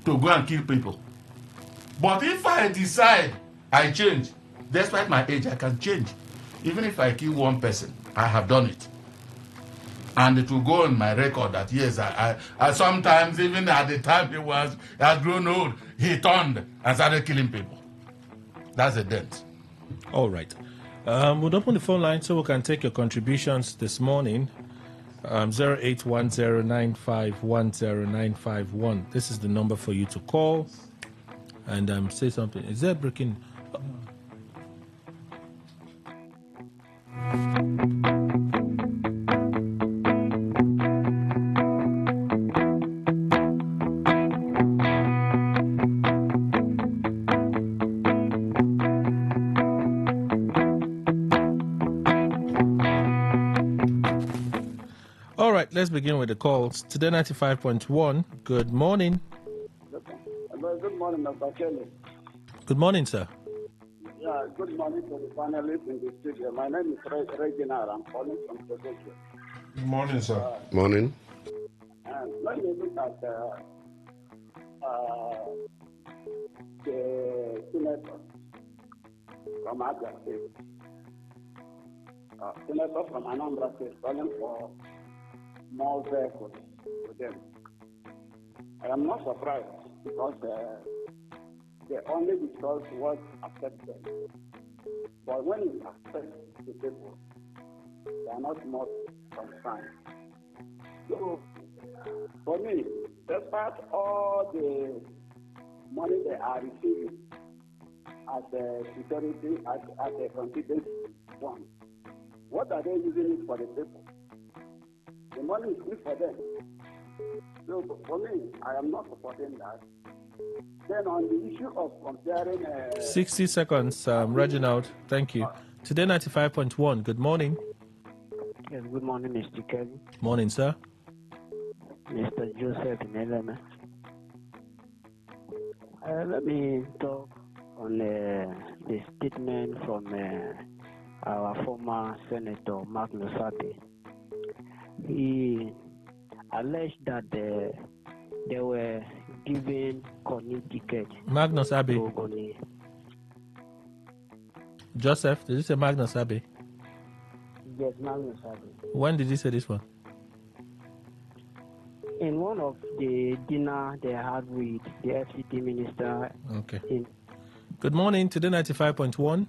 to go and kill people. But if I decide I change, despite my age, I can change. Even if I kill one person, I have done it. And it will go on my record that yes, I sometimes, even at the time he had grown old, he turned and started killing people. That's a dent. All right. We'll open the phone line so we can take your contributions this morning. 0810951091. This is the number for you to call and say something. Is there breaking? All right, let's begin with the calls. Today 95.1. Good morning. Good morning, Mr. Kelly. Good morning, sir. Yeah, good morning to the panelists in the studio. My name is Regina. I'm calling from Today. Good morning, sir. Morning. And when you look at the senator from Abia State, senator from Anambra State calling for more vehicles to them, I am not surprised because they only discuss what affects them. But when it affects the people, they are not much concerned. So, for me, despite all the money they are receiving as a security, as a confidence fund, what are they using it for the people? The money is good for them. So, for me, I am not supporting that. Then on the issue of comparing... 60 seconds, Reginald. Thank you. Today 95.1. Good morning. Yes, good morning, Mr. Kelly. Morning, sir. Mr. Joseph Nelema. Let me talk on the statement from our former Senator Magnus Abbey. He alleged that they were given Connecticut. Magnus Abbey. Joseph, did you say Magnus Abbey? Yes, Magnus Abbey. When did you say this one? In one of the dinner they had with the FCT minister. Okay. Good morning, Today 95.1.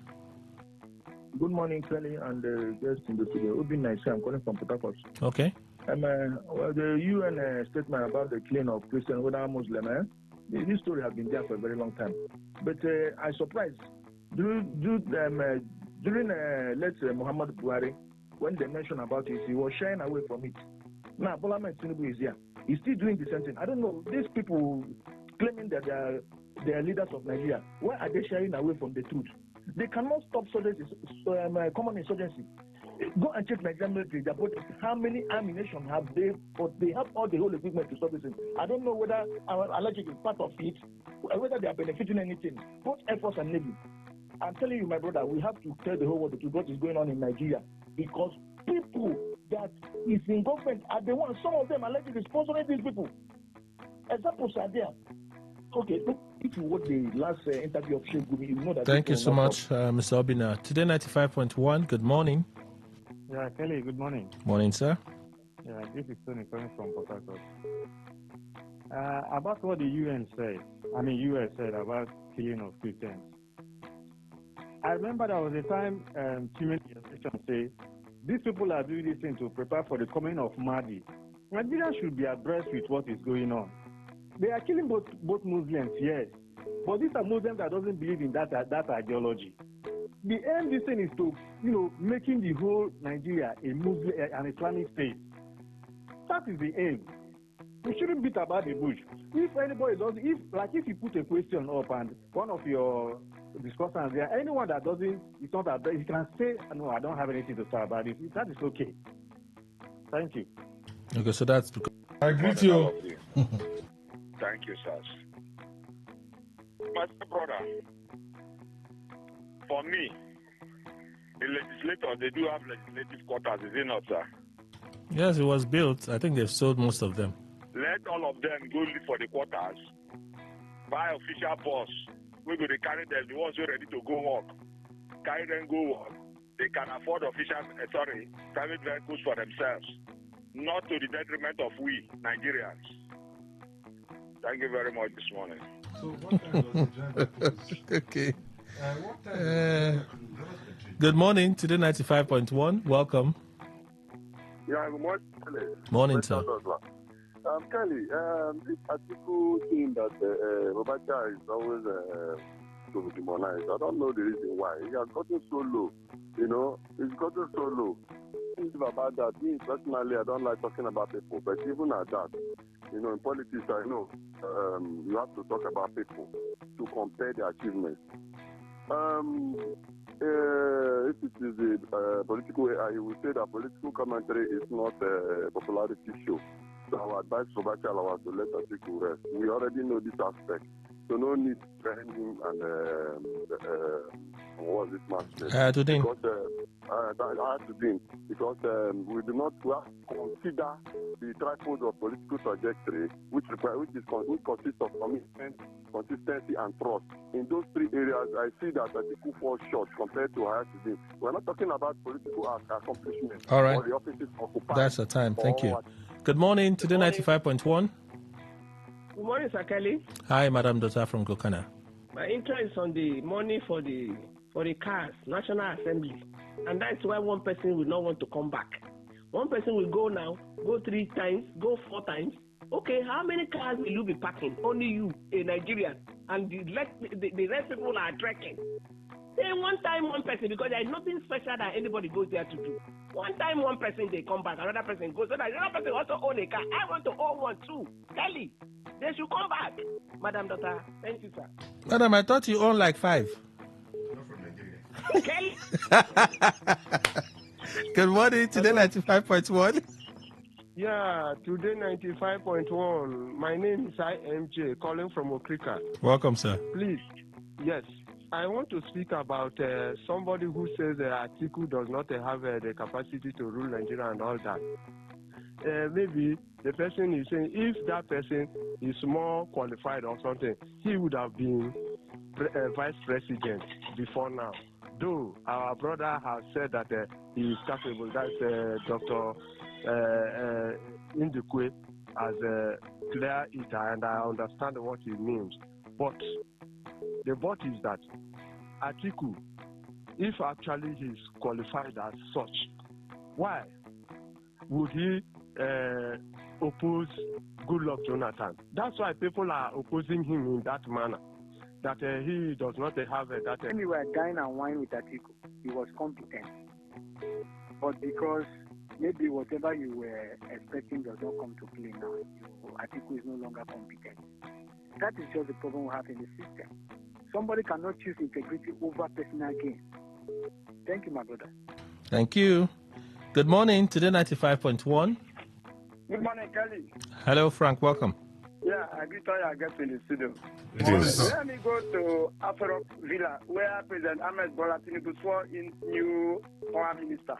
Good morning, Kelly, and the guest in the studio. Ubin Naisha, I'm calling from Port Harcourt. Okay. The UN statement about the killing of Christian, whether Muslim, this story has been there for a very long time. But I'm surprised. During let's say, Muhammad Buhari, when they mentioned about it, he was shying away from it. Now, Bola Ahmed Tinubu is here. He's still doing the same thing. I don't know, these people claiming that they are leaders of Nigeria, why are they shying away from the truth? They cannot stop common insurgency. Go and check Nigerian military. How many ammunition have they? But they have all the whole equipment to stop this thing. I don't know whether our allergic is part of it, whether they are benefiting anything. Both Air Force and Navy. I'm telling you, my brother, we have to tell the whole world the truth what is going on in Nigeria, because people that is in government are the ones. Some of them are allegedly sponsoring these people. Examples are there. Okay, so if you watch the last interview of Sheikh Gumi, you know that. Thank you so much, Mr. Obina. Today 95.1. Good morning. Yeah, Kelly, good morning. Morning, sir. Yeah, this is Tony coming from Port Harcourt. About what the US said about killing of Christians. I remember there was a time Chimene station say, these people are doing this thing to prepare for the coming of Mahdi. Nigerians should be abreast with what is going on. They are killing both Muslims, yes, but these are Muslims that doesn't believe in that ideology. The aim this thing is to, making the whole Nigeria a Muslim, an Islamic state. That is the aim. We shouldn't beat about the bush. If anybody does, if you put a question up and one of your discussants there, anyone that doesn't, it's not that he can say, no, I don't have anything to say about it. That is okay. Thank you. Okay, so that's because I greet you. Thank you, sir. My brother, for me, the legislators, they do have legislative quarters, is it not, sir? yes, it was built. I think they've sold most of them. Let all of them go live for the quarters, buy official bus, we go to carry them, the ones who are ready to go work, carry them go work. They can afford private vehicles for themselves, not to the detriment of we, Nigerians. Thank you very much this morning. So what time does the driver close? Okay. What time does the driver close? Good morning, Today 95.1. Welcome. Yeah, good morning, Kelly. Morning, sir. Kelly, this article saying that Robacha is always to be demonized. I don't know the reason why. He has gotten so low. You know, he's gotten so low. Think about that. Me personally, I don't like talking about people, but even at that, you know, in politics, I know you have to talk about people to compare their achievements. If it is a political, I will say that political commentary is not a popularity show. So I would advise Robacha to let Atiku rest. We already know this aspect. So no need to trend him and what was this match? Today. Because we do not consider the tripod of political trajectory, which consists of commitment, consistency, and trust. In those three areas, I see that Atiku falls short compared to Hayatuddin. We're not talking about political accomplishments. All right. Or the offices occupied. That's the time. Thank you. Good morning, Today 95.1. Good morning, Sir Kelly. Hi, Madam Dota from Kokana. My interest is on the money for the cars, National Assembly. And that's why one person will not want to come back. One person will go now, go 3 times, go 4 times. Okay, how many cars will you be parking? Only you, a Nigerian. And the rest people are trekking. Say one time, one person, because there is nothing special that anybody goes there to do. One time, one person, they come back, another person goes, so that another person also own a car. I want to own one too. Kelly, they should come back. Madam Doctor, thank you, sir. Madam, I thought you own like 5. Not from Nigeria. Kelly. Good morning, Today 95.1. Yeah, Today 95.1. My name is IMJ, calling from Okrika. Welcome, sir. Please, yes. I want to speak about somebody who says Atiku does not have the capacity to rule Nigeria and all that. Maybe the person is saying if that person is more qualified or something, he would have been vice president before now. Though our brother has said that he is capable, that's Dr. Indukwe as a clear eater, and I understand what he means. But the but is that Atiku, if actually he is qualified as such, why would he oppose Goodluck Jonathan? That's why people are opposing him in that manner, that he does not have that. When we were dine and wine with Atiku, he was competent. But because maybe whatever you were expecting does not come to play now, Atiku is no longer competent. That is just the problem we have in the system. Somebody cannot choose integrity over personal gain. Thank you, my brother. Thank you. Good morning, Today 95.1. Good morning, Kelly. Hello, Frank. Welcome. Yeah, I greet all your guests in the studio. Let me go to Afro Villa, where President Ahmed Bola Tinubu swore in new power minister.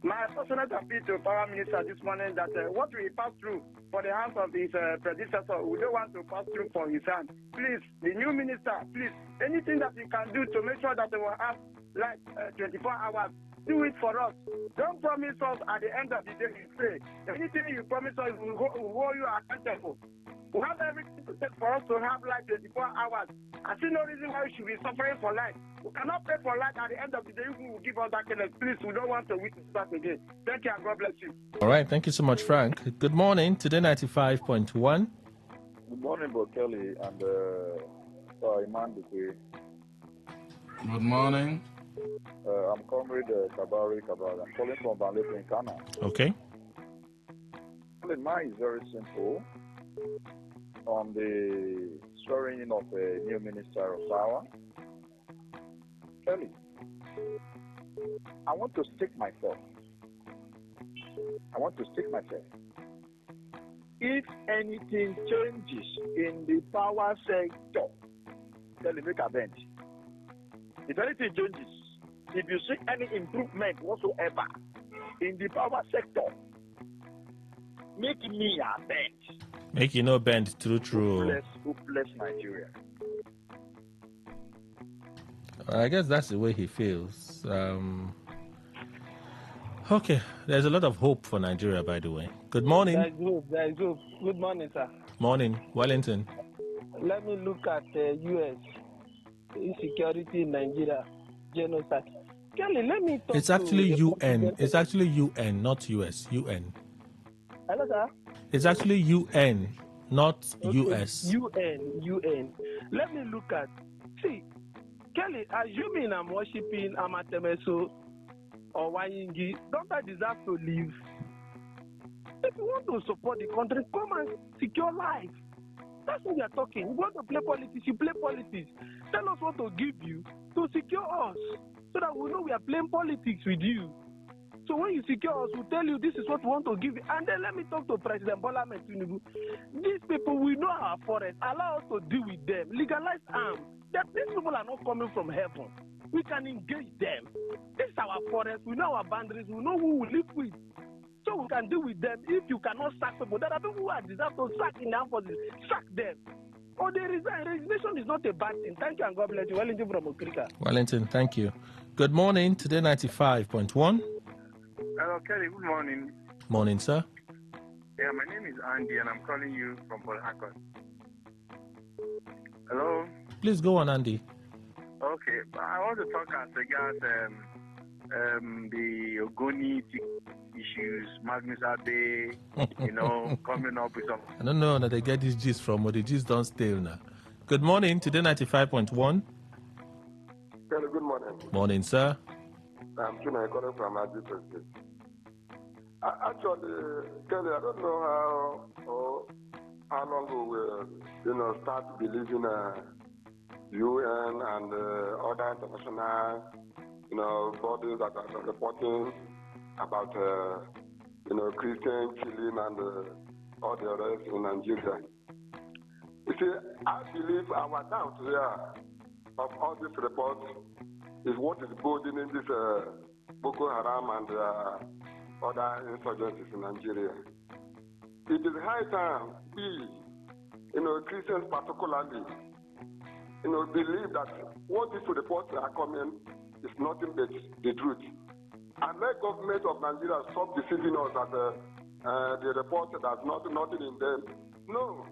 My personal appeal to Power Minister this morning that what we pass through for the hands of his predecessor, we don't want to pass through for his hand. Please, the new minister, please, anything that you can do to make sure that they will have like 24 hours, do it for us. Don't promise us at the end of the day you say. Anything you promise us, we will hold you accountable. We have everything to take for us to have like 24 hours. I see no reason why we should be suffering for life. We cannot pay for life at the end of the day. You will give us that kind of please. We don't want to witness that again. Thank you and God bless you. All right. Thank you so much, Frank. Good morning. Today 95.1. Good morning, Bob Kelly and Iman Dukwe. Good morning. I'm Comrade Kabari Kabari. I'm calling from Banlete in Ghana. Okay. Kelly, mine is very simple. On the swearing in of a new minister of power, Kelly, I want to stick myself. If anything changes in the power sector, Kelly, make a bend. If anything changes, if you see any improvement whatsoever in the power sector, make me a bend. Make you no bend, true. Hopeless Nigeria. I guess that's the way he feels. Okay, there's a lot of hope for Nigeria, by the way. Good morning. There is hope. Good morning, sir. Morning, Wellington. Let me look at U.S. insecurity in Nigeria, genocide. Kelly, let me talk It's actually to UN. It's actually UN, not US. UN. Hello, sir. It's actually UN, not US. UN. Let me look at. See, Kelly, assuming I'm worshiping Amatemeso or Wayingi, don't I deserve to live? If you want to support the country, come and secure life. That's what we are talking. You want to play politics, you play politics. Tell us what to give you to secure us so that we know we are playing politics with you. So when you secure us, we'll tell you this is what we want to give you. And then let me talk to President Bola Ahmed Tinubu. These people, we know our forest. Allow us to deal with them. Legalize arms. These people are not coming from heaven. We can engage them. This is our forest. We know our boundaries. We know who we live with. So we can deal with them. If you cannot sack people, there are people who are deserved to sack in the armed forces. Sack them. Or they resign. Resignation is not a bad thing. Thank you and God bless you. Wellington from Okrika. Wellington, thank you. Good morning. Today 95.1. Hello, Kelly. Good morning. Morning, sir. Yeah, my name is Andy, and I'm calling you from Port Harcourt. Hello. Please go on, Andy. Okay, I want to talk as regards the Ogoni issues, Magnus Abe, coming up with some. I don't know that they get this gist from, but the gist don't stale now. Good morning. Today 95.1. Kelly, good morning. Morning, sir. I'm Chuna calling from Adi State. Actually, Kelly, I don't know how long we will, start believing UN and other international, bodies that are reporting about, Christian killing and all the rest in Nigeria. You see, I believe our doubt here of all these reports is what is burdening this Boko Haram and other insurgencies in Nigeria. It is high time we, Christians particularly, believe that what these reports are coming is nothing but the truth. And let government of Nigeria stop deceiving us that the report that nothing in them. No.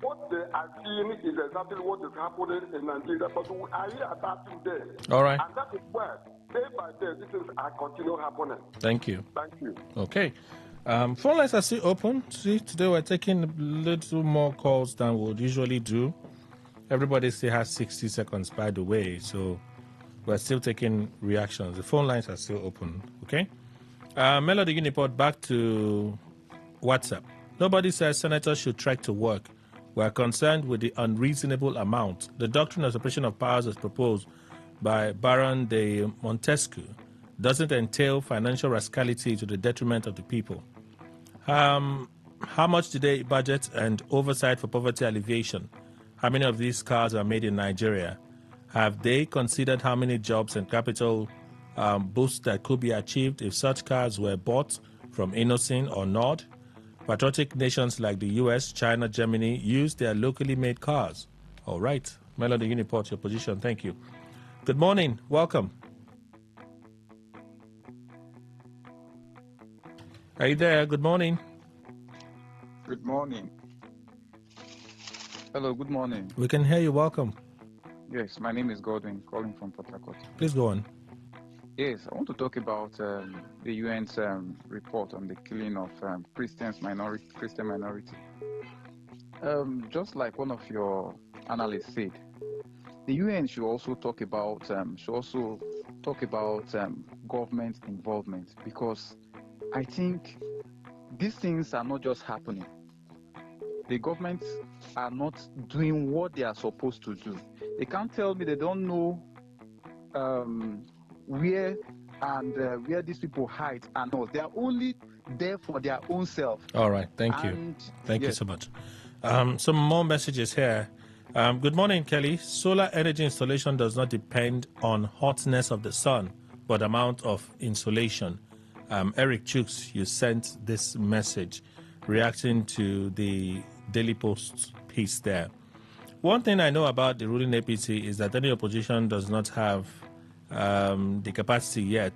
What they are seeing is exactly what is happening in Nigeria, but we are here adapting there. All right. And that is where, day by day, these things are continue happening. Thank you. Thank you. Okay. Phone lines are still open. See, today we're taking a little more calls than we would usually do. Everybody still has 60 seconds, by the way, so we're still taking reactions. The phone lines are still open, okay? Melody Uniport, back to WhatsApp. Nobody says senators should trek to work. We're concerned with the unreasonable amount. The doctrine of separation of powers as proposed by Baron de Montesquieu doesn't entail financial rascality to the detriment of the people. How much do they budget and oversight for poverty alleviation? How many of these cars are made in Nigeria? Have they considered how many jobs and capital boosts that could be achieved if such cars were bought from Innocent or Nord? Patriotic nations like the US, China, Germany use their locally made cars. All right. Melody Uniport, your position. Thank you. Good morning. Welcome. Are you there? Good morning. Good morning. Hello, good morning. We can hear you. Welcome. Yes, my name is Godwin, calling from Port Harcourt. Please go on. Yes, I want to talk about the UN's report on the killing of Christian minority. Just like one of your analysts said, the UN should also talk about government involvement, because I think these things are not just happening. The governments are not doing what they are supposed to do. They can't tell me they don't know where these people hide and all. They are only there for their own self. All right, thank you. Thank you so much. Some more messages here. Good morning, Kelly. Solar energy installation does not depend on hotness of the sun, but amount of insolation. Eric Chooks, you sent this message reacting to the Daily Post piece there. One thing I know about the ruling APC is that any opposition does not have the capacity yet.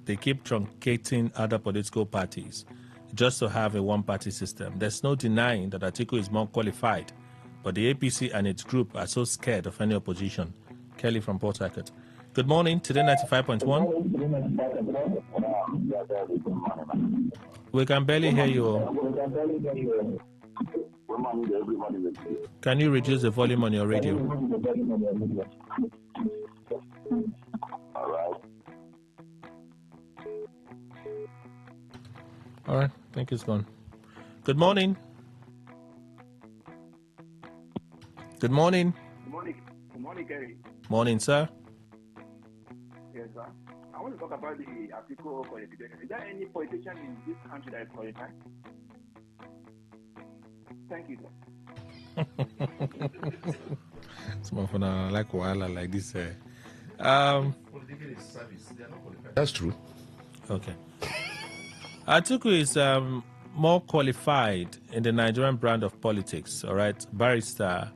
They keep truncating other political parties just to have a one-party system. There's no denying that Atiku is more qualified, but the APC and its group are so scared of any opposition. Kelly from Port Harcourt. Good morning, Today 95.1. We can barely hear you. Can you reduce the volume on your radio? All right, I think it's gone. Good morning. Good morning. Good morning. Good morning, Kerry. Morning, sir. Yes, sir. I want to talk about the article qualification. Is there any politician in this country that is qualified? Thank you, sir. Some of them are like Wala like this. That's true. Okay. Atiku is more qualified in the Nigerian brand of politics, all right? Barrister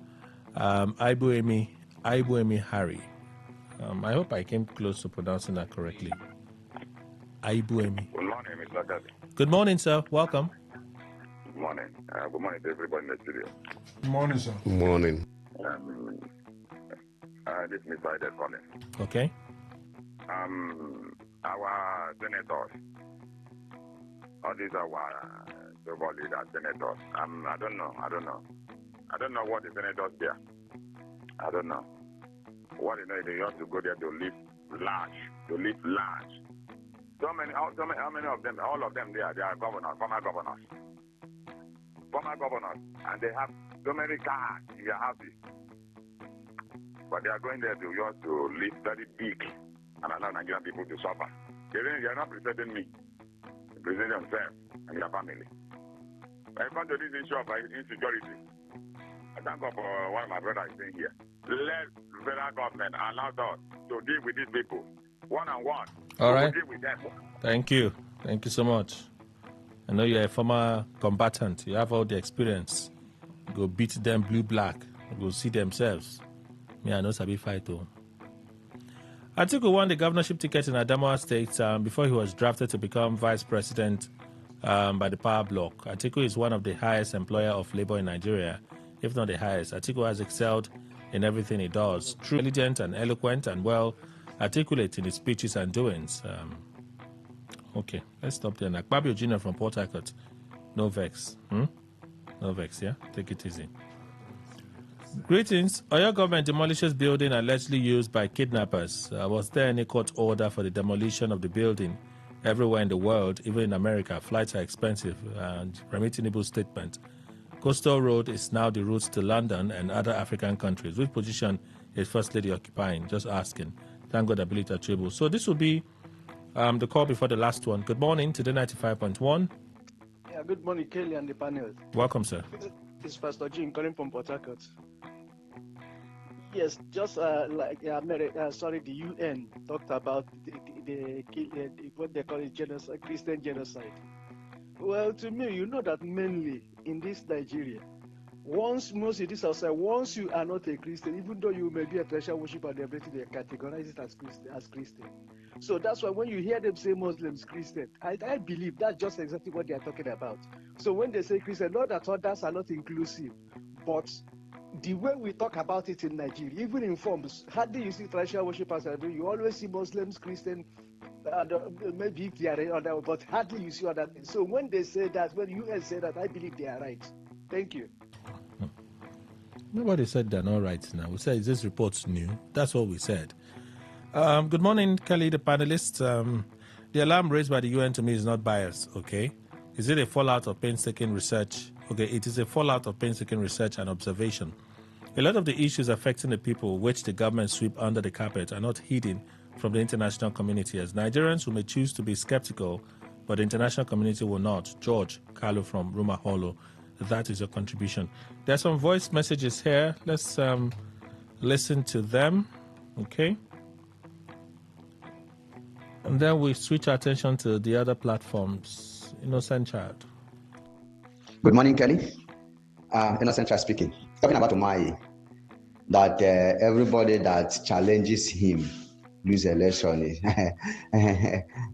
Aibuemi Harry. I hope I came close to pronouncing that correctly. Aibuemi. Good morning, Mr. Gadi. Good morning, sir. Welcome. Good morning. Good morning to everybody in the studio. Good morning, sir. Good morning. This is Mr. Ide calling. Okay. Our senators, or these are our so-called leaders, senators. I don't know. I don't know what the senators there. I don't know. What they have to go there to live large. So many, how many of them? All of them there, they are governors, former governors, and they have so many cars in their houses. But they are going there to just to live very big and allow Nigerian people to suffer. They are not presenting me. They present themselves and their family. When it comes to this issue of insecurity, I thank God for one of my brothers saying here. Let the federal government allow us to deal with these people one-on-one. All right. Deal with them. Thank you. Thank you so much. I know you're a former combatant. You have all the experience. Go beat them blue-black. Go see themselves. Me, I know Sabi fight too. Atiku won the governorship ticket in Adamawa State before he was drafted to become vice president by the power bloc. Atiku is one of the highest employer of labor in Nigeria, if not the highest. Atiku has excelled in everything he does. True, intelligent and eloquent and well articulate in his speeches and doings. Okay, let's stop there. Nakbabio Jr. from Port Harcourt. No vex. No vex, yeah? Take it easy. Greetings. Oyo government demolishes building allegedly used by kidnappers. Was there any court order for the demolition of the building? Everywhere in the world, even in America, flights are expensive. Remi Tinubu's statement. Coastal Road is now the route to London and other African countries. Which position is First Lady occupying? Just asking. Thank God ability attribute. So this will be the call before the last one. Good morning, Today 95.1. Yeah, good morning, Kelly and the panel. Welcome, sir. It's Pastor Jim calling from Port Harcourt. Yes, just like the UN talked about the what they call it genocide, Christian genocide. Well, to me, you know that mainly in this Nigeria, once most of this outside, once you are not a Christian, even though you may be a treasure worshiper and everything, they categorize it as Christian. So that's why when you hear them say Muslims, Christian, I believe that's just exactly what they are talking about. So when they say Christian, not that others are not inclusive, but the way we talk about it in Nigeria, even in forms, hardly you see treasure worshippers, you always see Muslims, Christian, maybe if they are other, but hardly you see other things. So when they say that, when UN say that, I believe they are right. Thank you. Nobody said they're not right now. We said, is this report new? That's what we said. Good morning, Kelly, the panelists. The alarm raised by the UN to me is not biased, okay? Is it a fallout of painstaking research? Okay, it is a fallout of painstaking research and observation. A lot of the issues affecting the people, which the government sweep under the carpet, are not hidden from the international community, as Nigerians who may choose to be skeptical, but the international community will not. George Carlo from Ruma Hollow. That is your contribution. There are some voice messages here. Let's listen to them. Okay. And then we switch our attention to the other platforms. Innocent Child. Good morning, Kelly. Innocent Child speaking. Talking about Umahi, that everybody that challenges him lose election,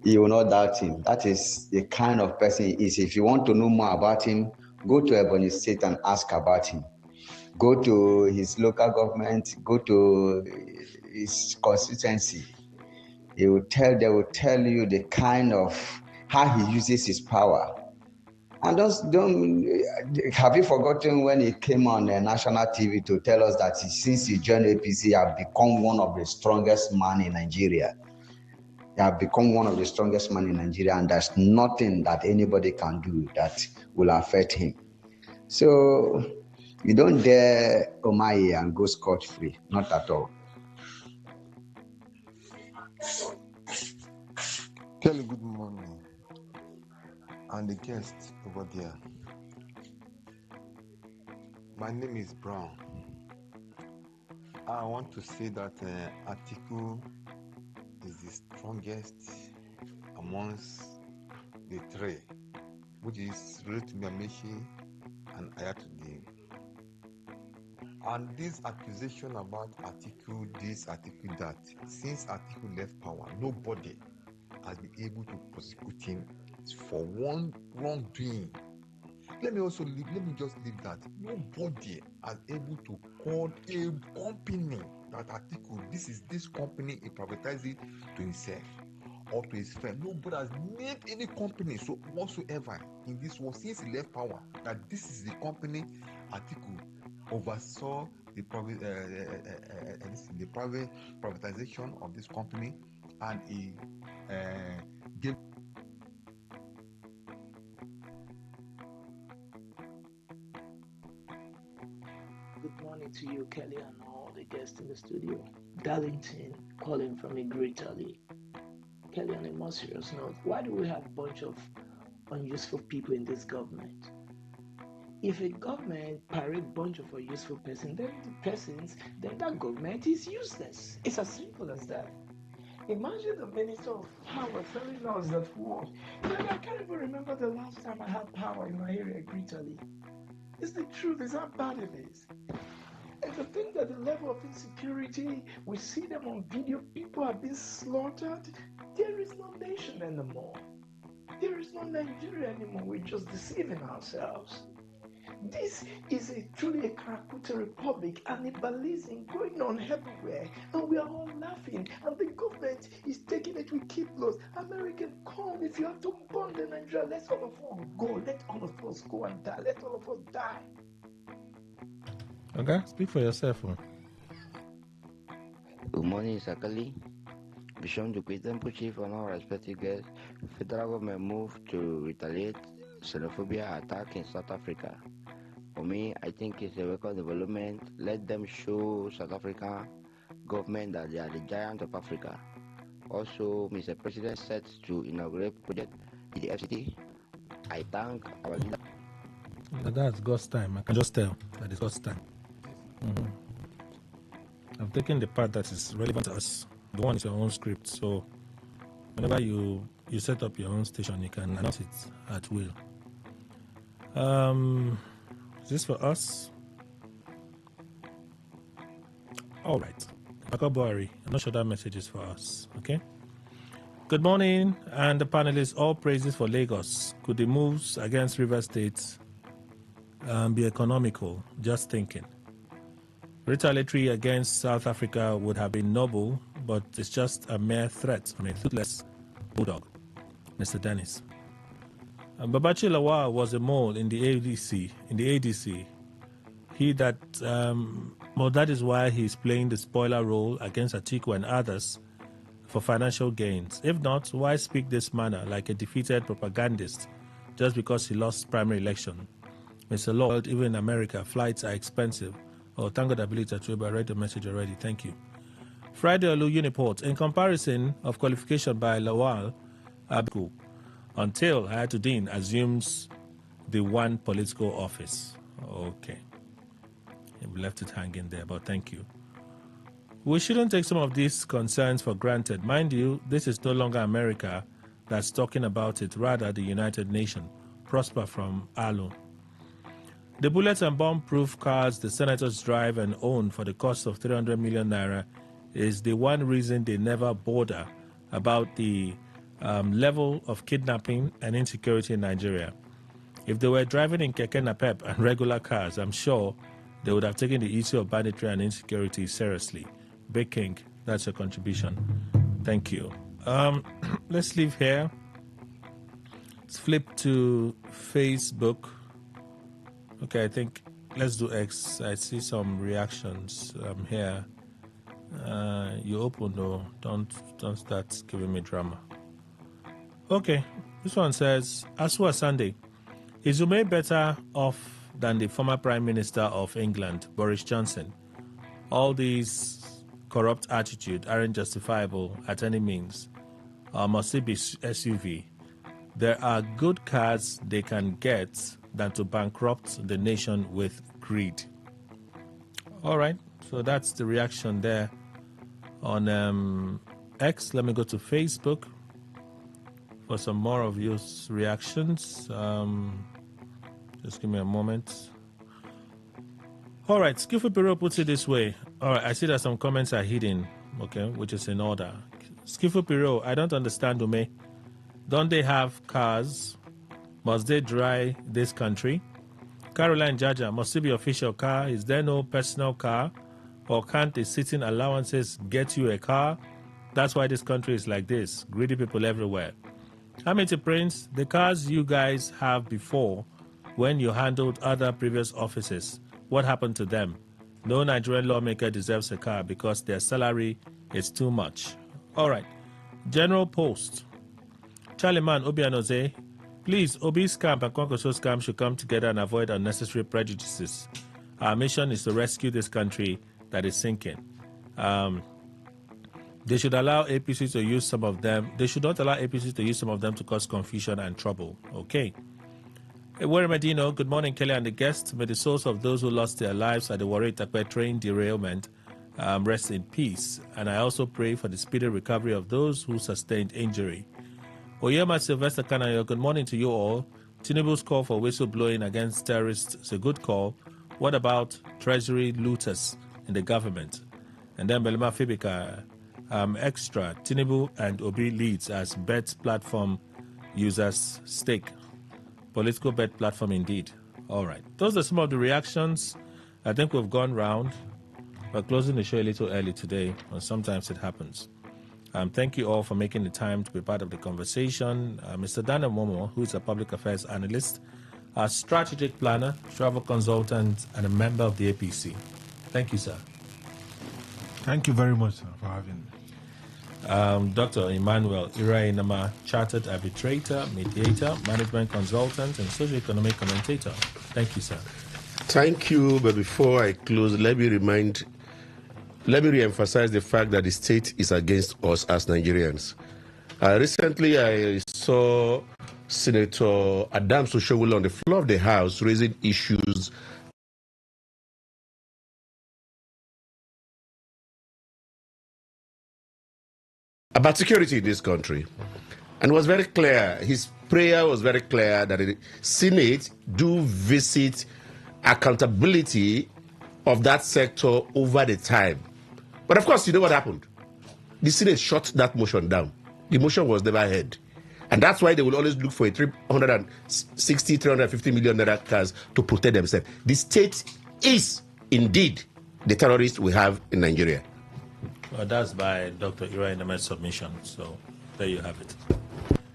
he will not doubt him. That is the kind of person he is. If you want to know more about him, go to Ebony State and ask about him. Go to his local government, go to his constituency. They will tell you the kind of how he uses his power. And have you forgotten when he came on national TV to tell us that since he joined APC, he has become one of the strongest men in Nigeria. He has become one of the strongest men in Nigeria, and there's nothing that anybody can do that will affect him. So you don't dare Umahi and go scot-free, not at all. Kelly, good morning. And the guest over there. My name is Brown. I want to say that Atiku is the strongest amongst the three, which is Rotimi Amaechi and Ayatollah. And this accusation about Atiku, this, Atiku, that, since Atiku left power, nobody has been able to prosecute him for one wrongdoing. Let me just leave that. Nobody is able to call a company that Atiku, this company, he privatized it to himself or to his friend. Nobody has named any company so whatsoever in this world since he left power that this is the company Atiku oversaw the private privatization of this company, and he gave. Good morning to you, Kelly, and all the guests in the studio. Darlington calling from a great Italy. Kelly, on a more serious note, why do we have a bunch of unuseful people in this government? If a government parades a bunch of unuseful persons, then that government is useless. It's as simple as that. Imagine the Minister of Power telling us that what? I can't even remember the last time I had power in my area, Greatly. It's the truth, is how bad it is. And to think that the level of insecurity, we see them on video, people are being slaughtered. There is no nation anymore. There is no Nigeria anymore. We're just deceiving ourselves. This is truly a Karakuta republic, and a balizing going on everywhere, and we are all laughing, and the government is taking it with keep laws. American, come, if you have to burn the Nigeria, let all of us go, let all of us go and die, let all of us die. Okay, speak for yourself. Good morning, Sakali. Bishop Dukwi Temple Chief and all respected guests. Federal government moved to retaliate xenophobia attack in South Africa. For me, I think it's a record development. Let them show South African government that they are the giant of Africa. Also, Mr. President set to inaugurate project in the FCT. I thank our leader. That's God's time. I can just tell that it's God's time. I've taken the part that is relevant to us. The one is your own script. So whenever you set up your own station, you can announce it at will. Is this for us? All right. Akabari, I'm not sure that message is for us. Okay. Good morning, and the panelists, all praises for Lagos. Could the moves against River State be economical? Just thinking. Retaliatory against South Africa would have been noble, but it's just a mere threat. I mean, toothless bulldog. Mr. Dennis. Babachi Lawal was a mole in the ADC. That is why he's playing the spoiler role against Atiku and others for financial gains. If not, why speak this manner like a defeated propagandist just because he lost primary election. Mr. Lord, even in America, flights are expensive. Oh, thank God I believe that I read the message already. Thank you. Friday Olu Uniport. In comparison of qualification by Lawal Abu, until Hayatuddin assumes the one political office. Okay. We left it hanging there, but thank you. We shouldn't take some of these concerns for granted. Mind you, this is no longer America that's talking about it, rather the United Nations. Prosper from Alu. The bullet and bomb-proof cars the senators drive and own for the cost of 300 million naira is the one reason they never bother about the level of kidnapping and insecurity in Nigeria. If they were driving in keke napep and regular cars, I'm sure they would have taken the issue of banditry and insecurity seriously. Big King, that's your contribution. Thank you. Let's leave here. Let's flip to Facebook. Okay, I think let's do X. I see some reactions here. You open though. Don't start giving me drama. Okay, this one says, Aswa Sunday, is Ume better off than the former Prime Minister of England, Boris Johnson? All these corrupt attitude aren't justifiable at any means. Must it be SUV? There are good cars they can get than to bankrupt the nation with greed. All right, so that's the reaction there on X. Let me go to Facebook for some more of your reactions. Just give me a moment. All right, Skillful Bureau puts it this way. All right, I see that some comments are hidden, okay, which is in order. Skillful Bureau, I don't understand, Ume. Don't they have cars? Must they drive this country? Caroline Jaja, must it be official car? Is there no personal car? Or can't the sitting allowances get you a car? That's why this country is like this. Greedy people everywhere. Amity Prince, the cars you guys have before, when you handled other previous offices, what happened to them? No Nigerian lawmaker deserves a car because their salary is too much. All right. General Post. Charlie Man, Obi Anoze, please, Obi's camp and Kwankwaso's camp should come together and avoid unnecessary prejudices. Our mission is to rescue this country that is sinking. They should allow APC to use some of them. They should not allow APC to use some of them to cause confusion and trouble. Okay. Warren Medino, good morning, Kelly and the guests. May the souls of those who lost their lives at the Warri Takwe train derailment rest in peace. And I also pray for the speedy recovery of those who sustained injury. Oyema Sylvester Kanayo, good morning to you all. Tinubu's call for whistleblowing against terrorists is a good call. What about treasury looters in the government? And then Belema Fibika, extra, Tinubu and Obi leads as bet platform users stake. Political bet platform indeed. All right. Those are some of the reactions. I think we've gone round. We're closing the show a little early today, and sometimes it happens. Thank you all for making the time to be part of the conversation. Mr. Dana Momo, who is a public affairs analyst, a strategic planner, travel consultant, and a member of the APC. Thank you, sir. Thank you very much, sir, for having me. Dr. Emmanuel Irainama, chartered arbitrator, mediator, management consultant, and socioeconomic commentator. Thank you, sir. Thank you, but before I close, let me re-emphasize the fact that the state is against us as Nigerians. Recently, I saw Senator Adams Oshowole on the floor of the House raising issues about security in this country. And it was very clear, his prayer was very clear that the Senate do visit accountability of that sector over the time. But of course, you know what happened? The Senate shut that motion down. The motion was never heard. And that's why they will always look for a 350 million naira cars to protect themselves. The state is indeed the terrorist we have in Nigeria. Well, that's by Dr. Irainama's submission. So there you have it.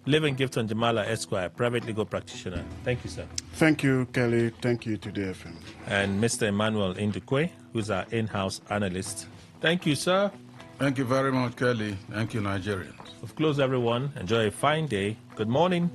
Living Gift on Jamala Esquire, private legal practitioner. Thank you, sir. Thank you, Kelly. Thank you, Today FM. And Mr. Emmanuel Indukwe, who's our in-house analyst. Thank you, sir. Thank you very much, Kelly. Thank you, Nigerians. We've closed, everyone. Enjoy a fine day. Good morning.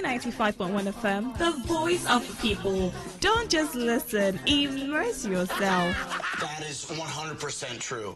Today95.1 FM, the voice of the people. Don't just listen, immerse yourself. That is 100% true.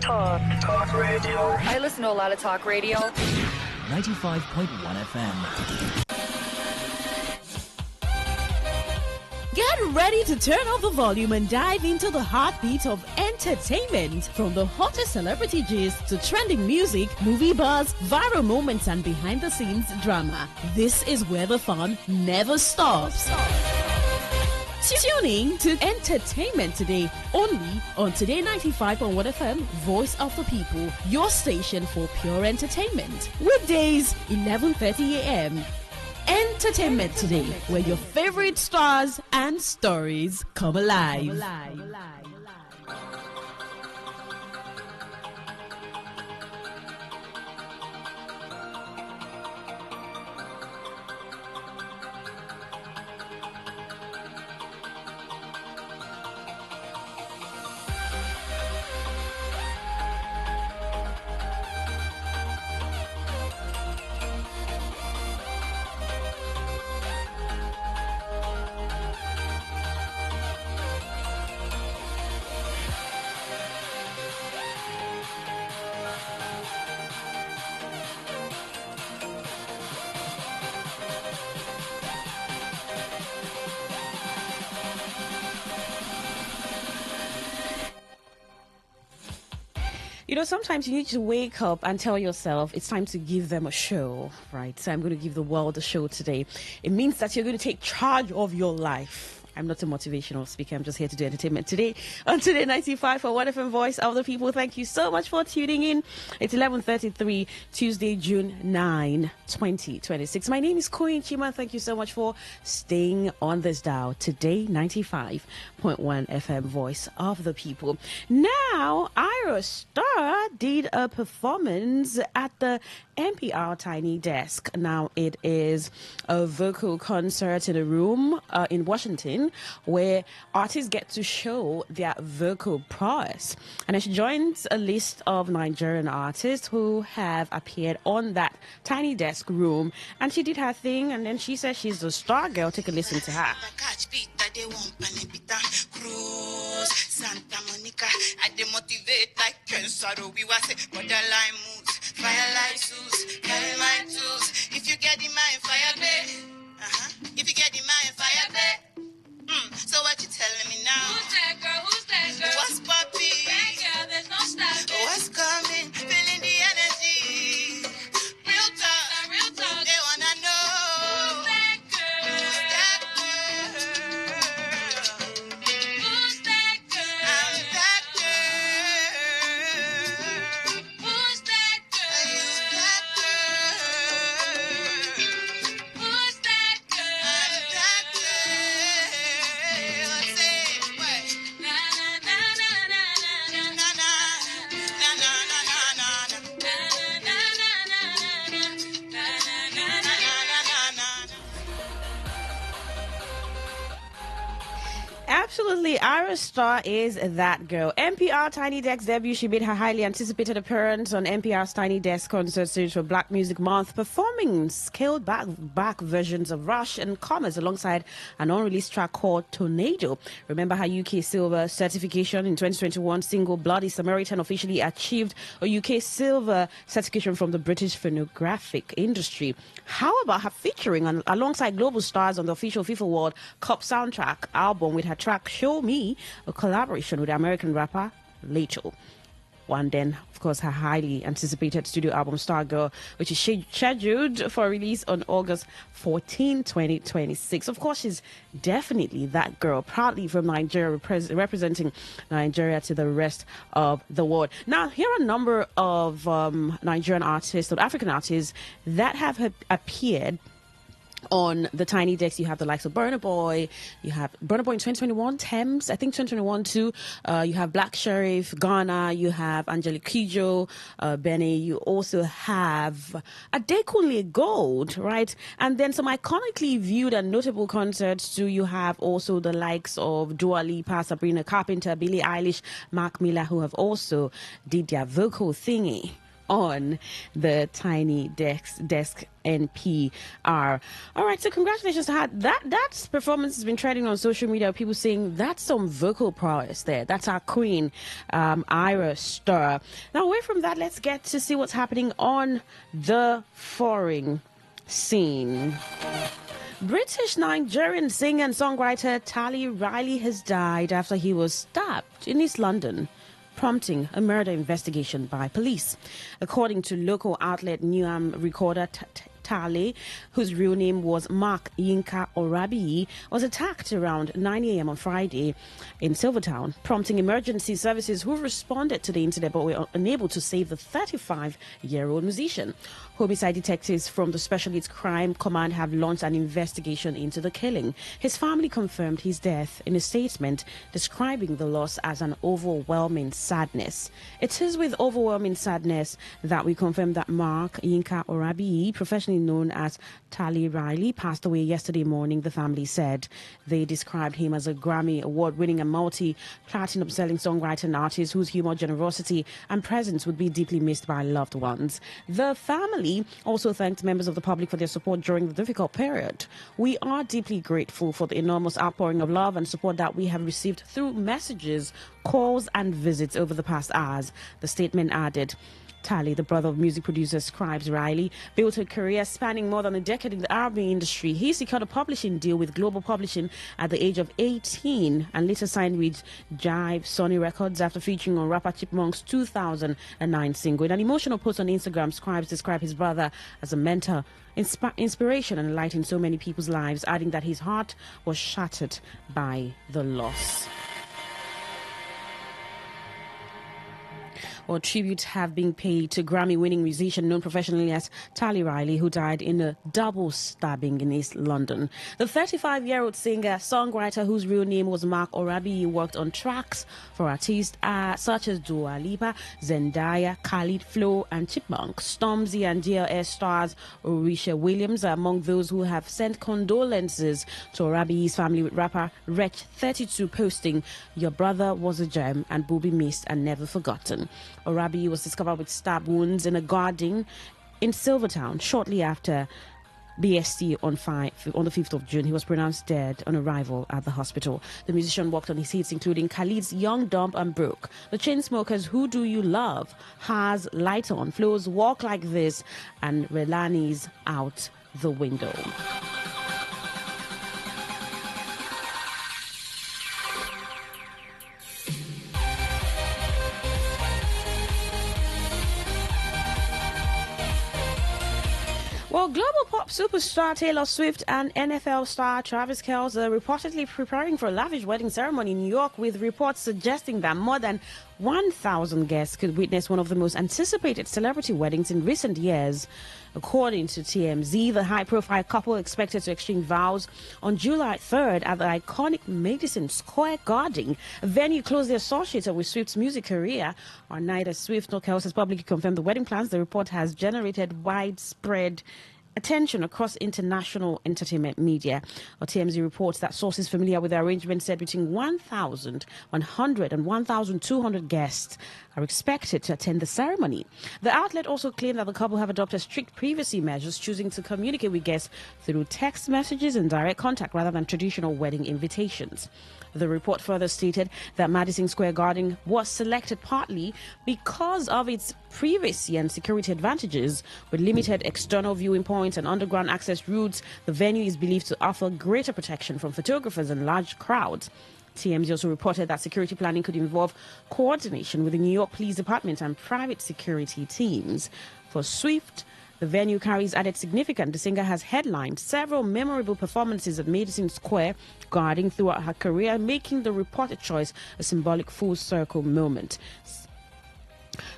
Talk radio. I listen to a lot of talk radio. 95.1 FM. Get ready to turn up the volume and dive into the heartbeat of entertainment. From the hottest celebrity gist to trending music, movie buzz, viral moments, and behind-the-scenes drama. This is where the fun never stops. Tuning to Entertainment Today, only on Today 95.1 FM, Voice of the People, your station for pure entertainment. Weekdays, 11:30 a.m. Entertainment Today, where your favorite stars and stories come alive. You know, sometimes you need to wake up and tell yourself it's time to give them a show, right? So I'm going to give the world a show today. It means that you're going to take charge of your life. I'm not a motivational speaker. I'm just here to do entertainment today on Today 95.1 FM, Voice of the People. Thank you so much for tuning in. It's 11:33, Tuesday, June 9, 2026. My name is Queen Chima. Thank you so much for staying on this dial. Today 95.1 FM, Voice of the People. Now, Ira Star did a performance at the NPR Tiny Desk. Now, it is a vocal concert in a room in Washington where artists get to show their vocal prowess. And she joins a list of Nigerian artists who have appeared on that Tiny Desk room. And she did her thing, and then she says she's a star girl. Take a listen to her. Santa Monica, I demotivate like Kensaro. We was a borderline moves, firelight suits, carry my tools. If you get in my fire bay, if you get in my fire bay. So what you telling me now? Who's that girl? Who's that girl? What's poppin'? That girl, there's no stopping. What's coming? Feeling the energy. Real talk, real talk. They wanna know. Who's that girl? Who's that girl? Who's that girl? I'm that girl. Who's that girl? Who's that girl? Who's that girl? I'm that girl. Absolutely, Ira Star is that girl. NPR Tiny Desk debut. She made her highly anticipated appearance on NPR's Tiny Desk concert series for Black Music Month, performing scaled back versions of Rush and Commas alongside an unreleased track called Tornado. Remember her UK Silver certification in 2021 single Bloody Samaritan officially achieved a UK Silver certification from the British phonographic industry. How about her featuring alongside global stars on the official FIFA World Cup soundtrack album with her track Show Me, a collaboration with American rapper Lachel. One then, of course, her highly anticipated studio album Star Girl, which is scheduled for release on August 14, 2026. Of course, she's definitely that girl, proudly from Nigeria, representing Nigeria to the rest of the world. Now, here are a number of Nigerian artists, or African artists, that have appeared on the Tiny Desk. You have the likes of Burna Boy. You have Burna Boy in 2021, Thames, I think 2021 too. You have Black Sheriff, Ghana. You have Angelique Kidjo, Benny. You also have Adekunle Gold, right? And then some iconically viewed and notable concerts too. You have also the likes of Dua Lipa, Sabrina Carpenter, Billie Eilish, Mark Miller, who have also did their vocal thingy on the Tiny Desk NPR. All right, so congratulations to her. That performance has been trending on social media. People saying that's some vocal prowess there. That's our queen, Ira Star. Now, away from that, let's get to see what's happening on the foreign scene. British Nigerian singer and songwriter Tally Riley has died after he was stabbed in East London, prompting a murder investigation by police. According to local outlet Newham recorder Tale, whose real name was Mark Yinka Orabi, was attacked around 9 a.m. on Friday in Silvertown, prompting emergency services who responded to the incident but were unable to save the 35-year-old musician. Homicide detectives from the Special Needs Crime Command have launched an investigation into the killing. His family confirmed his death in a statement describing the loss as an overwhelming sadness. It is with overwhelming sadness that we confirm that Mark Yinka Orabi, professionally known as Tally Riley, passed away yesterday morning, the family said. They described him as a Grammy award-winning and multi-platinum selling songwriter and artist whose humor, generosity and presence would be deeply missed by loved ones. The family also thanked members of the public for their support during the difficult period. We are deeply grateful for the enormous outpouring of love and support that we have received through messages, calls and visits over the past hours, the statement added. Tally, the brother of music producer Scribes Riley, built a career spanning more than a decade in the R&B industry. He secured a publishing deal with Global Publishing at the age of 18 and later signed with Jive Sony Records after featuring on rapper Chipmunk's 2009 single. In an emotional post on Instagram, Scribes described his brother as a mentor, inspiration and light in so many people's lives, adding that his heart was shattered by the loss. Well, tributes have been paid to Grammy-winning musician known professionally as Tally Riley, who died in a double stabbing in East London. The 35-year-old singer-songwriter, whose real name was Mark Orabi, worked on tracks for artists such as Dua Lipa, Zendaya, Khalid, Flo, and Chipmunk. Stormzy and DLS stars Orisha Williams are among those who have sent condolences to Orabi's family, with rapper Wretch32 posting, "Your brother was a gem and will be missed and never forgotten." Orabi was discovered with stab wounds in a garden in Silvertown shortly after BST on the 5th of June. He was pronounced dead on arrival at the hospital. The musician worked on his hits including Khalid's Young, Dumb and Broke, The Chainsmokers' Who Do You Love, Has Light On, Flo's Walk Like This, and Relani's Out the Window. Well, global pop superstar Taylor Swift and NFL star Travis Kelce are reportedly preparing for a lavish wedding ceremony in New York, with reports suggesting that more than 1,000 guests could witness one of the most anticipated celebrity weddings in recent years. According to TMZ, the high-profile couple expected to exchange vows on July 3rd at the iconic Madison Square Garden, a venue closely associated with Swift's music career. While neither Swift nor Kelce has publicly confirmed the wedding plans, the report has generated widespread attention across international entertainment media. TMZ reports that sources familiar with the arrangement said between 1,100 and 1,200 guests are expected to attend the ceremony. The outlet also claimed that the couple have adopted strict privacy measures, choosing to communicate with guests through text messages and direct contact rather than traditional wedding invitations. The report further stated that Madison Square Garden was selected partly because of its privacy and security advantages. With limited external viewing points and underground access routes, the venue is believed to offer greater protection from photographers and large crowds. TMZ also reported that security planning could involve coordination with the New York Police Department and private security teams. For Swift, the venue carries added significance. The singer has headlined several memorable performances at Madison Square Garden throughout her career, making the reported choice a symbolic full-circle moment.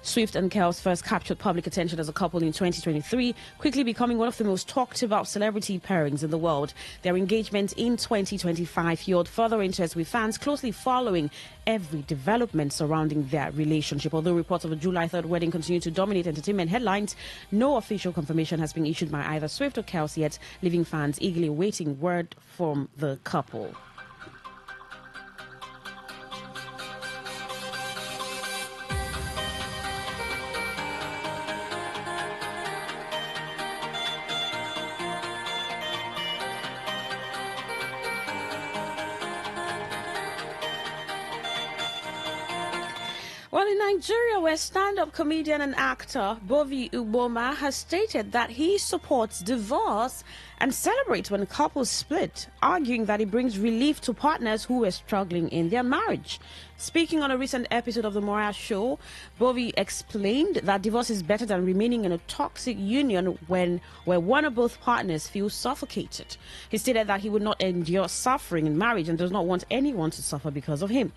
Swift and Kelce first captured public attention as a couple in 2023, quickly becoming one of the most talked about celebrity pairings in the world. Their engagement in 2025 fueled further interest, with fans closely following every development surrounding their relationship. Although reports of a July 3rd wedding continue to dominate entertainment headlines, no official confirmation has been issued by either Swift or Kelce yet, leaving fans eagerly awaiting word from the couple. Well, in Nigeria, where stand-up comedian and actor Bovi Uboma has stated that he supports divorce and celebrates when couples split, arguing that it brings relief to partners who were struggling in their marriage. Speaking on a recent episode of The Moriah Show, Bovi explained that divorce is better than remaining in a toxic union where one or both partners feel suffocated. He stated that he would not endure suffering in marriage and does not want anyone to suffer because of him.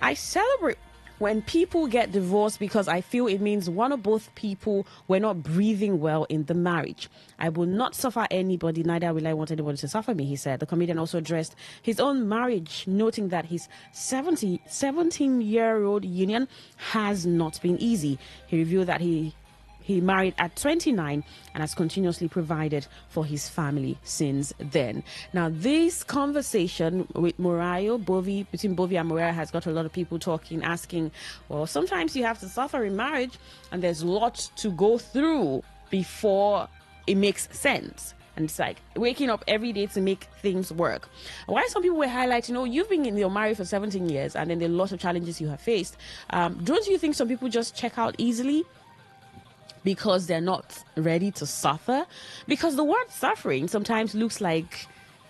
"I celebrate when people get divorced because I feel it means one or both people were not breathing well in the marriage. I will not suffer anybody, neither will I want anybody to suffer me," he said. The comedian also addressed his own marriage, noting that his 17-year-old union has not been easy. He revealed that he married at 29 and has continuously provided for his family since then. Now, this conversation with between Bovi and Moriah has got a lot of people talking, asking, well, sometimes you have to suffer in marriage and there's lots to go through before it makes sense. And it's like waking up every day to make things work. Why some people were highlighting, you've been in your marriage for 17 years and then there are lots of challenges you have faced. Don't you think some people just check out easily? because they're not ready to suffer. Because the word suffering sometimes looks like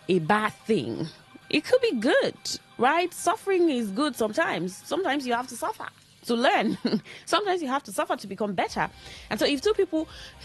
a bad thing. It could be good, right? Suffering is good sometimes. Sometimes you have to suffer to learn. Sometimes you have to suffer to become better. And so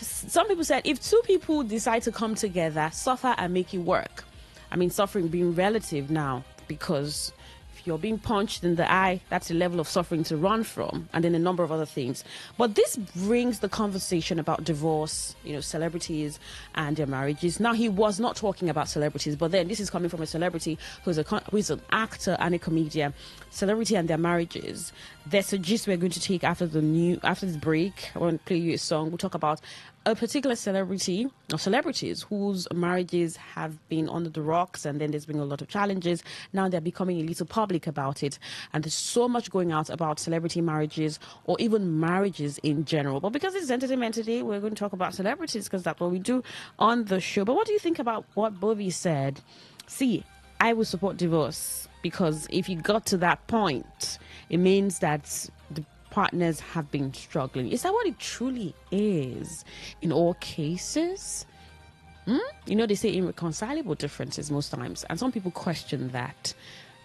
some people said, if two people decide to come together, suffer and make it work. I mean, suffering being relative now, because if you're being punched in the eye, that's a level of suffering to run from, and then a number of other things. But this brings the conversation about divorce, celebrities and their marriages. Now, he was not talking about celebrities, but then this is coming from a celebrity who's an actor and a comedian. Celebrity and their marriages. There's a gist we're going to take after this break. I want to play you a song. We'll talk about a particular celebrity or celebrities whose marriages have been under the rocks, and then there's been a lot of challenges. Now they're becoming a little public about it, and there's so much going out about celebrity marriages or even marriages in general. But because it's entertainment today, we're going to talk about celebrities because that's what we do on the show. But what do you think about what Bobby said? See, I will support divorce, because if you got to that point, it means that the partners have been struggling. Is that what it truly is in all cases? They say irreconcilable differences most times, and some people question that.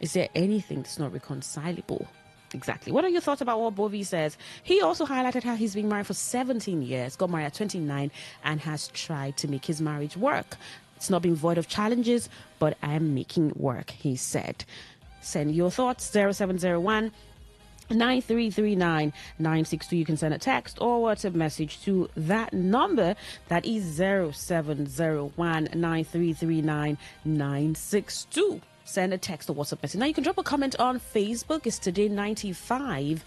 Is there anything that's not reconcilable? Exactly. What are your thoughts about what Bovie says? He also highlighted how he's been married for 17 years, got married at 29, and has tried to make his marriage work. It's not been void of challenges, but I'm making it work, he said. Send your thoughts, 0701 9339 962. You can send a text or WhatsApp message to that number. That is 0701 9339 962. Send a text or WhatsApp message. Now you can drop a comment on Facebook. It's Today95.1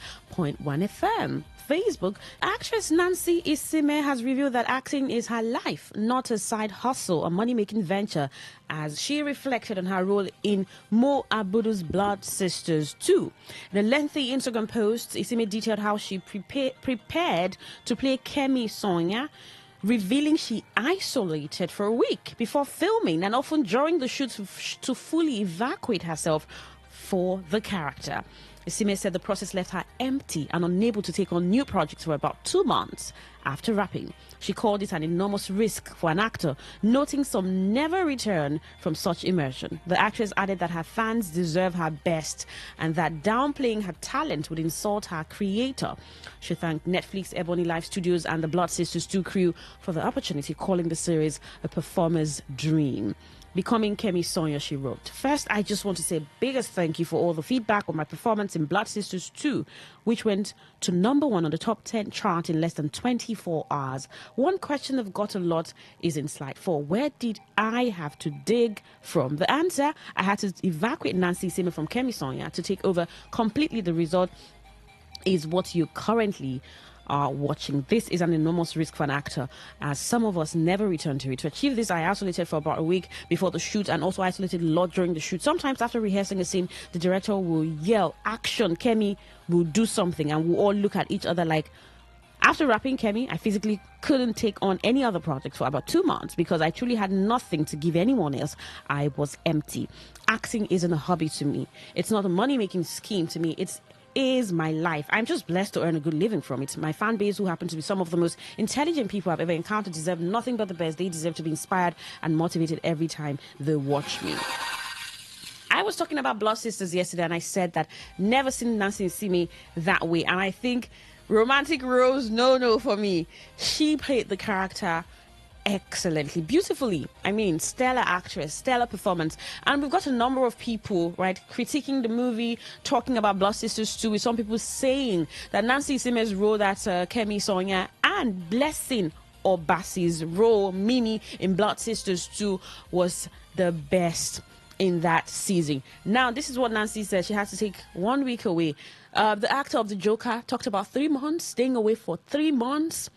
FM. Facebook, actress Nancy Isime has revealed that acting is her life, not a side hustle, a money-making venture, as she reflected on her role in Mo Abudu's Blood Sisters 2. In a lengthy Instagram post, Isime detailed how she prepared to play Kemi Sonia, revealing she isolated for a week before filming and often during the shoot to fully evacuate herself for the character. Isime said the process left her empty and unable to take on new projects for about 2 months after wrapping. She called it an enormous risk for an actor, noting some never return from such immersion. The actress added that her fans deserve her best and that downplaying her talent would insult her creator. She thanked Netflix, Ebony Live Studios and the Blood Sisters 2 crew for the opportunity, calling the series a performer's dream. Becoming Kemi Sonia, she wrote, "First, I just want to say biggest thank you for all the feedback on my performance in Blood Sisters 2, which went to #1 on the top 10 chart in less than 24 hours. One question I've got a lot is in slide 4. Where did I have to dig from? The answer, I had to evacuate Nancy Isime from Kemi Sonia to take over completely. The result is what you currently are watching. This is an enormous risk for an actor, as some of us never return to it. To achieve this, I isolated for about a week before the shoot and also isolated a lot during the shoot. Sometimes after rehearsing a scene, the director will yell, 'Action!' Kemi will do something, and we'll all look at each other like..." After wrapping Kemi, I physically couldn't take on any other project for about 2 months because I truly had nothing to give anyone else. I was empty. Acting isn't a hobby to me. It's not a money-making scheme to me. It is my life. I'm just blessed to earn a good living from it. My fan base, who happen to be some of the most intelligent people I've ever encountered, deserve nothing but the best. They deserve to be inspired and motivated every time they watch me. I was talking about Blood Sisters yesterday, and I said that never seen Nancy Isime that way. And I think romantic roles, no for me. She played the character excellently, beautifully. I mean, stellar actress, stellar performance. And we've got a number of people, right, critiquing the movie, talking about Blood Sisters 2, with some people saying that Nancy Isime's role, that's Kemi Sonia, and Blessing Obasi's role, Mimi, in Blood Sisters 2 was the best in that season. Now, this is what Nancy said. She had to take 1 week away. The actor of the Joker talked about 3 months, staying away for 3 months.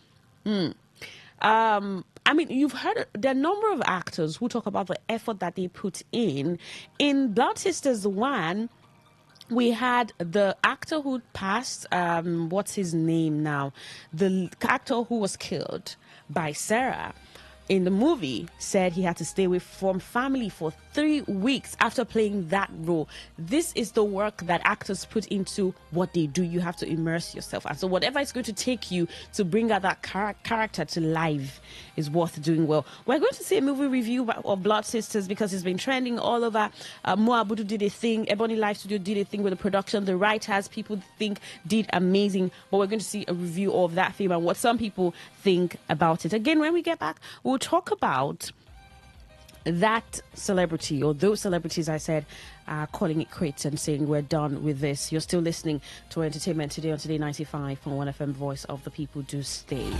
I mean, you've heard there are a number of actors who talk about the effort that they put in. In Blood Sisters 1, we had the actor who passed, what's his name now? The actor who was killed by Sarah. in the movie said he had to stay away from family for 3 weeks after playing that role. This is the work that actors put into what they do. You have to immerse yourself. And so whatever it's going to take you to bring out that character to life is worth doing well. We're going to see a movie review of Blood Sisters because it's been trending all over. Moabudu did a thing. Ebony Live Studio did a thing with the production. The writers, people think, did amazing. But we're going to see a review of that film and what some people think about it. Again, when we get back, we'll talk about that celebrity or those celebrities I said calling it quits and saying we're done with this. You're still listening to Entertainment Today on Today 95.1 FM, Voice of the People. Do stay.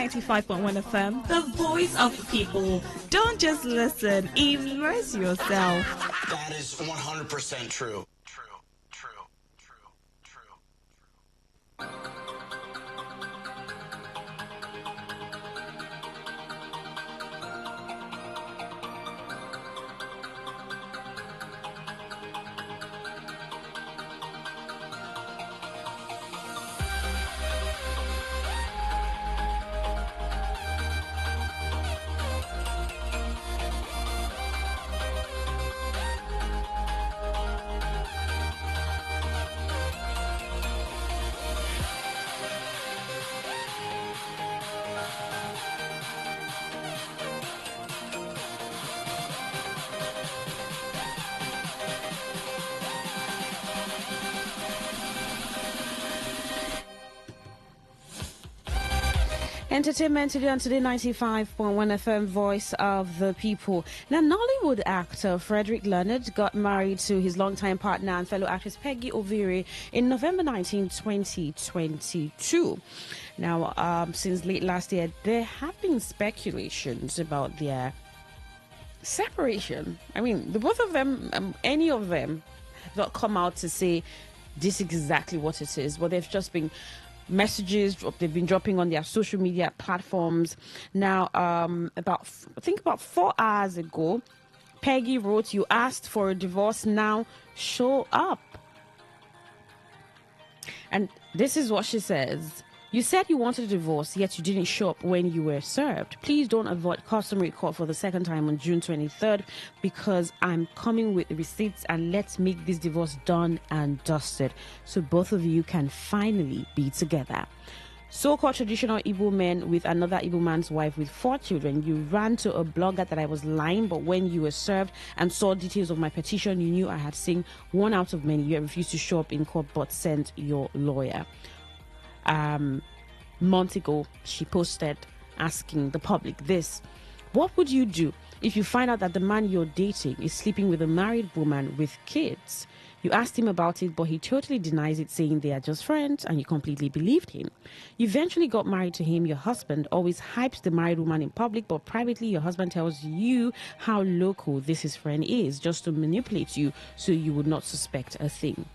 .1 FM, the voice of the people. Don't just listen, immerse yourself. That is 100% true. Entertainment Today on Today 95.1 FM, Voice of the People. Now, Nollywood actor Frederick Leonard got married to his longtime partner and fellow actress Peggy Ovire in November 19, 2022. Now, since late last year, there have been speculations about their separation. I mean, the both of them, any of them, have not come out to say this is exactly what it is, but they've just been messages they've been dropping on their social media platforms. Now, about 4 hours ago, Peggy wrote, "You asked for a divorce, now show up." And this is what she says. "You said you wanted a divorce, yet you didn't show up when you were served. Please don't avoid customary court for the second time on June 23rd because I'm coming with receipts, and let's make this divorce done and dusted so both of you can finally be together." So-called traditional Igbo men with another Igbo man's wife with 4 children. You ran to a blogger that I was lying, but when you were served and saw details of my petition, you knew I had seen one out of many. You refused to show up in court but sent your lawyer. Months ago, she posted asking the public this: "What would you do if you find out that the man you're dating is sleeping with a married woman with kids?" You asked him about it, but he totally denies it, saying they are just friends, and you completely believed him. You eventually got married to him. Your husband always hypes the married woman in public, but privately your husband tells you how local this his friend is, just to manipulate you so you would not suspect a thing.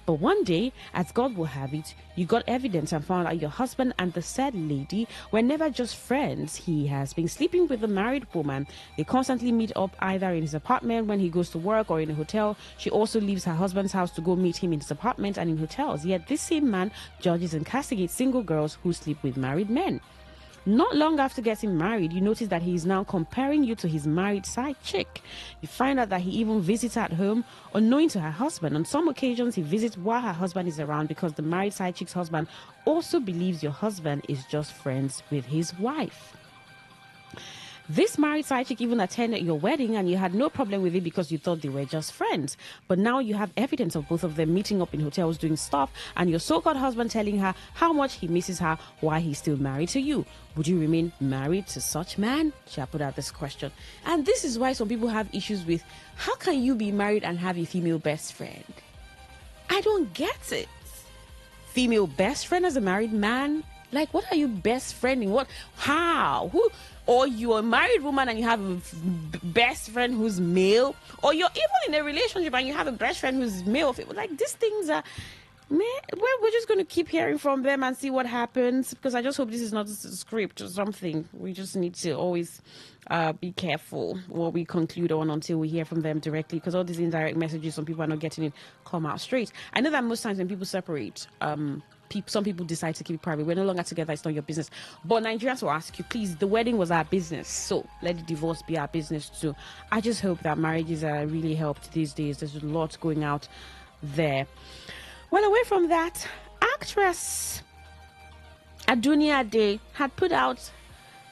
But one day, as God will have it, you got evidence and found out your husband and the said lady were never just friends. He has been sleeping with a married woman. They constantly meet up either in his apartment when he goes to work or in a hotel. She also leaves her husband's house to go meet him in his apartment and in hotels. Yet this same man judges and castigates single girls who sleep with married men. Not long after getting married, you notice that he is now comparing you to his married side chick. You find out that he even visits her at home, unknowing to her husband. On some occasions, he visits while her husband is around because the married side chick's husband also believes your husband is just friends with his wife. This married side chick even attended your wedding and you had no problem with it because you thought they were just friends. But now you have evidence of both of them meeting up in hotels doing stuff and your so-called husband telling her how much he misses her while he's still married to you. Would you remain married to such man? She put out this question. And this is why some people have issues with, how can you be married and have a female best friend? I don't get it. Female best friend as a married man? Like, what are you best friending? What? How? Who? Or you're a married woman and you have a best friend who's male? Or you're even in a relationship and you have a best friend who's male? Like, these things are... Man, we're just going to keep hearing from them and see what happens, because I just hope this is not a script or something. We just need to always be careful what we conclude on until we hear from them directly, because all these indirect messages, some people are not getting it come out straight. I know that most times when people separate, some people decide to keep it private. We're no longer together, it's not your business. But Nigerians will ask you, please, the wedding was our business, so let the divorce be our business too. I just hope that marriages are really helped these days. There's a lot going out there. Well, away from that, actress Adunia Ade had put out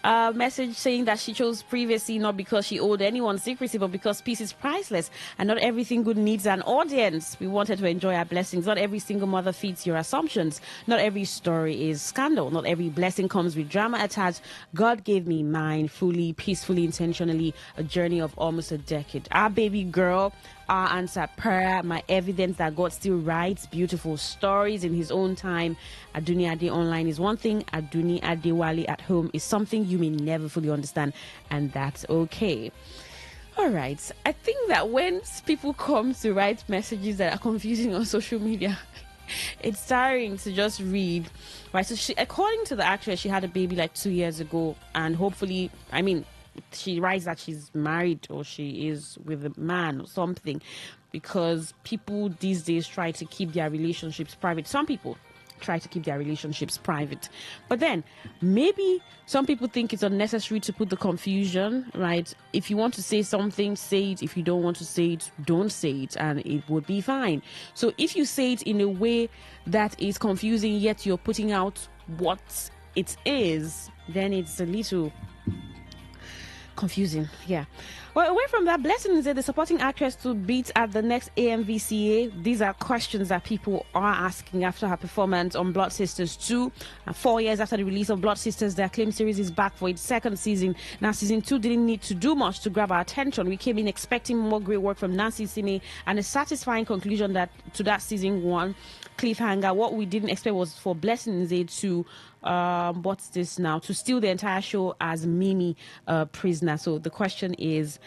a message saying that she chose privacy not because she owed anyone secrecy, but because peace is priceless and not everything good needs an audience. We wanted to enjoy our blessings. Not every single mother feeds your assumptions. Not every story is scandal. Not every blessing comes with drama attached. God gave me mine fully, peacefully, intentionally, a journey of almost a decade. Our baby girl, our answered prayer, my evidence that God still writes beautiful stories in his own time. Adunia Ade online is one thing. Aduni Adewale at home is something you may never fully understand, and that's okay. All right. I think that when people come to write messages that are confusing on social media, it's tiring to just read. Right. So according to the actress, she had a baby like 2 years ago, and hopefully, she writes that she's married or she is with a man or something, because people these days try to keep their relationships private. Some people try to keep their relationships private, but then maybe some people think it's unnecessary to put the confusion, right? If you want to say something, say it. If you don't want to say it, don't say it, and it would be fine. So if you say it in a way that is confusing, yet you're putting out what it is, then it's a little confusing. Yeah. Well, away from that, Blessing said the supporting actress to beat at the next AMVCA. These are questions that people are asking after her performance on Blood Sisters 2. 4 years after the release of Blood Sisters, the acclaimed series is back for its second season. Now, season 2 didn't need to do much to grab our attention. We came in expecting more great work from Nancy Sime and a satisfying conclusion to that season 1. cliffhanger. What we didn't expect was for Blessing Nze to what's this now, to steal the entire show as Mimi prisoner. So the question is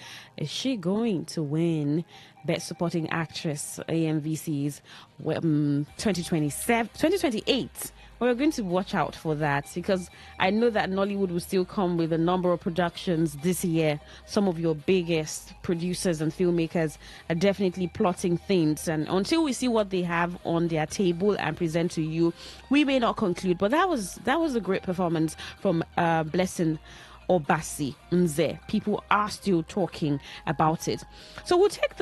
she going to win Best Supporting Actress AMVC's 2028? We're going to watch out for that, because I know that Nollywood will still come with a number of productions this year. Some of your biggest producers and filmmakers are definitely plotting things, and until we see what they have on their table and present to you, we may not conclude. But that was a great performance from Blessing Obasi Nze. People are still talking about it. So we'll take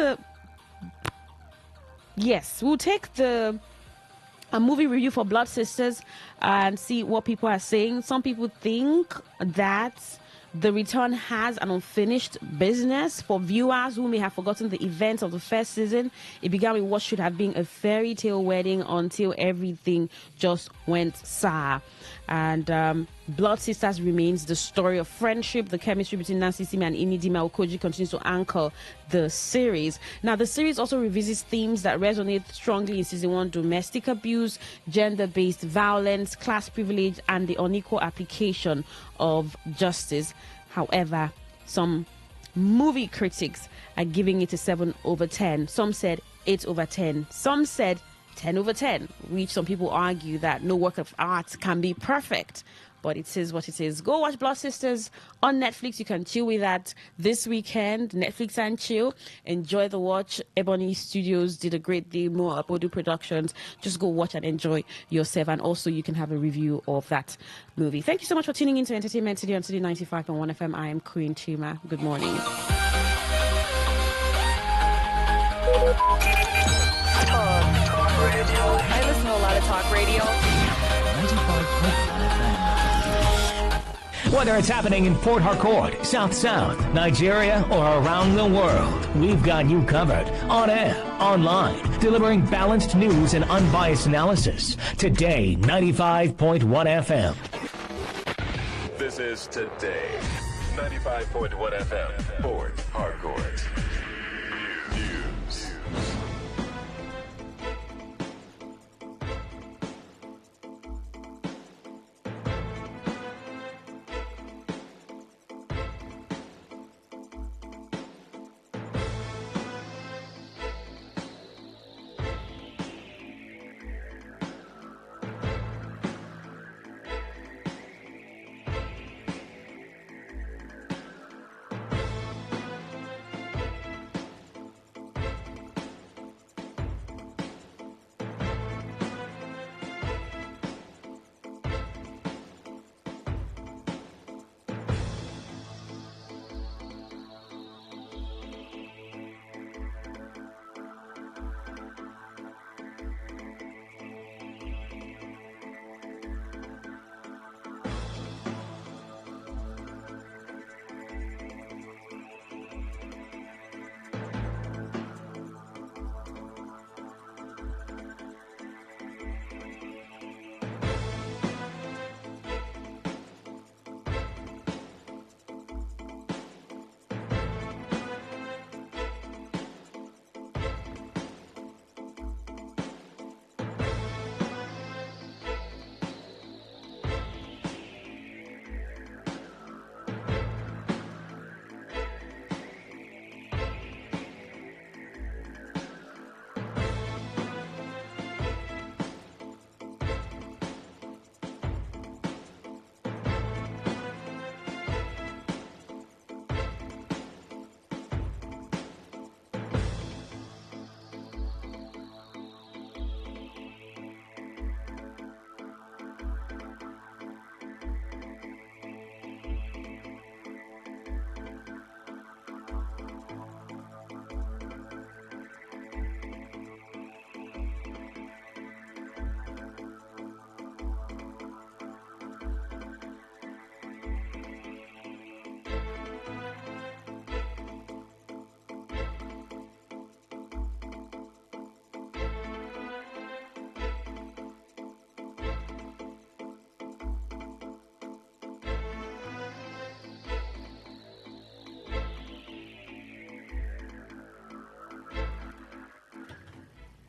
a movie review for Blood Sisters and see what people are saying. Some people think that the return has an unfinished business. For viewers who may have forgotten the events of the first season, it began with what should have been a fairy tale wedding until everything just went sour. And Blood Sisters remains the story of friendship. The chemistry between Nancy Simi and Imidima Okoji continues to anchor the series. Now, the series also revisits themes that resonate strongly in season 1: domestic abuse, gender-based violence, class privilege, and the unequal application of justice. However, some movie critics are giving it a 7/10. Some said 8/10. Some said 10/10, which some people argue that no work of art can be perfect. But it is what it is. Go watch Blood Sisters on Netflix. You can chill with that this weekend. Netflix and chill. Enjoy the watch. Ebony Studios did a great demo. Abodu Productions. Just go watch and enjoy yourself. And also, you can have a review of that movie. Thank you so much for tuning in to Entertainment Today on Today 95.1 FM. I am Queen Chima. Good morning. Talk radio. I listen to a lot of talk radio. 95.1 FM. Whether it's happening in Port Harcourt, South, Nigeria, or around the world, we've got you covered. On air, online, delivering balanced news and unbiased analysis. Today, 95.1 FM. This is Today, 95.1 FM, Port Harcourt. News.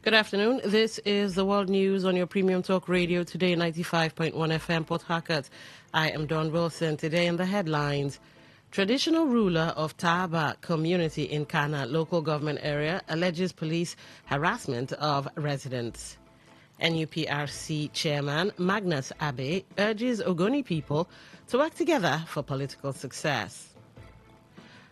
Good afternoon. This is the World News on your Premium Talk Radio, Today 95.1 FM, Port Harcourt. I am Dawn Wilson. Today in the headlines, traditional ruler of Taba community in Kana local government area alleges police harassment of residents. NUPRC chairman Magnus Abe urges Ogoni people to work together for political success.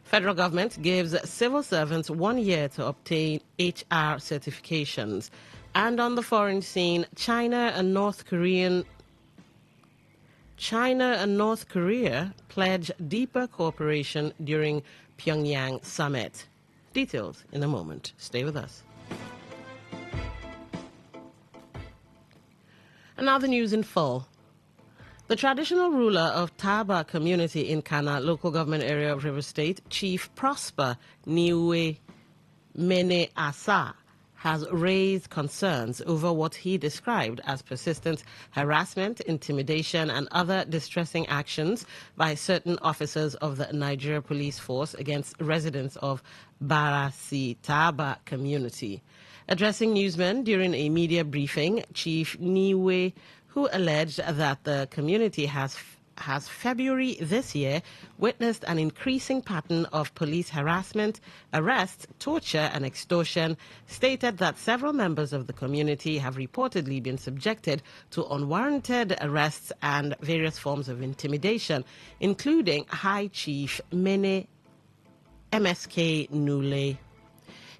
Federal government gives civil servants 1 year to obtain HR certifications. And on the foreign scene, China and North Korea pledge deeper cooperation during Pyongyang summit. Details in a moment. Stay with us. And now the news in full. The traditional ruler of Taba community in Kana, local government area of River State, Chief Prosper Niwe Mene Asa, has raised concerns over what he described as persistent harassment, intimidation, and other distressing actions by certain officers of the Nigeria Police Force against residents of Barasi Taba community. Addressing newsmen during a media briefing, Chief Niwe, who alleged that the community has February this year witnessed an increasing pattern of police harassment, arrests, torture, and extortion, stated that several members of the community have reportedly been subjected to unwarranted arrests and various forms of intimidation, including High Chief Mene MSK Nule.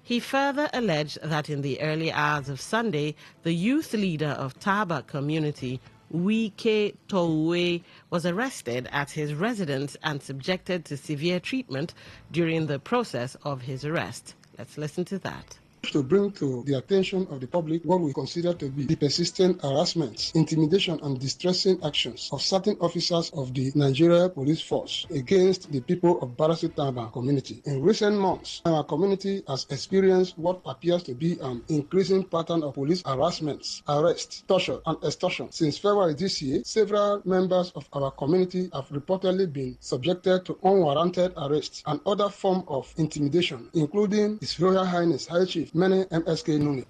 He further alleged that in the early hours of Sunday, the youth leader of Taba community, Wike Towe, was arrested at his residence and subjected to severe treatment during the process of his arrest. Let's listen to that. To bring to the attention of the public what we consider to be the persistent harassment, intimidation, and distressing actions of certain officers of the Nigeria Police Force against the people of Barasi Taba community. In recent months, our community has experienced what appears to be an increasing pattern of police harassments, arrests, torture, and extortion. Since February this year, several members of our community have reportedly been subjected to unwarranted arrests and other forms of intimidation, including His Royal Highness High Chief Mene MSK Nune.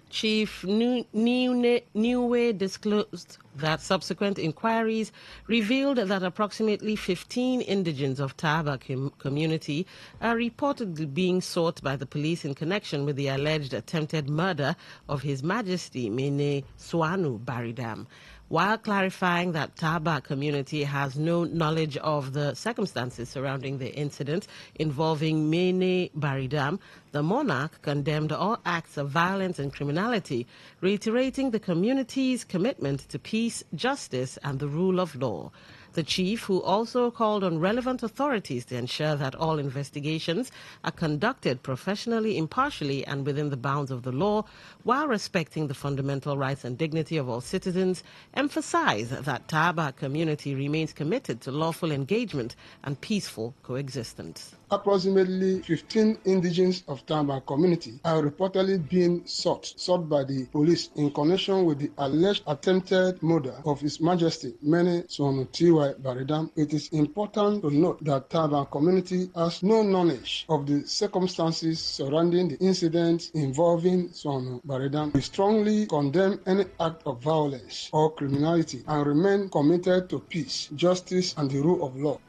Chief Niwe disclosed that subsequent inquiries revealed that approximately 15 indigents of Taba community are reportedly being sought by the police in connection with the alleged attempted murder of His Majesty Mene Swanu Baridam. While clarifying that Taba community has no knowledge of the circumstances surrounding the incident involving Mene Baridam, the monarch condemned all acts of violence and criminality, reiterating the community's commitment to peace, justice, and the rule of law. The chief, who also called on relevant authorities to ensure that all investigations are conducted professionally, impartially, and within the bounds of the law, while respecting the fundamental rights and dignity of all citizens, emphasized that Taba community remains committed to lawful engagement and peaceful coexistence. Approximately 15 indigents of Taba community are reportedly being sought by the police in connection with the alleged attempted murder of His Majesty Mene Swanu Baridam. It is important to note that Taba community has no knowledge of the circumstances surrounding the incident involving Swanu Baridam. We strongly condemn any act of violence or criminality and remain committed to peace, justice, and the rule of law.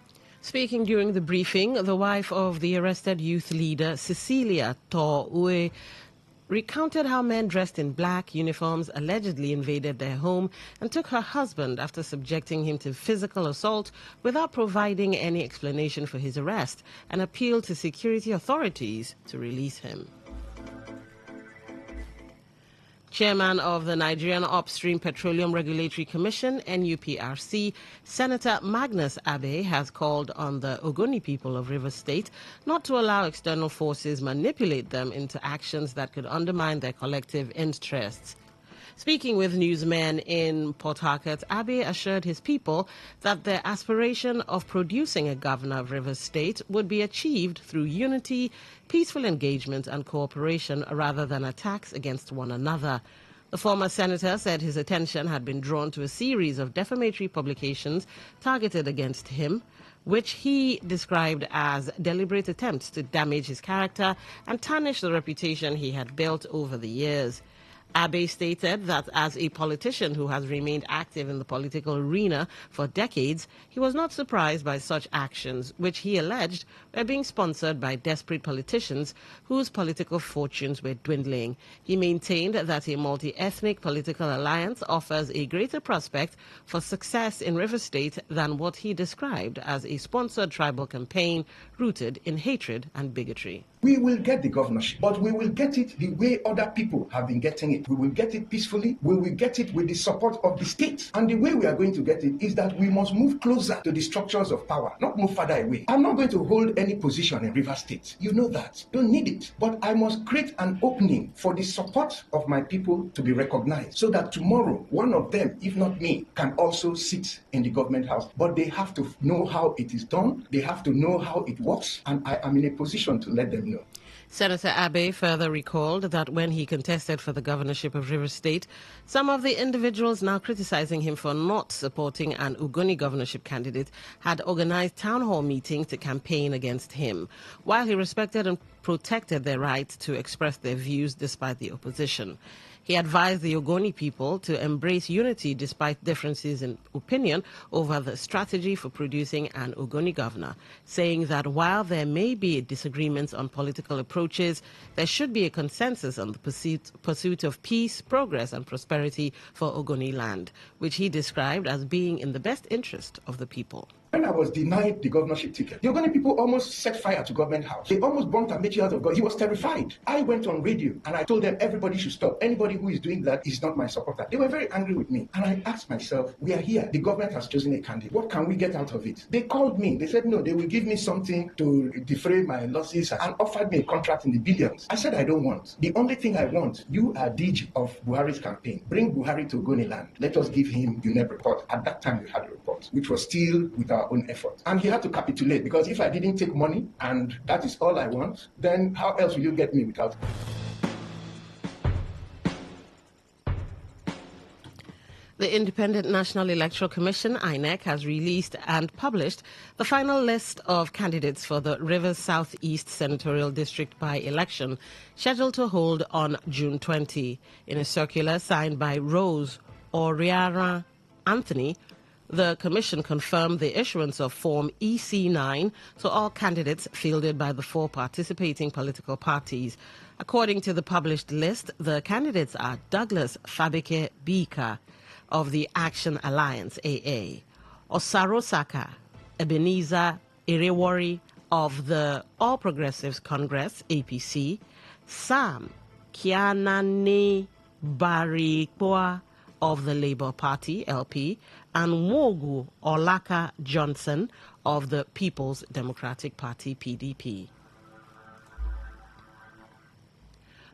Speaking during the briefing, the wife of the arrested youth leader, Cecilia Towe, recounted how men dressed in black uniforms allegedly invaded their home and took her husband after subjecting him to physical assault without providing any explanation for his arrest, and appealed to security authorities to release him. Chairman of the Nigerian Upstream Petroleum Regulatory Commission, NUPRC, Senator Magnus Abe, has called on the Ogoni people of River State not to allow external forces manipulate them into actions that could undermine their collective interests. Speaking with newsmen in Port Harcourt, Abe assured his people that their aspiration of producing a governor of Rivers State would be achieved through unity, peaceful engagement and cooperation rather than attacks against one another. The former senator said his attention had been drawn to a series of defamatory publications targeted against him, which he described as deliberate attempts to damage his character and tarnish the reputation he had built over the years. Abe stated that as a politician who has remained active in the political arena for decades, he was not surprised by such actions, which he alleged were being sponsored by desperate politicians whose political fortunes were dwindling. He maintained that a multi-ethnic political alliance offers a greater prospect for success in River State than what he described as a sponsored tribal campaign rooted in hatred and bigotry. We will get the governorship, but we will get it the way other people have been getting it. We will get it peacefully. We will get it with the support of the state. And the way we are going to get it is that we must move closer to the structures of power, not move further away. I'm not going to hold any position in River State. You know that. Don't need it. But I must create an opening for the support of my people to be recognized so that tomorrow, one of them, if not me, can also sit in the government house. But they have to know how it is done. They have to know how it works. And I am in a position to let them know. Senator Abe further recalled that when he contested for the governorship of River State, some of the individuals now criticizing him for not supporting an Ugoni governorship candidate had organized town hall meetings to campaign against him, while he respected and protected their right to express their views despite the opposition. He advised the Ogoni people to embrace unity despite differences in opinion over the strategy for producing an Ogoni governor, saying that while there may be disagreements on political approaches, there should be a consensus on the pursuit of peace, progress and prosperity for Ogoni land, which he described as being in the best interest of the people. When I was denied the governorship ticket, the Ogoni people almost set fire to government house. They almost burnt Amechi out of God. He was terrified. I went on radio and I told them everybody should stop. Anybody who is doing that is not my supporter. They were very angry with me. And I asked myself, we are here. The government has chosen a candidate. What can we get out of it? They called me. They said, no, they will give me something to defray my losses and offered me a contract in the billions. I said, I don't want. The only thing I want, you are DG of Buhari's campaign. Bring Buhari to Ogoni land. Let us give him the UNEP report. At that time, we had a report, which was still with our own effort. And he had to capitulate because if I didn't take money and that is all I want, then how else will you get me without? The Independent National Electoral Commission, INEC, has released and published the final list of candidates for the Rivers Southeast Senatorial District by-election, scheduled to hold on June 20. In a circular signed by Rose Oriara Anthony, the Commission confirmed the issuance of Form EC9 to all candidates fielded by the 4 participating political parties. According to the published list, the candidates are Douglas Fabike Bika of the Action Alliance, AA, Osaro Saka Ebenezer Irewori of the All Progressives Congress, APC, Sam Kianane Barikwa of the Labour Party, LP, and Wogu Olaka Johnson of the People's Democratic Party, PDP.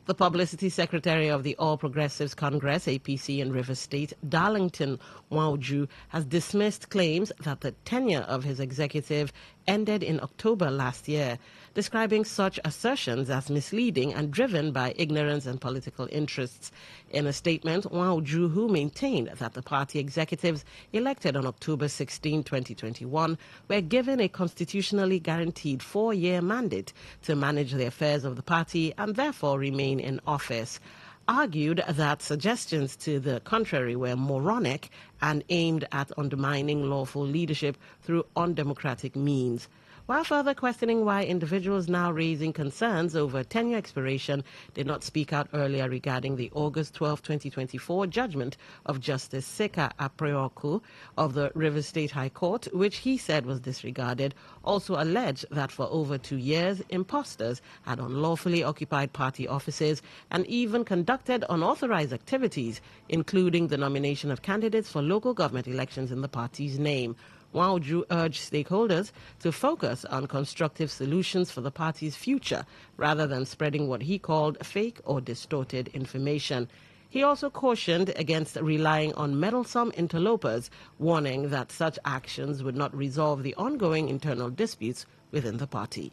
The Publicity Secretary of the All Progressives Congress, APC, in River State, Darlington Wauju, has dismissed claims that the tenure of his executive ended in October last year, describing such assertions as misleading and driven by ignorance and political interests. In a statement, Wauju, who maintained that the party executives elected on October 16, 2021, were given a constitutionally guaranteed 4-year mandate to manage the affairs of the party and therefore remain in office, argued that suggestions to the contrary were moronic and aimed at undermining lawful leadership through undemocratic means. While further questioning why individuals now raising concerns over tenure expiration did not speak out earlier regarding the August 12, 2024 judgment of Justice Seka Aprioku of the Rivers State High Court, which he said was disregarded, also alleged that for over 2 years, imposters had unlawfully occupied party offices and even conducted unauthorized activities, including the nomination of candidates for local government elections in the party's name. Wauju urged stakeholders to focus on constructive solutions for the party's future rather than spreading what he called fake or distorted information. He also cautioned against relying on meddlesome interlopers, warning that such actions would not resolve the ongoing internal disputes within the party.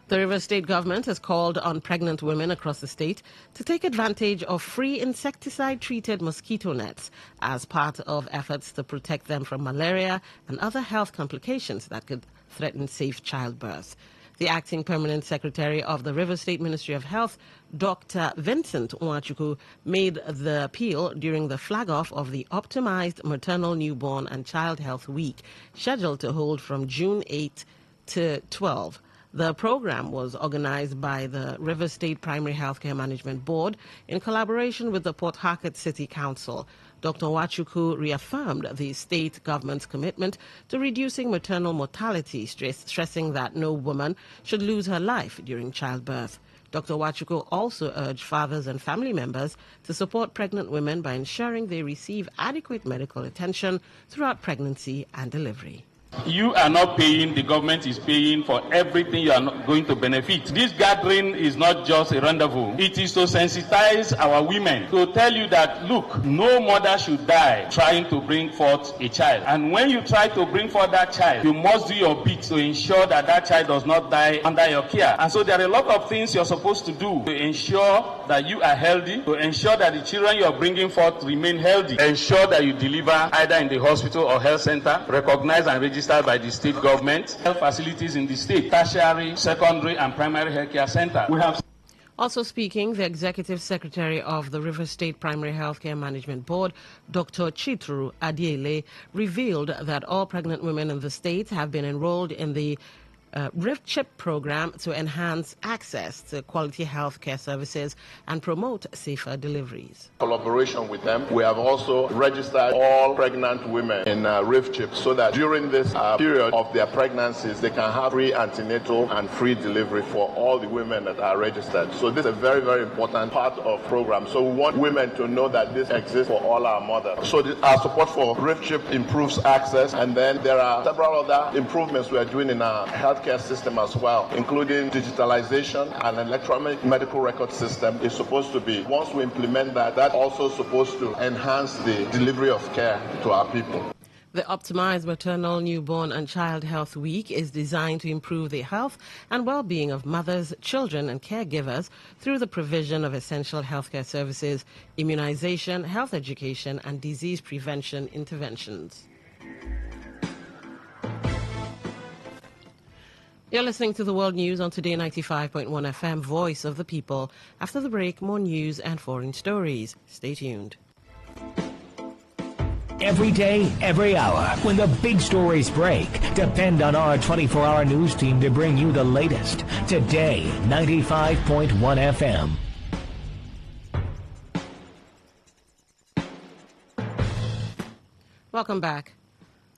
The Rivers State government has called on pregnant women across the state to take advantage of free insecticide-treated mosquito nets as part of efforts to protect them from malaria and other health complications that could threaten safe childbirth. The acting permanent secretary of the River State Ministry of Health, Dr. Vincent Nwachukwu, made the appeal during the flag-off of the optimized Maternal, Newborn and Child Health Week, scheduled to hold from June 8 to 12. The program was organized by the River State Primary Healthcare Management Board in collaboration with the Port Harcourt City Council. Dr. Nwachukwu reaffirmed the state government's commitment to reducing maternal mortality, stressing that no woman should lose her life during childbirth. Dr. Nwachukwu also urged fathers and family members to support pregnant women by ensuring they receive adequate medical attention throughout pregnancy and delivery. You are not paying, the government is paying for everything you are not going to benefit. This gathering is not just a rendezvous. It is to sensitize our women, to tell you that, look, no mother should die trying to bring forth a child. And when you try to bring forth that child, you must do your bit to ensure that that child does not die under your care. And so there are a lot of things you're supposed to do to ensure that you are healthy, to ensure that the children you are bringing forth remain healthy. Ensure that you deliver either in the hospital or health center, recognized and registered by the state government, health facilities in the state, tertiary, secondary, and primary healthcare center. We have. Also speaking, the Executive Secretary of the River State Primary Healthcare Management Board, Dr. Chitru Adiele, revealed that all pregnant women in the state have been enrolled in the RIV-CHIP program to enhance access to quality health care services and promote safer deliveries. Collaboration with them, we have also registered all pregnant women in RIV-CHIP so that during this period of their pregnancies, they can have free antenatal and free delivery for all the women that are registered. So this is a very, very important part of the program. So we want women to know that this exists for all our mothers. So our support for RIV-CHIP improves access, and then there are several other improvements we are doing in our healthcare system as well, including digitalization and electronic medical record system is supposed to be. Once we implement that, that's also supposed to enhance the delivery of care to our people. The optimized Maternal, Newborn and Child Health Week is designed to improve the health and well-being of mothers, children and caregivers through the provision of essential healthcare services, immunization, health education and disease prevention interventions. You're listening to the World News on Today 95.1 FM, Voice of the People. After the break, more news and foreign stories. Stay tuned. Every day, every hour, when the big stories break, depend on our 24-hour news team to bring you the latest. Today 95.1 FM. Welcome back.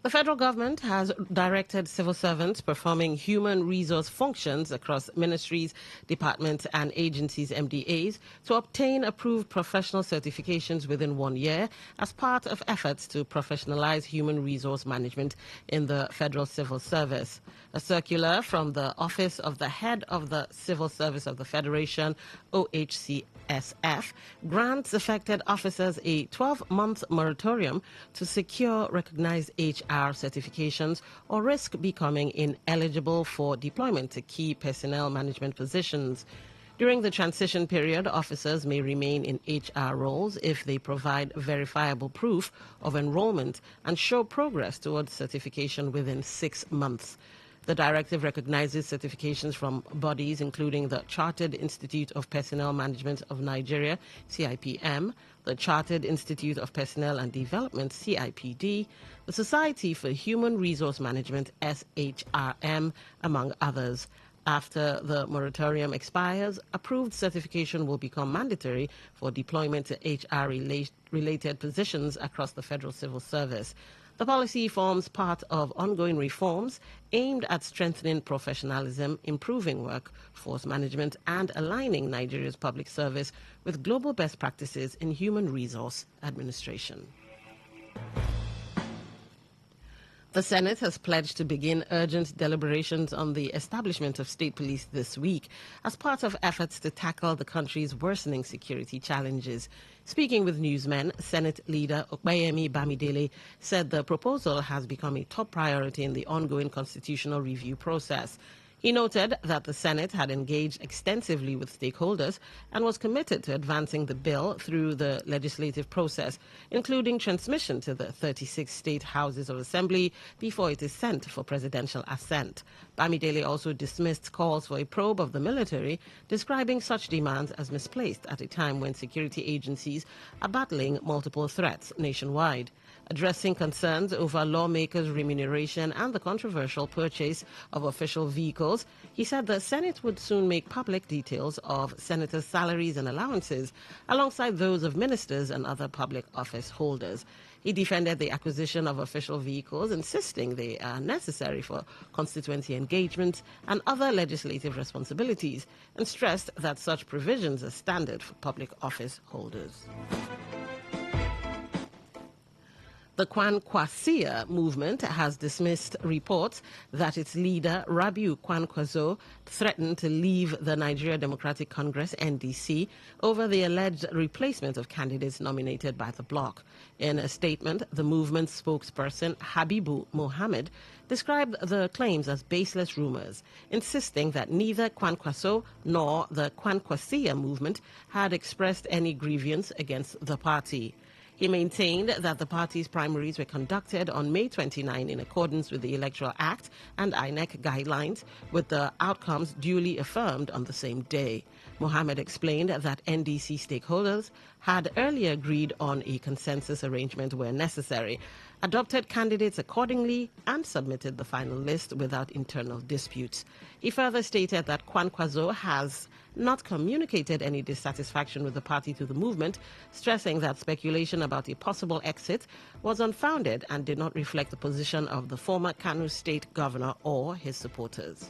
The federal government has directed civil servants performing human resource functions across ministries, departments and agencies, MDAs, to obtain approved professional certifications within 1 year as part of efforts to professionalize human resource management in the federal civil service. A circular from the Office of the Head of the Civil Service of the Federation, OHCSF, grants affected officers a 12-month moratorium to secure recognized HR certifications or risk becoming ineligible for deployment to key personnel management positions. During the transition period, officers may remain in HR roles if they provide verifiable proof of enrollment and show progress towards certification within 6 months. The directive recognizes certifications from bodies including the Chartered Institute of Personnel Management of Nigeria, CIPM, the Chartered Institute of Personnel and Development, CIPD, the Society for Human Resource Management, SHRM, among others. After the moratorium expires, approved certification will become mandatory for deployment to HR-related positions across the federal civil service. The policy forms part of ongoing reforms aimed at strengthening professionalism, improving workforce management, and aligning Nigeria's public service with global best practices in human resource administration. The Senate has pledged to begin urgent deliberations on the establishment of state police this week as part of efforts to tackle the country's worsening security challenges. Speaking with newsmen, Senate leader Okpeyemi Bamidele said the proposal has become a top priority in the ongoing constitutional review process. He noted that the Senate had engaged extensively with stakeholders and was committed to advancing the bill through the legislative process, including transmission to the 36 state houses of assembly before it is sent for presidential assent. Bamidele also dismissed calls for a probe of the military, describing such demands as misplaced at a time when security agencies are battling multiple threats nationwide. Addressing concerns over lawmakers' remuneration and the controversial purchase of official vehicles, he said the Senate would soon make public details of senators' salaries and allowances, alongside those of ministers and other public office holders. He defended the acquisition of official vehicles, insisting they are necessary for constituency engagement and other legislative responsibilities, and stressed that such provisions are standard for public office holders. The Kwankwasia movement has dismissed reports that its leader, Rabiu Kwankwaso, threatened to leave the Nigeria Democratic Congress, NDC, over the alleged replacement of candidates nominated by the bloc. In a statement, the movement's spokesperson, Habibu Mohammed, described the claims as baseless rumors, insisting that neither Kwankwaso nor the Kwankwasia movement had expressed any grievance against the party. He maintained that the party's primaries were conducted on May 29 in accordance with the Electoral Act and INEC guidelines, with the outcomes duly affirmed on the same day. Mohammed explained that NDC stakeholders had earlier agreed on a consensus arrangement where necessary, adopted candidates accordingly, and submitted the final list without internal disputes. He further stated that Kwankwaso has not communicated any dissatisfaction with the party to the movement, stressing that speculation about a possible exit was unfounded and did not reflect the position of the former Kano State governor or his supporters.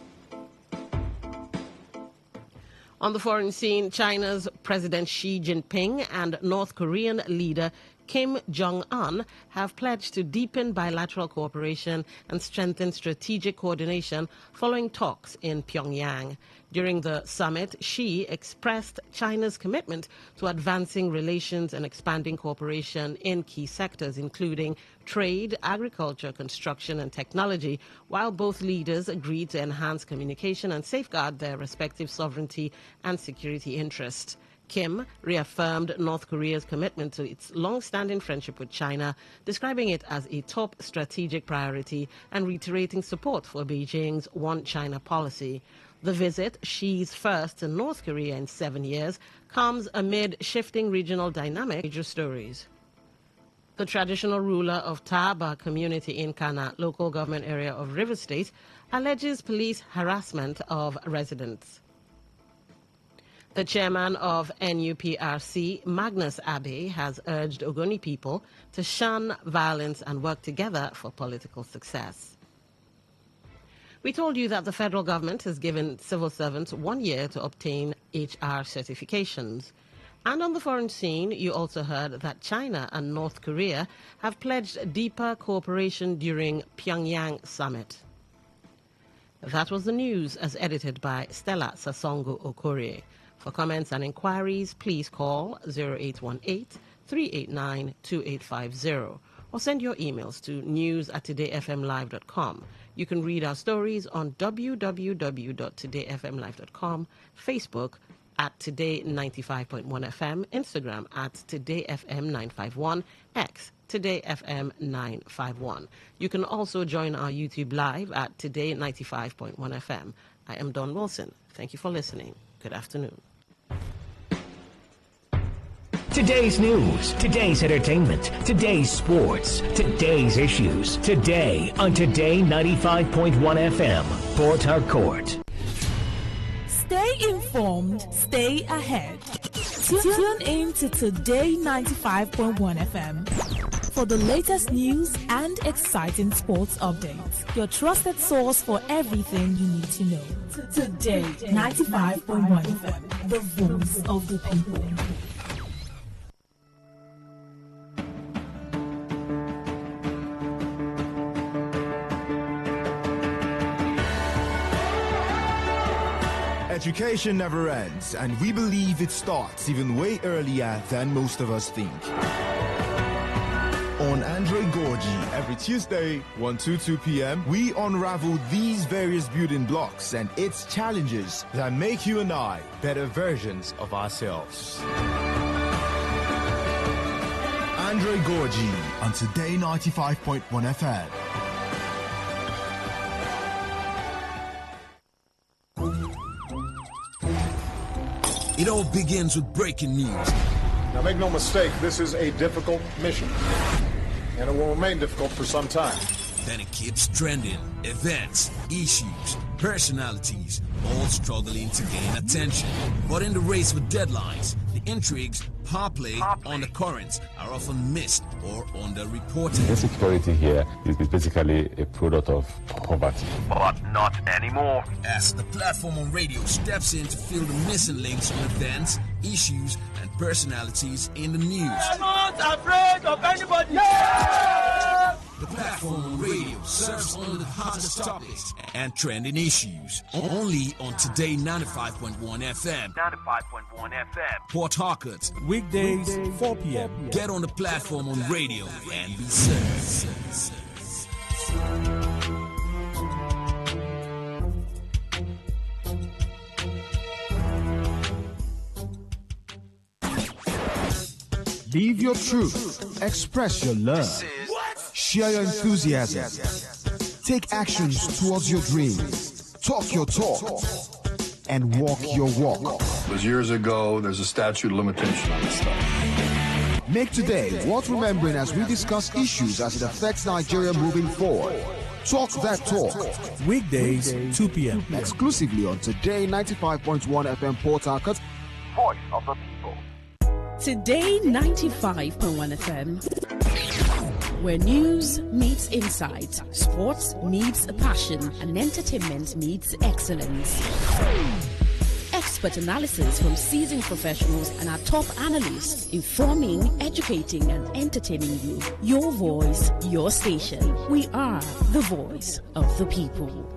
On the foreign scene, China's President Xi Jinping and North Korean leader Kim Jong-un have pledged to deepen bilateral cooperation and strengthen strategic coordination following talks in Pyongyang. During the summit, Xi expressed China's commitment to advancing relations and expanding cooperation in key sectors, including trade, agriculture, construction, and technology, while both leaders agreed to enhance communication and safeguard their respective sovereignty and security interests. Kim reaffirmed North Korea's commitment to its long-standing friendship with China, describing it as a top strategic priority and reiterating support for Beijing's One China policy. The visit, Xi's first to North Korea in 7 years, comes amid shifting regional dynamics. Major stories. The traditional ruler of Taba community in Kana, local government area of River State, alleges police harassment of residents. The chairman of NUPRC, Magnus Abe, has urged Ogoni people to shun violence and work together for political success. We told you that the federal government has given civil servants 1 year to obtain HR certifications. And on the foreign scene, you also heard that China and North Korea have pledged deeper cooperation during Pyongyang summit. That was the news as edited by Stella Sasongo Okorie. For comments and inquiries, please call 0818-389-2850 or send your emails to news@todayfmlive.com. You can read our stories on www.todayfmlive.com, Facebook at Today95.1fm, Instagram at TodayFM951, X TodayFM951. You can also join our YouTube live at Today95.1fm. I am Don Wilson. Thank you for listening. Good afternoon. Today's news, today's entertainment, today's sports, today's issues. Today on Today 95.1 FM, Port Harcourt. Stay informed, stay ahead. Tune in to Today 95.1 FM for the latest news and exciting sports updates. Your trusted source for everything you need to know. Today 95.1 FM, the voice of the people. Education never ends, and we believe it starts even way earlier than most of us think. On Android Gorge Gorgie. Every Tuesday, 1 to 2 p.m., we unravel these various building blocks and its challenges that make you and I better versions of ourselves. Andre Gorgie on Today 95.1 FM. It all begins with breaking news. Now, make no mistake, this is a difficult mission, and it will remain difficult for some time. Then it keeps trending. Events, issues, personalities, all struggling to gain attention. But in the race with deadlines, the intrigues, power play, undercurrents are often missed or underreported. Insecurity here is basically a product of poverty. But not anymore. As the platform on radio steps in to fill the missing links on events, issues, and personalities in the news. I'm not afraid of anybody. The platform on radio serves only the hottest topics and trending issues. Only on Today 95.1 FM. 95.1 FM. Port Harcourt. Weekdays, 4 p.m. Get on the platform on radio and be served. Live your truth. Express your love. Share your enthusiasm. Take actions towards your dreams. Talk your talk. And walk your walk. It was years ago. There's a statute of limitation on this stuff. Make today worth remembering as we discuss issues as it affects Nigeria moving forward. Talk that talk. Weekdays, 2 p.m. Exclusively on Today 95.1 FM Port Harcourt. Voice of the people. Today 95.1 FM. Where news meets insight, sports meets passion, and entertainment meets excellence. Expert analysis from seasoned professionals and our top analysts, informing, educating, and entertaining you. Your voice, your station. We are the voice of the people.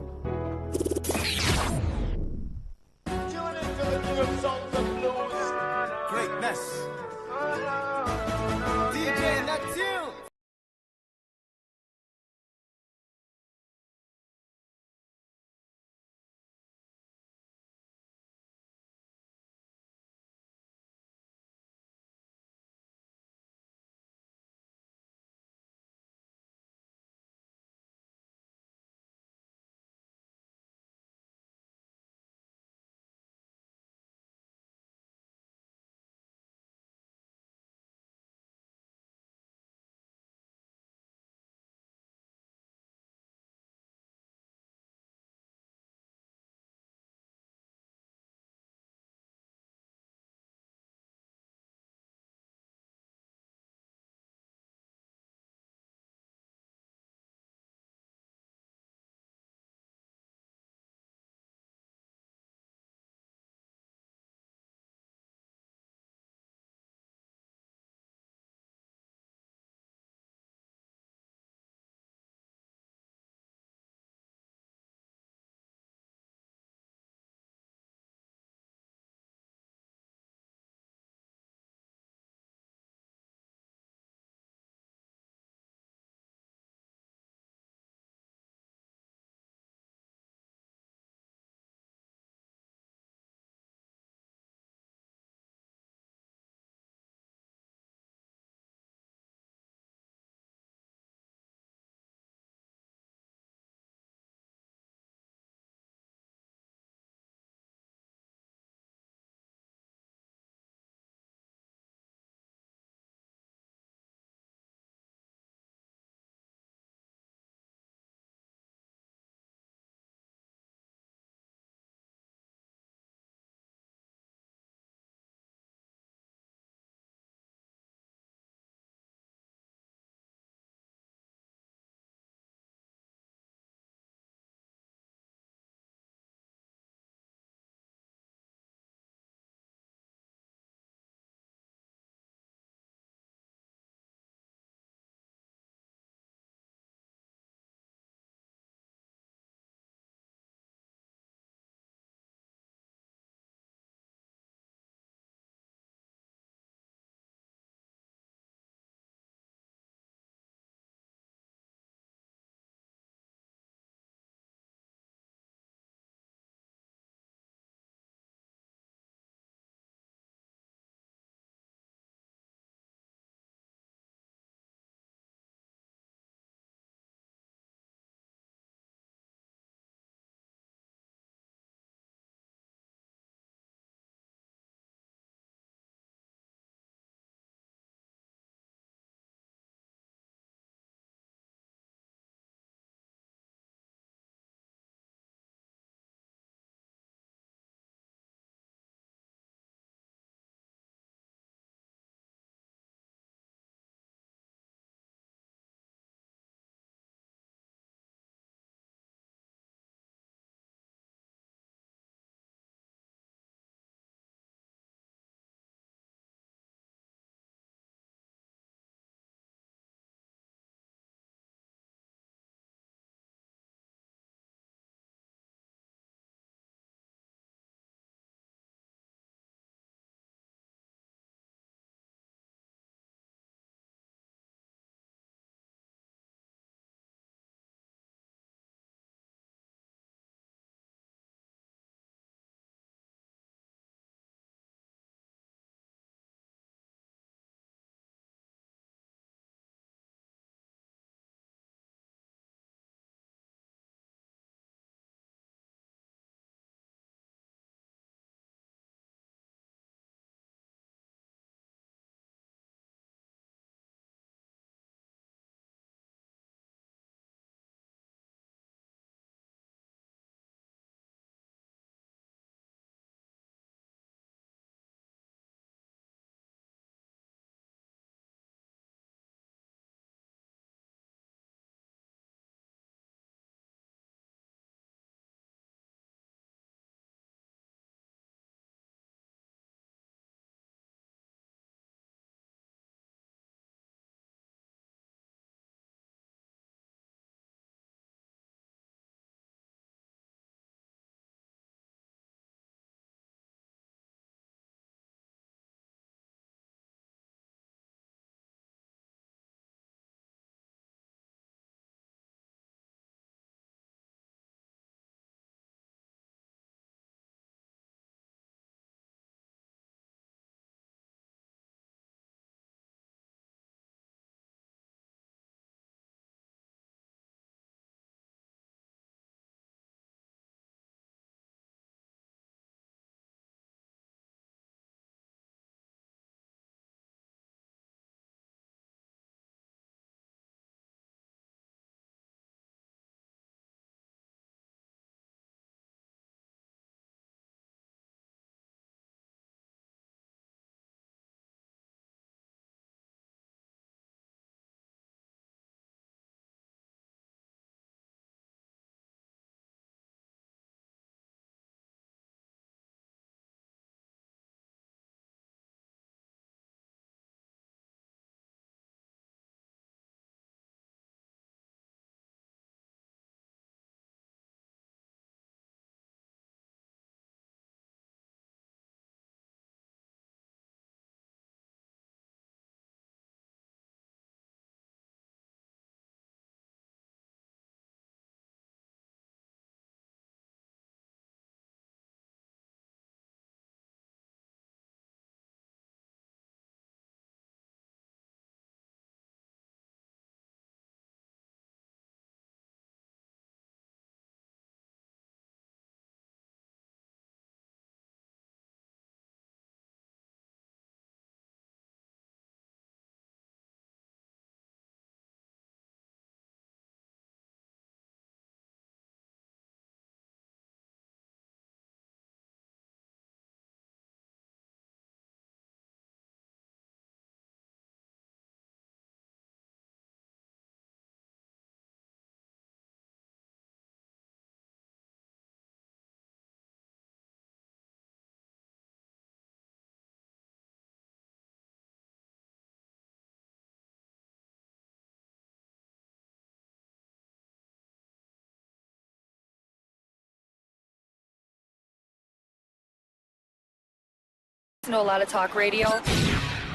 listen to a lot of talk radio.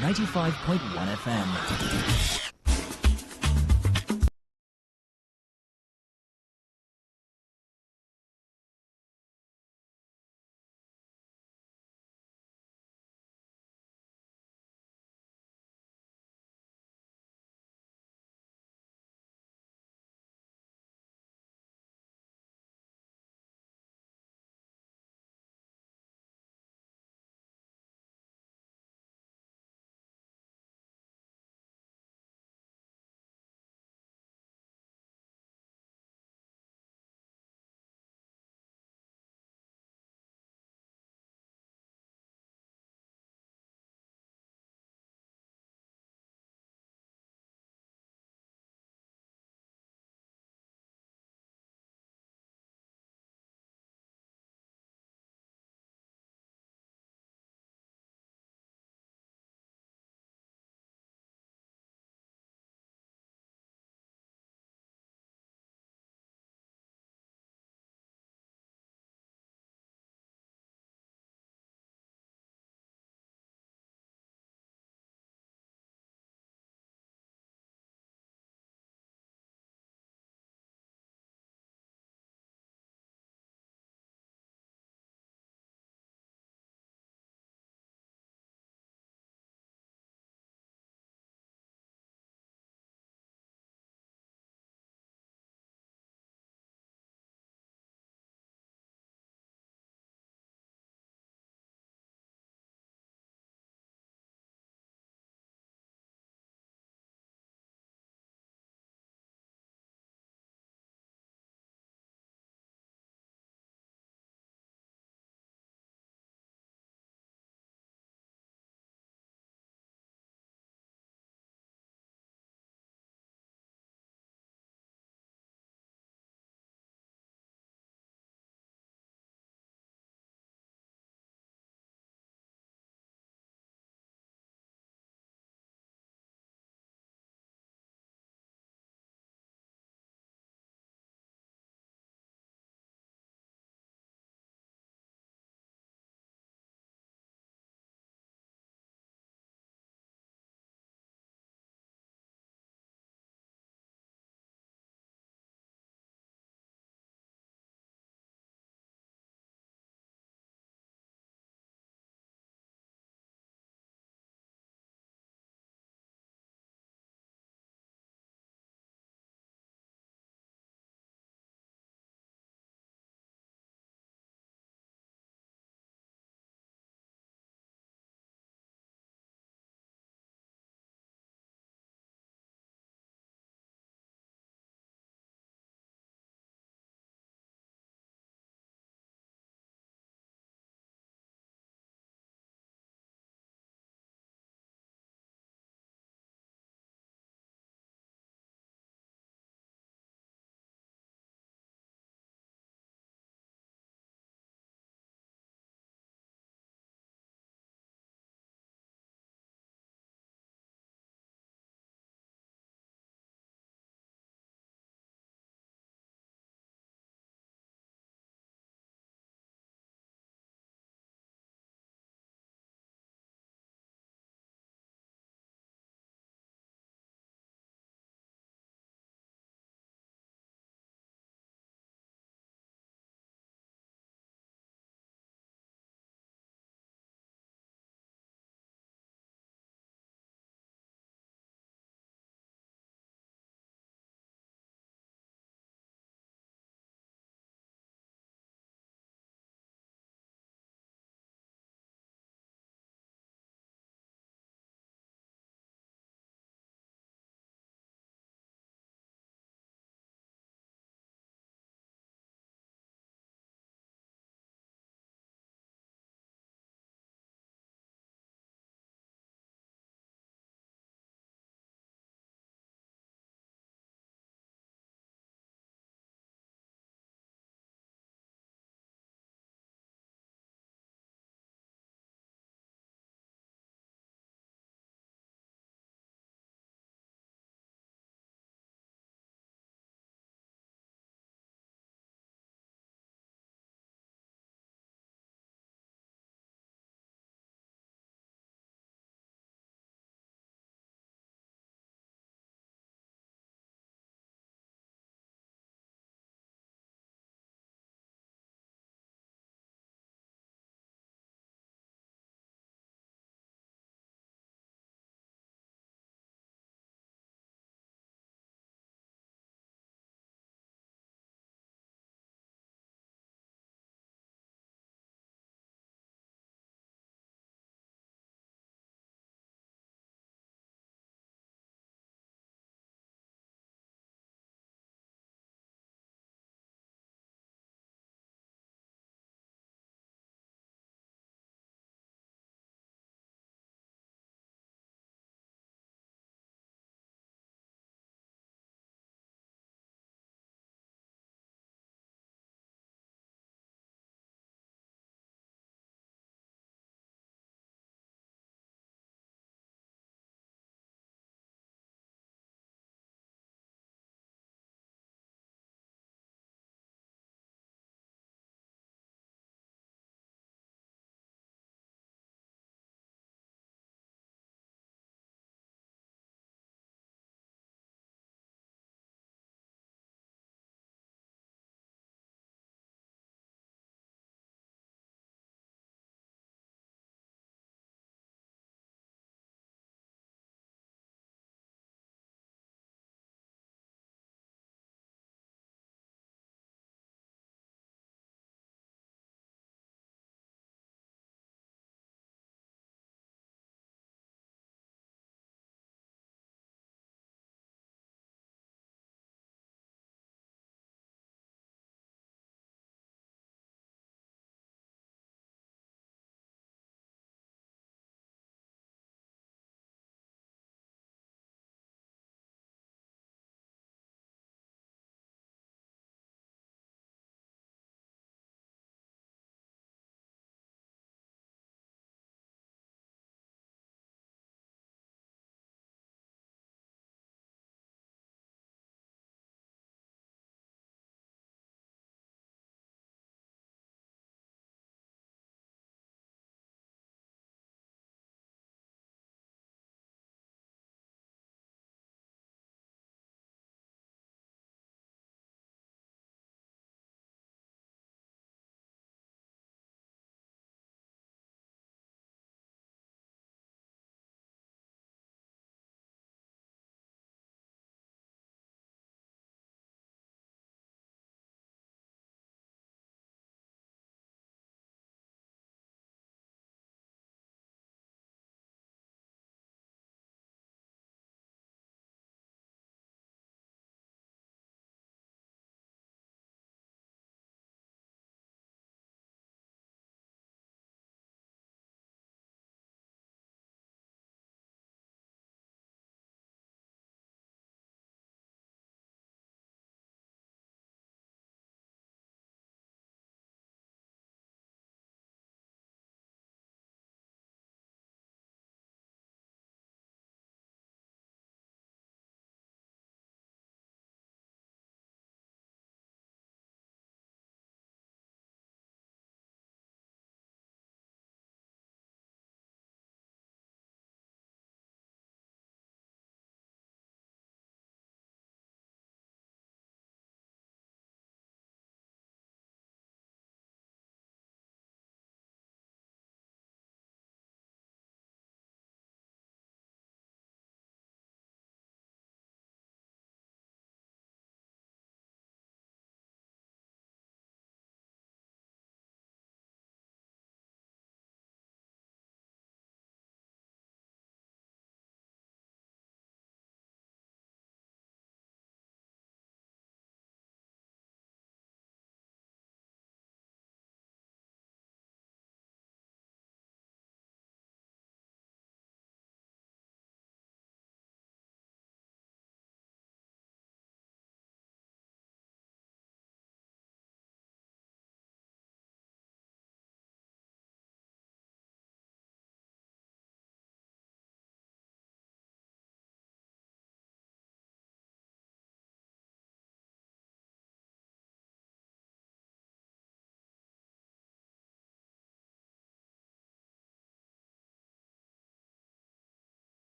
95.1 FM.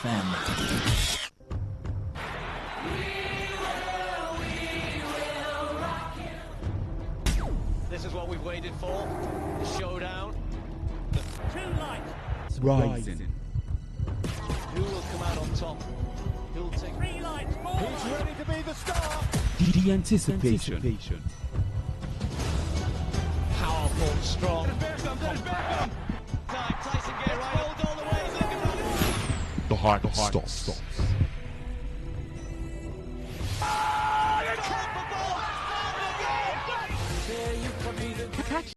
1FM. This is what we've waited for. The showdown. The two lights. Rising. Who will come out on top? Who'll take three lights more? Who's ready to be the star? The anticipation. Powerful, strong, compact. Tyson Gay right all the way. He's looking right. The heart stops. Catch.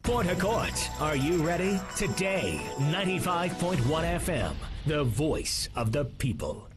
Port Harcourt, are you ready? Today, 95.1 FM, the voice of the people.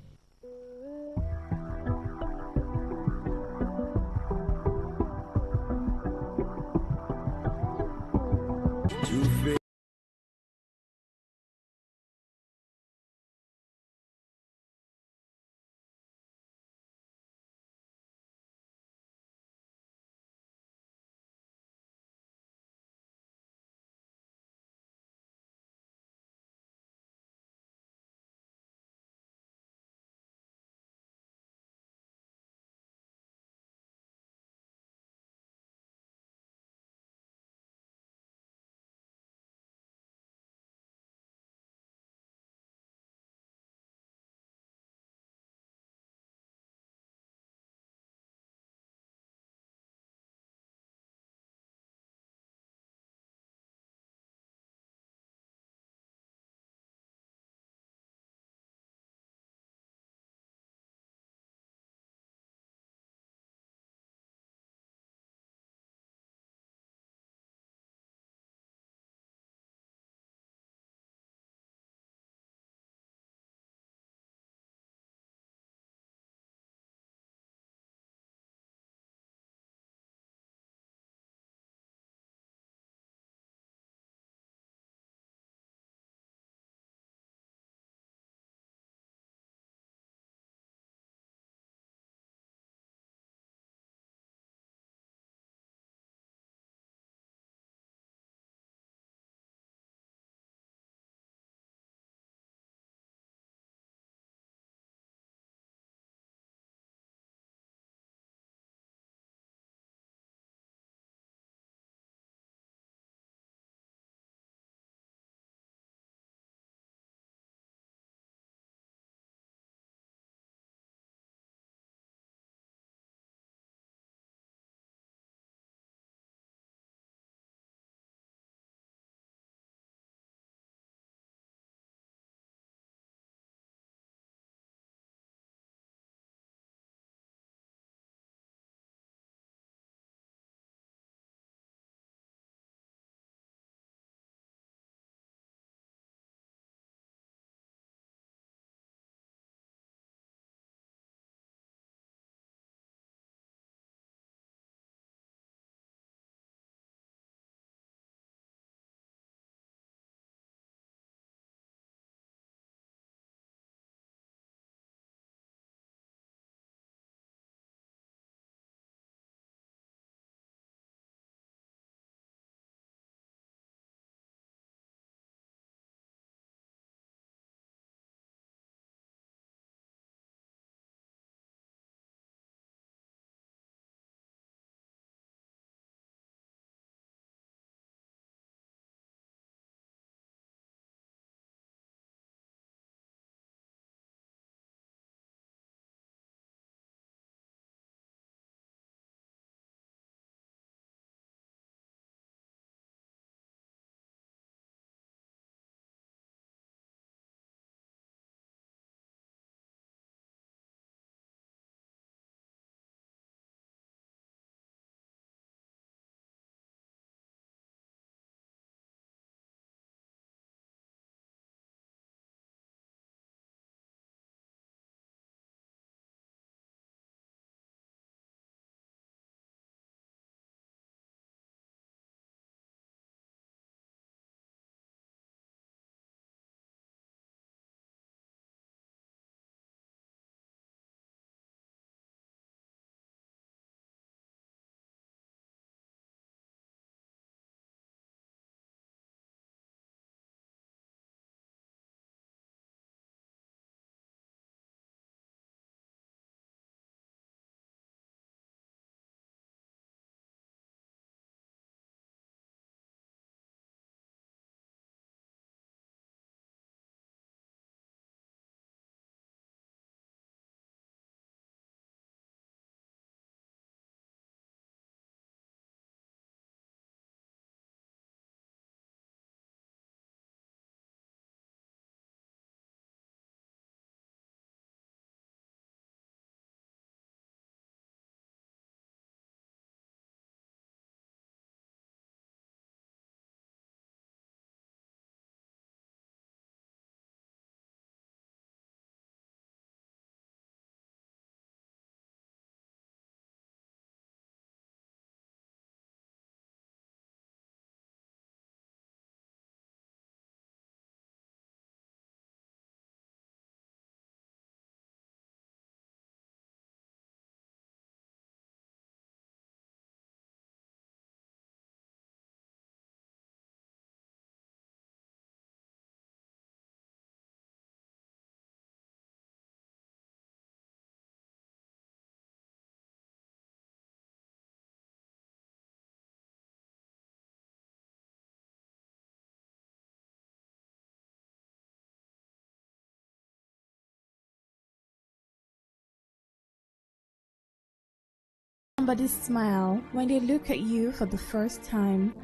somebody's smile when they look at you for the first time.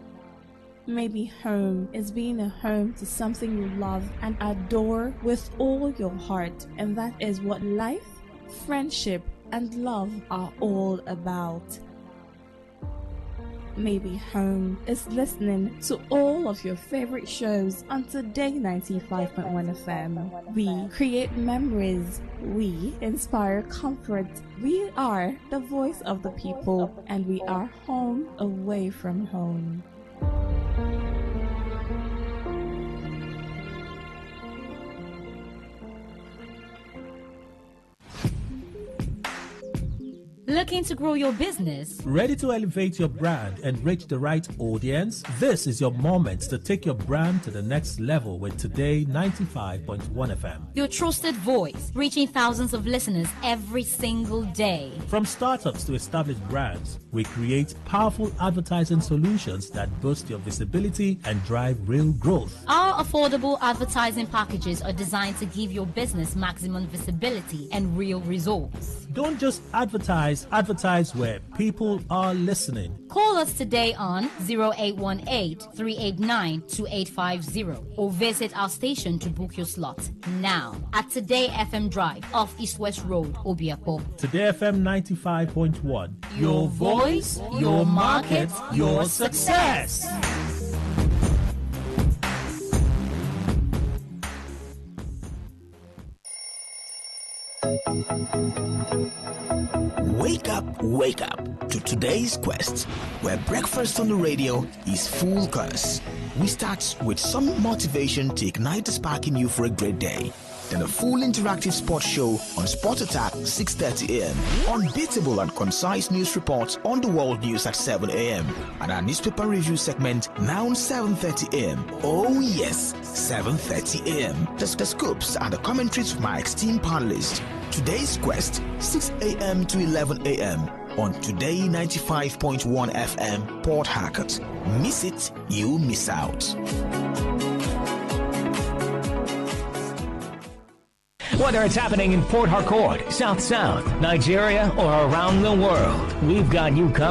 Maybe home is being a home to something you love and adore with all your heart, and that is what life, friendship, and love are all about. Maybe home is listening to all of your favorite shows on Today 95.1 FM. We create memories. We inspire comfort. We are the voice of the people, and we are home away from home. Looking to grow your business? Ready to elevate your brand and reach the right audience? This is your moment to take your brand to the next level with Today 95.1 FM. Your trusted voice, reaching thousands of listeners every single day. From startups to established brands, we create powerful advertising solutions that boost your visibility and drive real growth. Our affordable advertising packages are designed to give your business maximum visibility and real results. Don't just advertise where people are listening. Call us today on 0818-389-2850 or visit our station to book your slot now at Today FM Drive off East West Road, Obiapo. Today FM 95.1. Your voice, your market, your success. Wake up to today's quest, where breakfast on the radio is full course. We start with some motivation to ignite the spark in you for a great day. Then a full interactive sports show on Sport Attack 6:30 a.m. Unbeatable and concise news reports on the world news at 7 a.m. And our newspaper review segment now 7:30 a.m. Oh yes, 7:30 a.m. The scoops and the commentaries from my esteemed panelists. Today's quest, 6 a.m. to 11 a.m. on Today 95.1 FM, Port Harcourt. Miss it, you miss out. Whether it's happening in Port Harcourt, South, Nigeria, or around the world, we've got you covered.